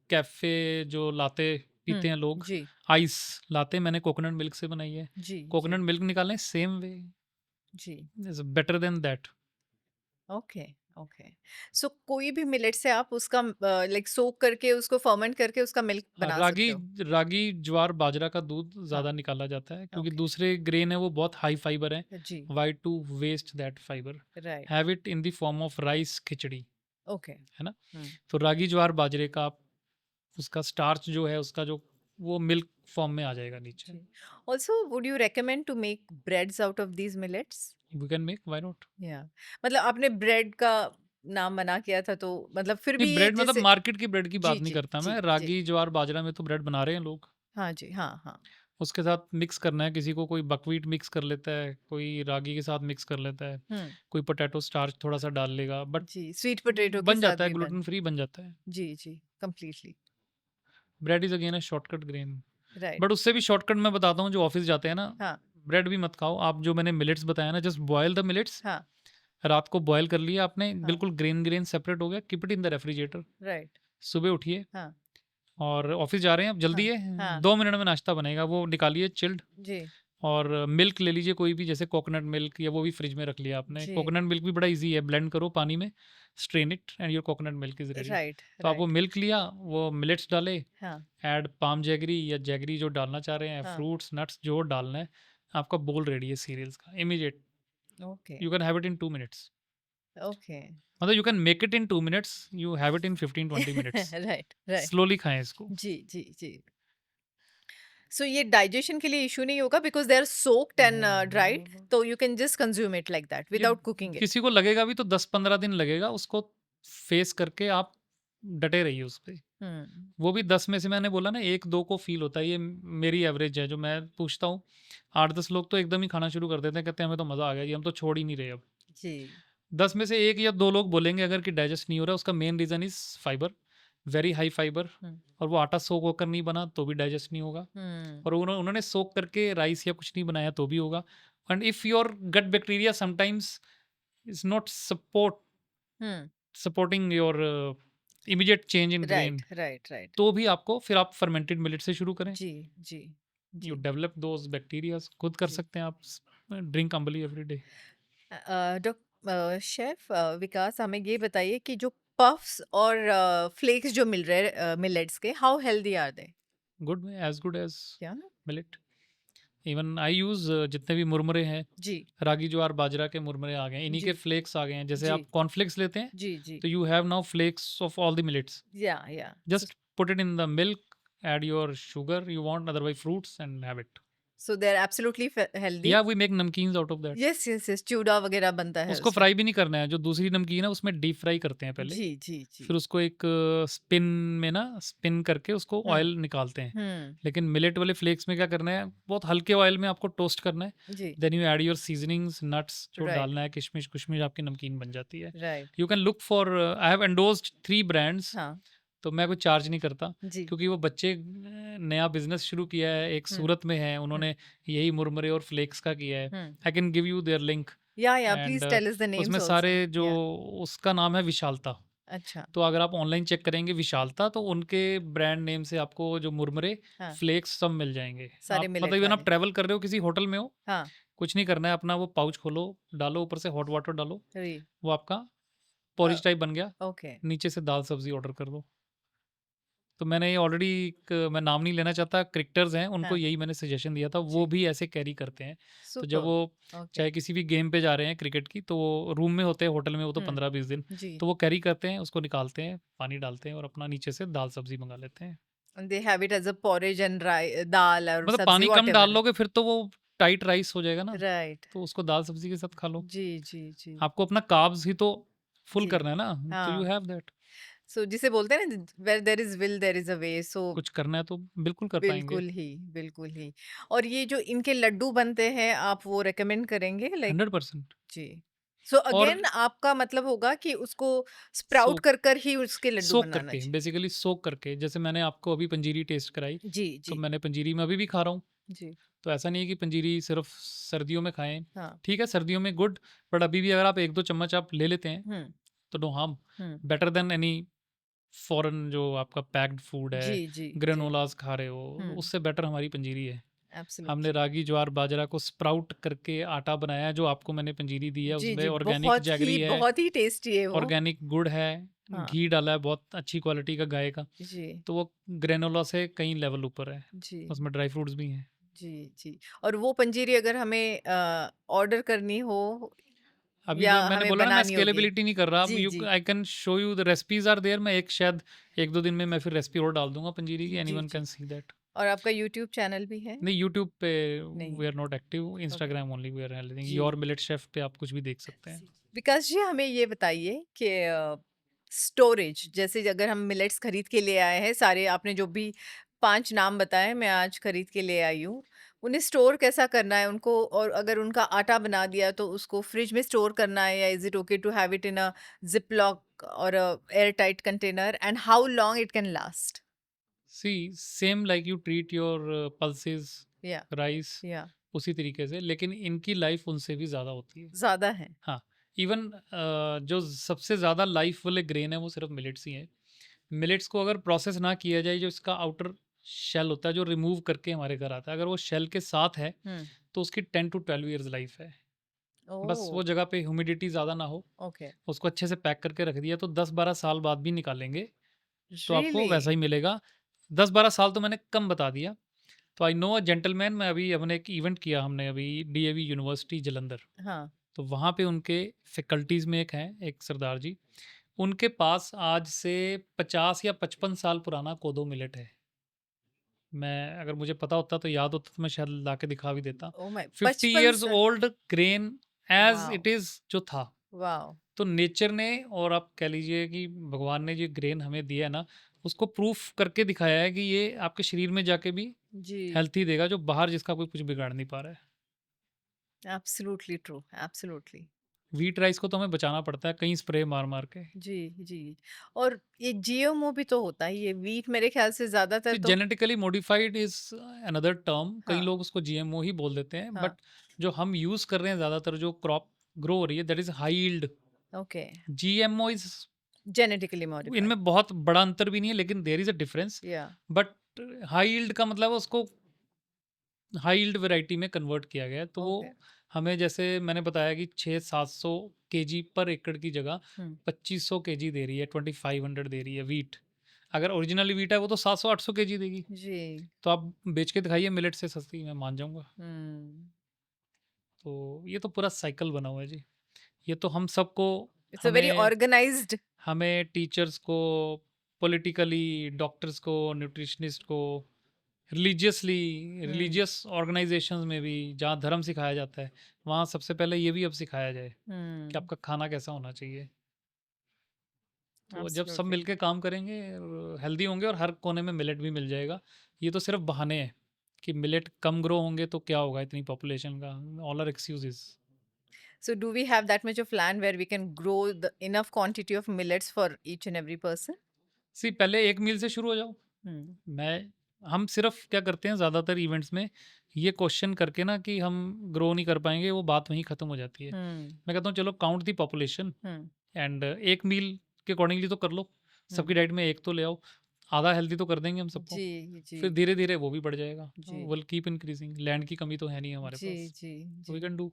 Speaker 1: कैफ़े जो लाते पीते
Speaker 2: हुँ,
Speaker 1: हैं लोग,
Speaker 2: जी,
Speaker 1: आइस लाते मैंने कोकोनट मिल्क से बनाई है।
Speaker 2: जी, जी,
Speaker 1: कोकोनट मिल्क निकालें सेम वे,
Speaker 2: जी।
Speaker 1: Is better than that.
Speaker 2: Okay, okay. So कोई भी मिलेट से आप उसका लाइक सोक करके उसको फर्मेंट करके उसका मिल्क
Speaker 1: हाँ,
Speaker 2: बना
Speaker 1: रागी
Speaker 2: सकते हो?
Speaker 1: रागी, ज्वार, बाजरा का दूध
Speaker 2: हाँ,
Speaker 1: ज़्यादा निकाला जाता है, क्योंकि
Speaker 2: ओके,
Speaker 1: दूसरे ग्रेन है वो बहुत हाई फाइबर हैं।
Speaker 2: जी,
Speaker 1: why to waste that fibre?
Speaker 2: Right,
Speaker 1: have it in the form of rice khichdi,
Speaker 2: okay.
Speaker 1: है ना?
Speaker 2: हुँ,
Speaker 1: तो रागी, ज्वार, बाजरे का आप उसका स्टार्च जो है उसका जो वो मिल्क फॉर्म में आ जाएगा नीचे।
Speaker 2: जी। Also would you recommend to make breads out of these millets?
Speaker 1: We can make, why not?
Speaker 2: या मतलब आपने ब्रेड का नाम मना किया था तो मतलब फिर
Speaker 1: नहीं,
Speaker 2: भी ये
Speaker 1: ब्रेड मतलब
Speaker 2: जैसे
Speaker 1: मार्केट की ब्रेड की
Speaker 2: जी,
Speaker 1: बात नहीं
Speaker 2: जी,
Speaker 1: करता मैं।
Speaker 2: जी, जी।
Speaker 1: रागी, ज्वार, बाजरा में तो ब्रेड बना रहे हैं लोग।
Speaker 2: हाँ जी, हाँ, हाँ।
Speaker 1: उसके साथ मिक्स करना है, किसी को कोई बकव्हीट मिक्स कर लेता है, कोई रागी के साथ मिक्स कर लेता है,
Speaker 2: हुँ,
Speaker 1: कोई पोटैटो स्टार्च थोड़ा-सा डाल लेगा, बट
Speaker 2: जी, स्वीट पोटैटो के
Speaker 1: बन
Speaker 2: साथ
Speaker 1: जाता है,
Speaker 2: भी बन
Speaker 1: ग्लूटेन फ्री बन जाता है।
Speaker 2: जी, जी, completely.
Speaker 1: Bread is again a shortcut grain.
Speaker 2: Right.
Speaker 1: But उससे भी शॉर्टकट मैं बताता हूँ, जो ऑफिस जाते हैं ना,
Speaker 2: हाँ,
Speaker 1: ब्रेड भी मत खाओ आप। जो मैंने मिलेट्स बताया ना, जस्ट बॉयल द मिलेट्स,
Speaker 2: हाँ,
Speaker 1: रात को बॉयल कर लिया आपने,
Speaker 2: हाँ,
Speaker 1: बिल्कुल ग्रेन ग्रेन सेपरेट हो गया, keep it in the refrigerator.
Speaker 2: Right.
Speaker 1: सुबह उठिए
Speaker 2: हाँ,
Speaker 1: और ऑफिस जा रहे हैं, अब जल्दी
Speaker 2: हाँ,
Speaker 1: है,
Speaker 2: हाँ,
Speaker 1: 2 मिनट में नाश्ता बनेगा, वो निकालिए चिल्ड।
Speaker 2: जी,
Speaker 1: और मिल्क ले लीजिए कोई भी, जैसे कोकोनट मिल्क, या वो भी फ्रिज में रख लिया आपने।
Speaker 2: जी,
Speaker 1: कोकोनट मिल्क भी बड़ा इजी है, ब्लेंड करो पानी में, strain it and your coconut milk is ready.
Speaker 2: Right,
Speaker 1: तो आप वो
Speaker 2: राइट।
Speaker 1: मिल्क लिया, वो मिलेट्स डाले,
Speaker 2: हाँ,
Speaker 1: ऐड पाम जैगरी या जैगरी जो डालना चाह रहे हैं,
Speaker 2: हाँ,
Speaker 1: फ्रूट्स नट्स जो डालना है, आपका बोल रेडी है सीरियल्स का, immediate.
Speaker 2: Okay,
Speaker 1: you can have it in 2 minutes.
Speaker 2: Okay.
Speaker 1: मतलब you can make it in 2 minutes, you have it in 15-20 minutes.
Speaker 2: Right, right.
Speaker 1: Slowly खाएं इसको।
Speaker 2: जी, जी, जी। सो ये डाइजेशन के लिए इश्यू नहीं होगा because they are soaked and dried, तो you can just consume it like that
Speaker 1: ये
Speaker 2: विदाउट कुकिंग इट।
Speaker 1: किसी को लगेगा भी तो 10-15 दिन लगेगा उसको फेस करके, आप डटे रहिए उस पे।
Speaker 2: हुँ,
Speaker 1: वो भी 10 में से मैंने बोला ना 1-2 को फ़ील होता है, ये मेरी एवरेज है जो मैं पूछता हूँ। 8-10 लोग तो एकदम ही खाना शुरू कर देते हैं, कहते हैं हमें तो मज़ा आ गया जी, हम तो छोड़ ही नहीं रहे अब।
Speaker 2: जी।
Speaker 1: 10 में से 1 या 2 लोग बोलेंगे अगर कि डाइजेस्ट नहीं हो रहा है, उसका main reason is fibre, very high fibre.
Speaker 2: Hmm,
Speaker 1: और वो आटा सोक होकर नहीं बना तो भी डाइजेस्ट नहीं होगा।
Speaker 2: हुँ,
Speaker 1: और उन्होंने सोक करके राइस या कुछ नहीं बनाया तो भी होगा। And if your gut bacteria sometimes is not
Speaker 2: hmm.
Speaker 1: Supporting your immediate change in
Speaker 2: right,
Speaker 1: grain,
Speaker 2: right, right.
Speaker 1: तो भी आपको फिर आप फर्मेंटेड मिलेट से शुरू करें।
Speaker 2: जी, जी,
Speaker 1: यू
Speaker 2: जी,
Speaker 1: डेवलप दोज़ बैक्टीरियाज़, खुद कर
Speaker 2: जी।
Speaker 1: सकते हैं आप। Drink ambli every day.
Speaker 2: Chef Vikas हमें ये बताइए कि जो पफ्स और फ्लेक्स जो मिल रहे हैं मिलेट्स के, how healthy are they?
Speaker 1: Good as
Speaker 2: क्या?
Speaker 1: मिलेट। इवन आई यूज़ जितने भी मुरमुरे हैं,
Speaker 2: जी,
Speaker 1: रागी, ज्वार, बाजरा के मुरमुरे आ गए हैं, इन्हीं के
Speaker 2: जी,
Speaker 1: फ्लेक्स आ गए हैं। जैसे
Speaker 2: जी,
Speaker 1: आप कॉर्नफ्लेक्स लेते हैं,
Speaker 2: जी, जी।
Speaker 1: तो you have now flakes of all the millets.
Speaker 2: Yeah
Speaker 1: Just put it in the milk, add your sugar you want, otherwise fruits, and have it.
Speaker 2: So they are absolutely healthy.
Speaker 1: Yeah, we make namkeens out of that.
Speaker 2: Yes, yes, yes, चूड़ा वगैरह बनता है
Speaker 1: उसको
Speaker 2: उसमें।
Speaker 1: Fry भी नहीं करना है, जो दूसरी नमकीन है उसमें डीप फ्राई करते हैं पहले।
Speaker 2: जी, जी, जी।
Speaker 1: फिर उसको एक स्पिन में ना, स्पिन करके उसको
Speaker 2: हुँ,
Speaker 1: ऑयल निकालते हैं।
Speaker 2: हुँ,
Speaker 1: लेकिन मिलेट वाले फ्लेक्स में क्या करना है, बहुत हल्के ऑयल में आपको टोस्ट करना है।
Speaker 2: जी,
Speaker 1: then you add your seasonings, nuts जो
Speaker 2: राइट,
Speaker 1: डालना है, किशमिश कुशमिश, आपकी नमकीन बन जाती है।
Speaker 2: Right.
Speaker 1: You can look for, I have endorsed 3 brands.
Speaker 2: हाँ,
Speaker 1: तो मैं कोई चार्ज नहीं करता,
Speaker 2: जी,
Speaker 1: क्योंकि वो बच्चे नया बिजनेस शुरू किया है, एक
Speaker 2: हुँ,
Speaker 1: सूरत में है,
Speaker 2: हुँ,
Speaker 1: उन्होंने यही मुरमुरे और फ्लेक्स का किया है।
Speaker 2: Hmm.
Speaker 1: I can give you their link.
Speaker 2: Yeah
Speaker 1: and
Speaker 2: please tell us the
Speaker 1: उसमें
Speaker 2: नेम्स
Speaker 1: सारे
Speaker 2: आल्सो।
Speaker 1: जो,
Speaker 2: या
Speaker 1: उसका नाम है विशालता।
Speaker 2: अच्छा,
Speaker 1: तो अगर आप ऑनलाइन चेक करेंगे विशालता, तो उनके ब्रांड नेम से आपको जो मुरमुरे,
Speaker 2: हाँ,
Speaker 1: फ्लेक्स सब मिल जाएंगे।
Speaker 2: सारे
Speaker 1: आप मतलब
Speaker 2: मिलेट
Speaker 1: इवन आप
Speaker 2: वाले।
Speaker 1: ट्रैवल कर रहे हो, किसी होटल में हो,
Speaker 2: हाँ,
Speaker 1: कुछ नहीं करना है, अपना वो पाउच खोलो, डालो ऊपर से हॉट वाटर डालो,
Speaker 2: जी,
Speaker 1: वो आपका
Speaker 2: अ,
Speaker 1: पोरिज टाइप बन गया।
Speaker 2: ओके,
Speaker 1: नीचे से दाल सब्जी ऑर्डर कर दो। तो मैंने ये ऑलरेडी, मैं नाम नहीं लेना चाहता, क्रिकेटर्स हैं, उनको
Speaker 2: हाँ,
Speaker 1: यही मैंने सजेशन दिया था, वो
Speaker 2: जी,
Speaker 1: भी ऐसे कैरी करते हैं। तो जब
Speaker 2: सुपर्ब!
Speaker 1: वो
Speaker 2: ओके,
Speaker 1: चाहे किसी भी गेम पे जा रहे हैं क्रिकेट की, तो वो रूम में होते हैं, होटल में, वो तो
Speaker 2: हुँ,
Speaker 1: 15-20 दिन,
Speaker 2: जी।
Speaker 1: तो वो कैरी करते हैं, उसको निकालते हैं, पानी डालते हैं और अपना नीचे से दाल सब्जी मंगा लेते हैं।
Speaker 2: They have it as a porridge and dal और
Speaker 1: मतलब
Speaker 2: सब्ज़ी
Speaker 1: पानी कम डाल
Speaker 2: व्हाटएवर।
Speaker 1: लोगे फिर तो वो टाइट राइस हो जाएगा ना,
Speaker 2: राइट।
Speaker 1: तो उसको दाल सब्जी के साथ खा लो।
Speaker 2: जी, जी, जी,
Speaker 1: आपको अपना कार्ब्स ही तो फुल
Speaker 2: जी।
Speaker 1: करना है ना, तो यू
Speaker 2: हाँ,
Speaker 1: हैव दैट।
Speaker 2: सो जिसे बोलते हैं ना where there is will there is a way, so
Speaker 1: कुछ करना है तो बिल्कुल कर पाएंगे।
Speaker 2: बिल्कुल ही, बिल्कुल ही। और ये जो इनके लड्डू बनते हैं, आप वो रिकमेंड करेंगे लाइक?
Speaker 1: 100%।
Speaker 2: जी। सो
Speaker 1: और
Speaker 2: अगेन आपका मतलब होगा कि उसको
Speaker 1: सो
Speaker 2: स्प्राउट कर कर ही उसके लड्डू
Speaker 1: सोक
Speaker 2: बनाना
Speaker 1: करके,
Speaker 2: चाहिए।
Speaker 1: बेसिकली सोक करके, जैसे मैंने आपको अभी पंजीरी टेस्ट कराई,
Speaker 2: जी,
Speaker 1: तो
Speaker 2: जी,
Speaker 1: मैंने पंजीरी में अभी भी खा रहा हूँ।
Speaker 2: जी।
Speaker 1: तो ऐसा नहीं है कि पंजीरी सिर्फ सर्दियों में खाएं।
Speaker 2: हाँ।
Speaker 1: ठीक है, सर्दियों में गुड, बट अभी भी अगर आप 1-2 चम्मच आप ले लेते हैं,
Speaker 2: हुँ,
Speaker 1: तो नो हार्म।
Speaker 2: हुँ।
Speaker 1: बेटर देन एनी फॉरेन जो आपका पैक्ड फूड
Speaker 2: जी,
Speaker 1: है,
Speaker 2: जी, जी।
Speaker 1: ग्रेनोलाज खा रहे हो,
Speaker 2: हुँ,
Speaker 1: उससे बेटर हमारी पंजीरी है। हमने
Speaker 2: एब्सोल्युटली।
Speaker 1: रागी, ज्वार, बाजरा को स्प्राउट करके आटा बनाया है, जो आपको मैंने पंजीरी दी है,
Speaker 2: जी,
Speaker 1: उसमें
Speaker 2: जी,
Speaker 1: ऑर्गेनिक जैगरी है,
Speaker 2: बहुत ही टेस्टी है वो।
Speaker 1: ऑर्गेनिक गुड़ है,
Speaker 2: हाँ,
Speaker 1: घी डाला है बहुत अच्छी क्वालिटी का गाय का।
Speaker 2: जी,
Speaker 1: तो वो ग्रेनोला से कई लेवल ऊपर है,
Speaker 2: जी,
Speaker 1: उसमें ड्राई फ्रूट्स भी हैं।
Speaker 2: जी, जी। और वो पंजीरी अगर हमें ऑर्डर करनी हो
Speaker 1: अभी
Speaker 2: या
Speaker 1: मैंने
Speaker 2: हमें
Speaker 1: बोला ना, मैं
Speaker 2: बनानी होगी?
Speaker 1: स्केलेबिलिटी नहीं कर रहा, अब
Speaker 2: जी,
Speaker 1: यू
Speaker 2: जी।
Speaker 1: I can show you the recipes are there. मैं एक शायद 1-2 दिन में मैं फिर रेसिपी और डाल दूंगा पंजीरी की,
Speaker 2: जी,
Speaker 1: एनीवन कैन
Speaker 2: जी।
Speaker 1: See that.
Speaker 2: और आपका यूट्यूब चैनल भी है?
Speaker 1: नहीं, यूट्यूब पे
Speaker 2: नहीं।
Speaker 1: We are not active,
Speaker 2: okay.
Speaker 1: Instagram only we are handling.
Speaker 2: जी।
Speaker 1: योर मिलेट शेफ पे आप कुछ भी देख सकते हैं।
Speaker 2: विकास जी हमें ये बताइए कि स्टोरेज जैसे अगर हम मिलेट्स खरीद के ले आए हैं, सारे आपने जो भी 5 नाम बताए मैं आज खरीद के ले आई हूँ। उन्हें स्टोर कैसा करना है उनको, और अगर उनका आटा बना दिया तो उसको फ्रिज में स्टोर करना है या is it okay to have it in a ziplock और a airtight container, and how long it can last?
Speaker 1: See same like you treat your pulses
Speaker 2: या
Speaker 1: राइस,
Speaker 2: या
Speaker 1: उसी तरीके से, लेकिन इनकी लाइफ उनसे भी ज़्यादा होती है।
Speaker 2: ज्यादा है।
Speaker 1: हाँ, इवन जो सबसे ज़्यादा लाइफ वाले ग्रेन है वो सिर्फ मिलेट्स ही हैं। मिलेट्स को अगर प्रोसेस ना किया जाए, जो इसका आउटर शेल होता है जो रिमूव करके हमारे घर आता है, अगर वो शेल के साथ है
Speaker 2: हम्म।
Speaker 1: तो उसकी 10 to 12 ईयर्स लाइफ है। बस वो
Speaker 2: ओह।
Speaker 1: जगह पे ह्यूमिडिटी ज़्यादा ना हो,
Speaker 2: ओके।
Speaker 1: उसको अच्छे से पैक करके रख दिया तो 10-12 साल बाद भी निकालेंगे तो आपको
Speaker 2: रियली।
Speaker 1: वैसा ही मिलेगा। 10-12 साल तो मैंने कम बता दिया। तो आई नो अ जेंटलमैन, मैं अभी हमने एक इवेंट किया, हमने अभी डीएवी यूनिवर्सिटी जलंधर,
Speaker 2: हाँ।
Speaker 1: तो वहाँ पे उनके फैकल्टीज़ में एक हैं, एक सरदार जी, उनके पास आज से 50 या 55 साल पुराना कोदो मिलेट है। मैं अगर मुझे पता होता तो याद होता तो मैं शायद ला के दिखा भी देता।
Speaker 2: ओ माय
Speaker 1: 50
Speaker 2: बचपन
Speaker 1: इयर्स
Speaker 2: से।
Speaker 1: Old grain age
Speaker 2: wow.
Speaker 1: It is जो था।
Speaker 2: वाओ।
Speaker 1: तो नेचर ने, और आप कह लीजिए कि भगवान ने जो ग्रेन हमें दिया है ना, उसको प्रूफ करके दिखाया है कि ये आपके शरीर में जाके भी
Speaker 2: जी।
Speaker 1: हेल्थी देगा, जो बाहर जिसका कोई कुछ बिगाड़ नहीं पा रहा है।
Speaker 2: Absolutely true. Absolutely.
Speaker 1: Wheat rice को तो हमें बचाना पड़ता है कहीं स्प्रे मार मार के।
Speaker 2: जी जी। और ये जीएमओ भी तो होता है, ये वीट मेरे ख्याल से ज्यादातर तो।
Speaker 1: Genetically modified is another term, कई
Speaker 2: हाँ।
Speaker 1: लोग उसको जीएमओ ही बोल देते हैं,
Speaker 2: हाँ।
Speaker 1: बट जो हम यूज कर रहे हैं ज्यादातर, जो क्रॉप ग्रो हो रही है, that is high yield.
Speaker 2: Okay.
Speaker 1: GMO is,
Speaker 2: genetically modified.
Speaker 1: इनमें बहुत बड़ा अंतर भी नहीं है, लेकिन देयर इज अ डिफरेंस।
Speaker 2: या।
Speaker 1: बट हाई यील्ड का मतलब उसको हाई यील्ड वैरायटी में कन्वर्ट किया गया है, तो वो
Speaker 2: ओके।
Speaker 1: हमें, जैसे मैंने बताया कि 600-700 केजी पर एकड़ की जगह
Speaker 2: हम्म।
Speaker 1: 2500 केजी दे रही है, 2500 दे रही है वीट। अगर ओरिजिनली वीट है वो तो 700-800 केजी देगी।
Speaker 2: जी।
Speaker 1: तो आप बेच के दिखाइए मिलेट से सस्ती, मैं मान जाऊंगा।
Speaker 2: हम्म।
Speaker 1: तो ये तो पूरा साइकिल बना हुआ है जी। ये तो हम सबको,
Speaker 2: इट्स अ वेरी
Speaker 1: हमें
Speaker 2: ऑर्गेनाइज्ड।
Speaker 1: हमें टीचर्स को, पॉलिटिकली, डॉक्टर्स को, न्यूट्रिशनिस्ट को, रिलीजियसली,
Speaker 2: हम्म।
Speaker 1: रिलीजियस ऑर्गेनाइजेशंस में भी जहाँ धर्म सिखाया जाता है, वहाँ सबसे पहले ये भी अब सिखाया जाए कि
Speaker 2: हम्म।
Speaker 1: आपका खाना कैसा होना चाहिए। तो जब सब
Speaker 2: एब्सोल्युटली।
Speaker 1: मिलके काम करेंगे, हेल्दी होंगे, और हर कोने में मिलेट भी मिल जाएगा। ये तो सिर्फ बहाने हैं कि मिलेट कम ग्रो होंगे तो क्या होगा इतनी पॉपुलेशन का, all are excuses.
Speaker 2: So do we have that much of land where we can grow the enough quantity of millets for each and every person?
Speaker 1: सी पहले एक मील से शुरू हो जाओ।
Speaker 2: Hmm.
Speaker 1: मैं हम सिर्फ क्या करते हैं ज़्यादातर इवेंट्स में, ये क्वेश्चन करके ना कि हम ग्रो नहीं कर पाएंगे, वो बात वहीं ख़त्म हो जाती है।
Speaker 2: Hmm.
Speaker 1: मैं कहता हूँ चलो count the population,
Speaker 2: Hmm.
Speaker 1: And एक मील के अकॉर्डिंगली तो कर लो।
Speaker 2: Hmm.
Speaker 1: सबकी डाइट में एक तो ले आओ, आधा हेल्दी तो कर देंगे हम सबको।
Speaker 2: जी जी
Speaker 1: फिर धीरे धीरे वो भी बढ़ जाएगा,
Speaker 2: जी
Speaker 1: विल कीप इंक्रीजिंग। लैंड की कमी तो है नहीं हमारे
Speaker 2: जी
Speaker 1: पास,
Speaker 2: जी
Speaker 1: तो वी
Speaker 2: जी।
Speaker 1: Can do.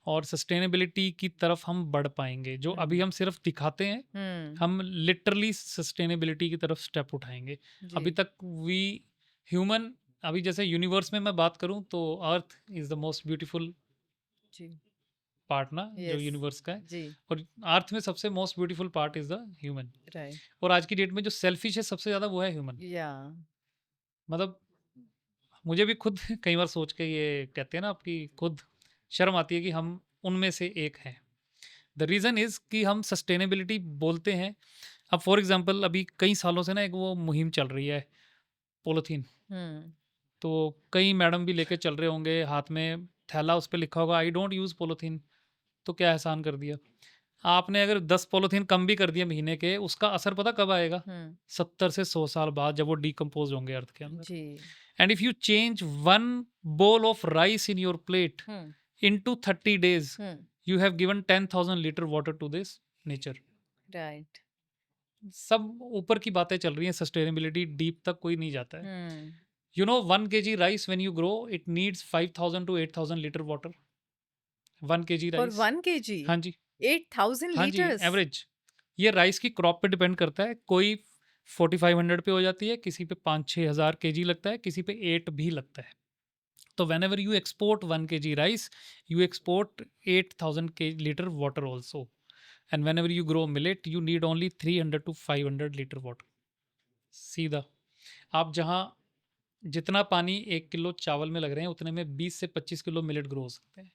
Speaker 1: और सस्टेनेबिलिटी की तरफ हम बढ़ पाएंगे, जो अभी हम सिर्फ दिखाते हैं,
Speaker 2: हम्म।
Speaker 1: हम लिटरली सस्टेनेबिलिटी की तरफ स्टेप उठाएंगे। अभी
Speaker 2: जी
Speaker 1: तक वी ह्यूमन, अभी जैसे यूनिवर्स में मैं बात करूं तो earth is the most beautiful
Speaker 2: जी।
Speaker 1: पार्ट ना, जो
Speaker 2: यस।
Speaker 1: यूनिवर्स का है।
Speaker 2: जी।
Speaker 1: और अर्थ में सबसे most beautiful part is the human.
Speaker 2: Right.
Speaker 1: और आज की डेट में जो सेल्फिश है सबसे ज़्यादा, वो है ह्यूमन।
Speaker 2: या।
Speaker 1: मतलब मुझे भी खुद कई बार सोच के ये कहते हैं ना, आपकी खुद शर्म आती है कि हम उनमें से एक हैं। द रीज़न इज़ कि हम सस्टेनेबिलिटी बोलते हैं। अब फॉर एग्जांपल अभी कई सालों से ना एक वो मुहिम चल रही है, पॉलीथीन।
Speaker 2: हम्म।
Speaker 1: तो कई मैडम भी लेके चल रहे होंगे, हाथ में थैला, उस पे लिखा होगा आई डोंट यूज़ पॉलीथीन। तो क्या एहसान कर दिया आपने? अगर 10 पॉलीथीन कम भी कर दिया महीने के, उसका असर पता कब आएगा?
Speaker 2: हम्म।
Speaker 1: 70 से 100 साल बाद, जब वो डिकम्पोज होंगे अर्थ के अंदर।
Speaker 2: जी।
Speaker 1: And if you change one bowl of rice in your plate
Speaker 2: hmm.
Speaker 1: into 30 days,
Speaker 2: hmm.
Speaker 1: you have given 10,000 liter water to this nature.
Speaker 2: Right.
Speaker 1: सब ऊपर की बातें चल रही हैं, सस्टेनेबिलिटी डीप तक कोई नहीं जाता है।
Speaker 2: Hmm.
Speaker 1: You know 1 kg rice when you grow it needs 5,000 to 8,000 litre water. 1 kg
Speaker 2: for
Speaker 1: rice,
Speaker 2: 1 kg
Speaker 1: हाँ जी,
Speaker 2: 8,000
Speaker 1: हाँ जी,
Speaker 2: liters?
Speaker 1: एवरेज। ये राइस की क्रॉप पे डिपेंड करता है, कोई 4500 पे हो जाती है, किसी पे 5-6 हज़ार केजी लगता है, किसी पे 8 भी लगता है। तो whenever you export 1 kg rice, you export 8,000 liter water also. And whenever you grow millet, you need only 300 to 500 liter water. सीधा आप जहाँ जितना पानी 1 किलो चावल में लग रहे हैं, उतने में 20 से 25 किलो मिलेट ग्रो हो सकते हैं।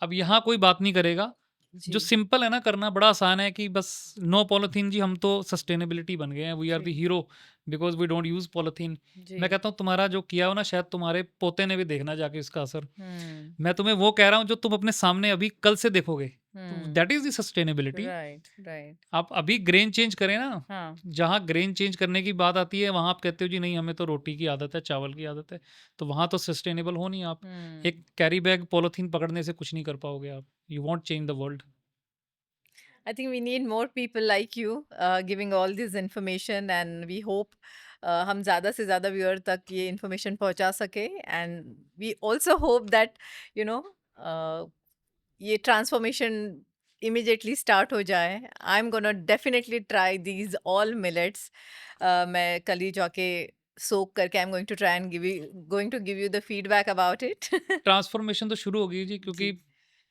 Speaker 1: अब यहाँ कोई बात नहीं करेगा। जो
Speaker 2: जी
Speaker 1: सिंपल है ना करना, बड़ा आसान है कि बस नो पॉलीथीन जी, हम तो सस्टेनेबिलिटी बन गए हैं, we are the
Speaker 2: G
Speaker 1: hero because we don't use polythene.
Speaker 2: जी।
Speaker 1: मैं कहता हूँ तुम्हारा जो किया हो ना, शायद तुम्हारे पोते ने भी देखना जाके इसका असर।
Speaker 2: हम्म।
Speaker 1: मैं तुम्हें वो कह रहा हूँ जो तुम अपने सामने अभी कल से देखोगे, that is the sustainability.
Speaker 2: Right right.
Speaker 1: आप अभी ग्रेन चेंज करें ना,
Speaker 2: हाँ
Speaker 1: जहाँ ग्रेन चेंज करने की बात आती है वहाँ आप कहते हो जी नहीं हमें तो रोटी की आदत है, चावल की आदत है, तो वहाँ तो सस्टेनेबल हो नहीं आप। एक कैरी बैग पॉलीथीन पकड़ने से कुछ नहीं कर पाओगे आप। You want change the world.
Speaker 2: I think we need more people like you giving all this information, and we hope हम ज़्यादा से ज़्यादा व्यूअर तक ये information पहुंचा सके, and we also hope that you know ये transformation immediately start हो जाए. I'm gonna definitely try these all millets. मैं कल ही जाके soak करके I'm going to give you the feedback about it.
Speaker 1: Transformation तो शुरू हो गई जी, क्योंकि
Speaker 2: जी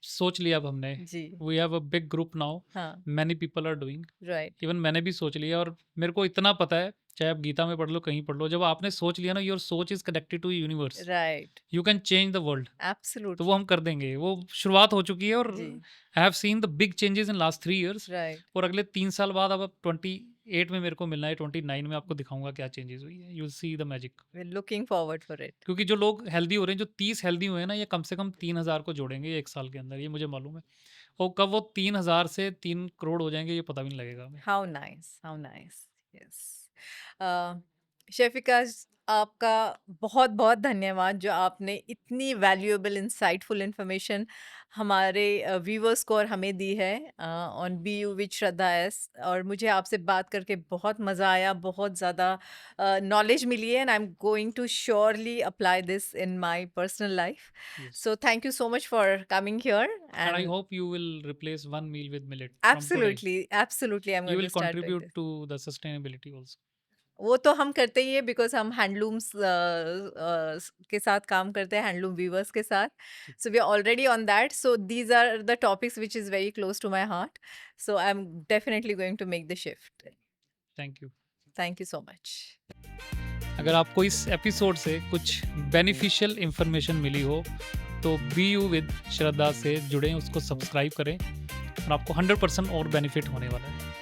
Speaker 1: सोच लिया अब हमने।
Speaker 2: जी
Speaker 1: we have a big group now,
Speaker 2: हाँ
Speaker 1: many people are doing.
Speaker 2: Right
Speaker 1: even मैंने भी सोच लिया, और मेरे को इतना पता है, चाहे आप गीता में पढ़ लो कहीं पढ़ लो, जब आपने सोच लिया ना, योर सोच is connected to universe,
Speaker 2: right
Speaker 1: you can change the world. तो
Speaker 2: एब्सोल्युटली
Speaker 1: वो हम कर देंगे, वो शुरुआत हो चुकी है, और
Speaker 2: जी
Speaker 1: I have seen the big changes in last 3 years.
Speaker 2: Right
Speaker 1: और अगले 3 साल बाद, अब 28 में मेरे को मिलना है, 29 में आपको दिखाऊंगा क्या चेंजेस हुई है। You will C the magic.
Speaker 2: we're looking forward for it.
Speaker 1: क्योंकि जो लोग हेल्दी हो रहे हैं, जो 30 हेल्दी हुए हैं ना, ये कम से कम 3000 को जोड़ेंगे ये 1 साल के अंदर, ये मुझे मालूम है। और कब वो 3000 से 3 करोड़ हो जाएंगे, ये पता भी नहीं लगेगा हमें।
Speaker 2: How nice, how nice. Yes. शेफिका, आपका बहुत बहुत धन्यवाद जो आपने इतनी वैल्यूएबल इंसाइटफुल इंफॉर्मेशन हमारे व्यूवर्स को और हमें दी है on B U with Shraddha S. और मुझे आपसे बात करके बहुत मज़ा आया, बहुत ज़्यादा नॉलेज मिली है, and I am going to surely apply this in my personal life.
Speaker 1: Yes.
Speaker 2: So thank you so much for coming here.
Speaker 1: And I hope you will replace one meal with millet from today.
Speaker 2: Absolutely, I'm
Speaker 1: You
Speaker 2: going
Speaker 1: will
Speaker 2: to start doing
Speaker 1: contribute
Speaker 2: this.
Speaker 1: to the sustainability also.
Speaker 2: वो तो हम करते ही है, because हम handlooms के साथ काम करते हैं, हैंडलूम वीवर्स के साथ. So we are already on that. So these are the topics which is very close to my heart. So I am definitely going to make the shift.
Speaker 1: Thank you.
Speaker 2: Thank you so much.
Speaker 1: अगर आपको इस episode से कुछ beneficial information मिली हो, तो B U with श्रद्धा से जुड़ें, उसको सब्सक्राइब करें, और आपको 100% और बेनिफिट होने वाला है।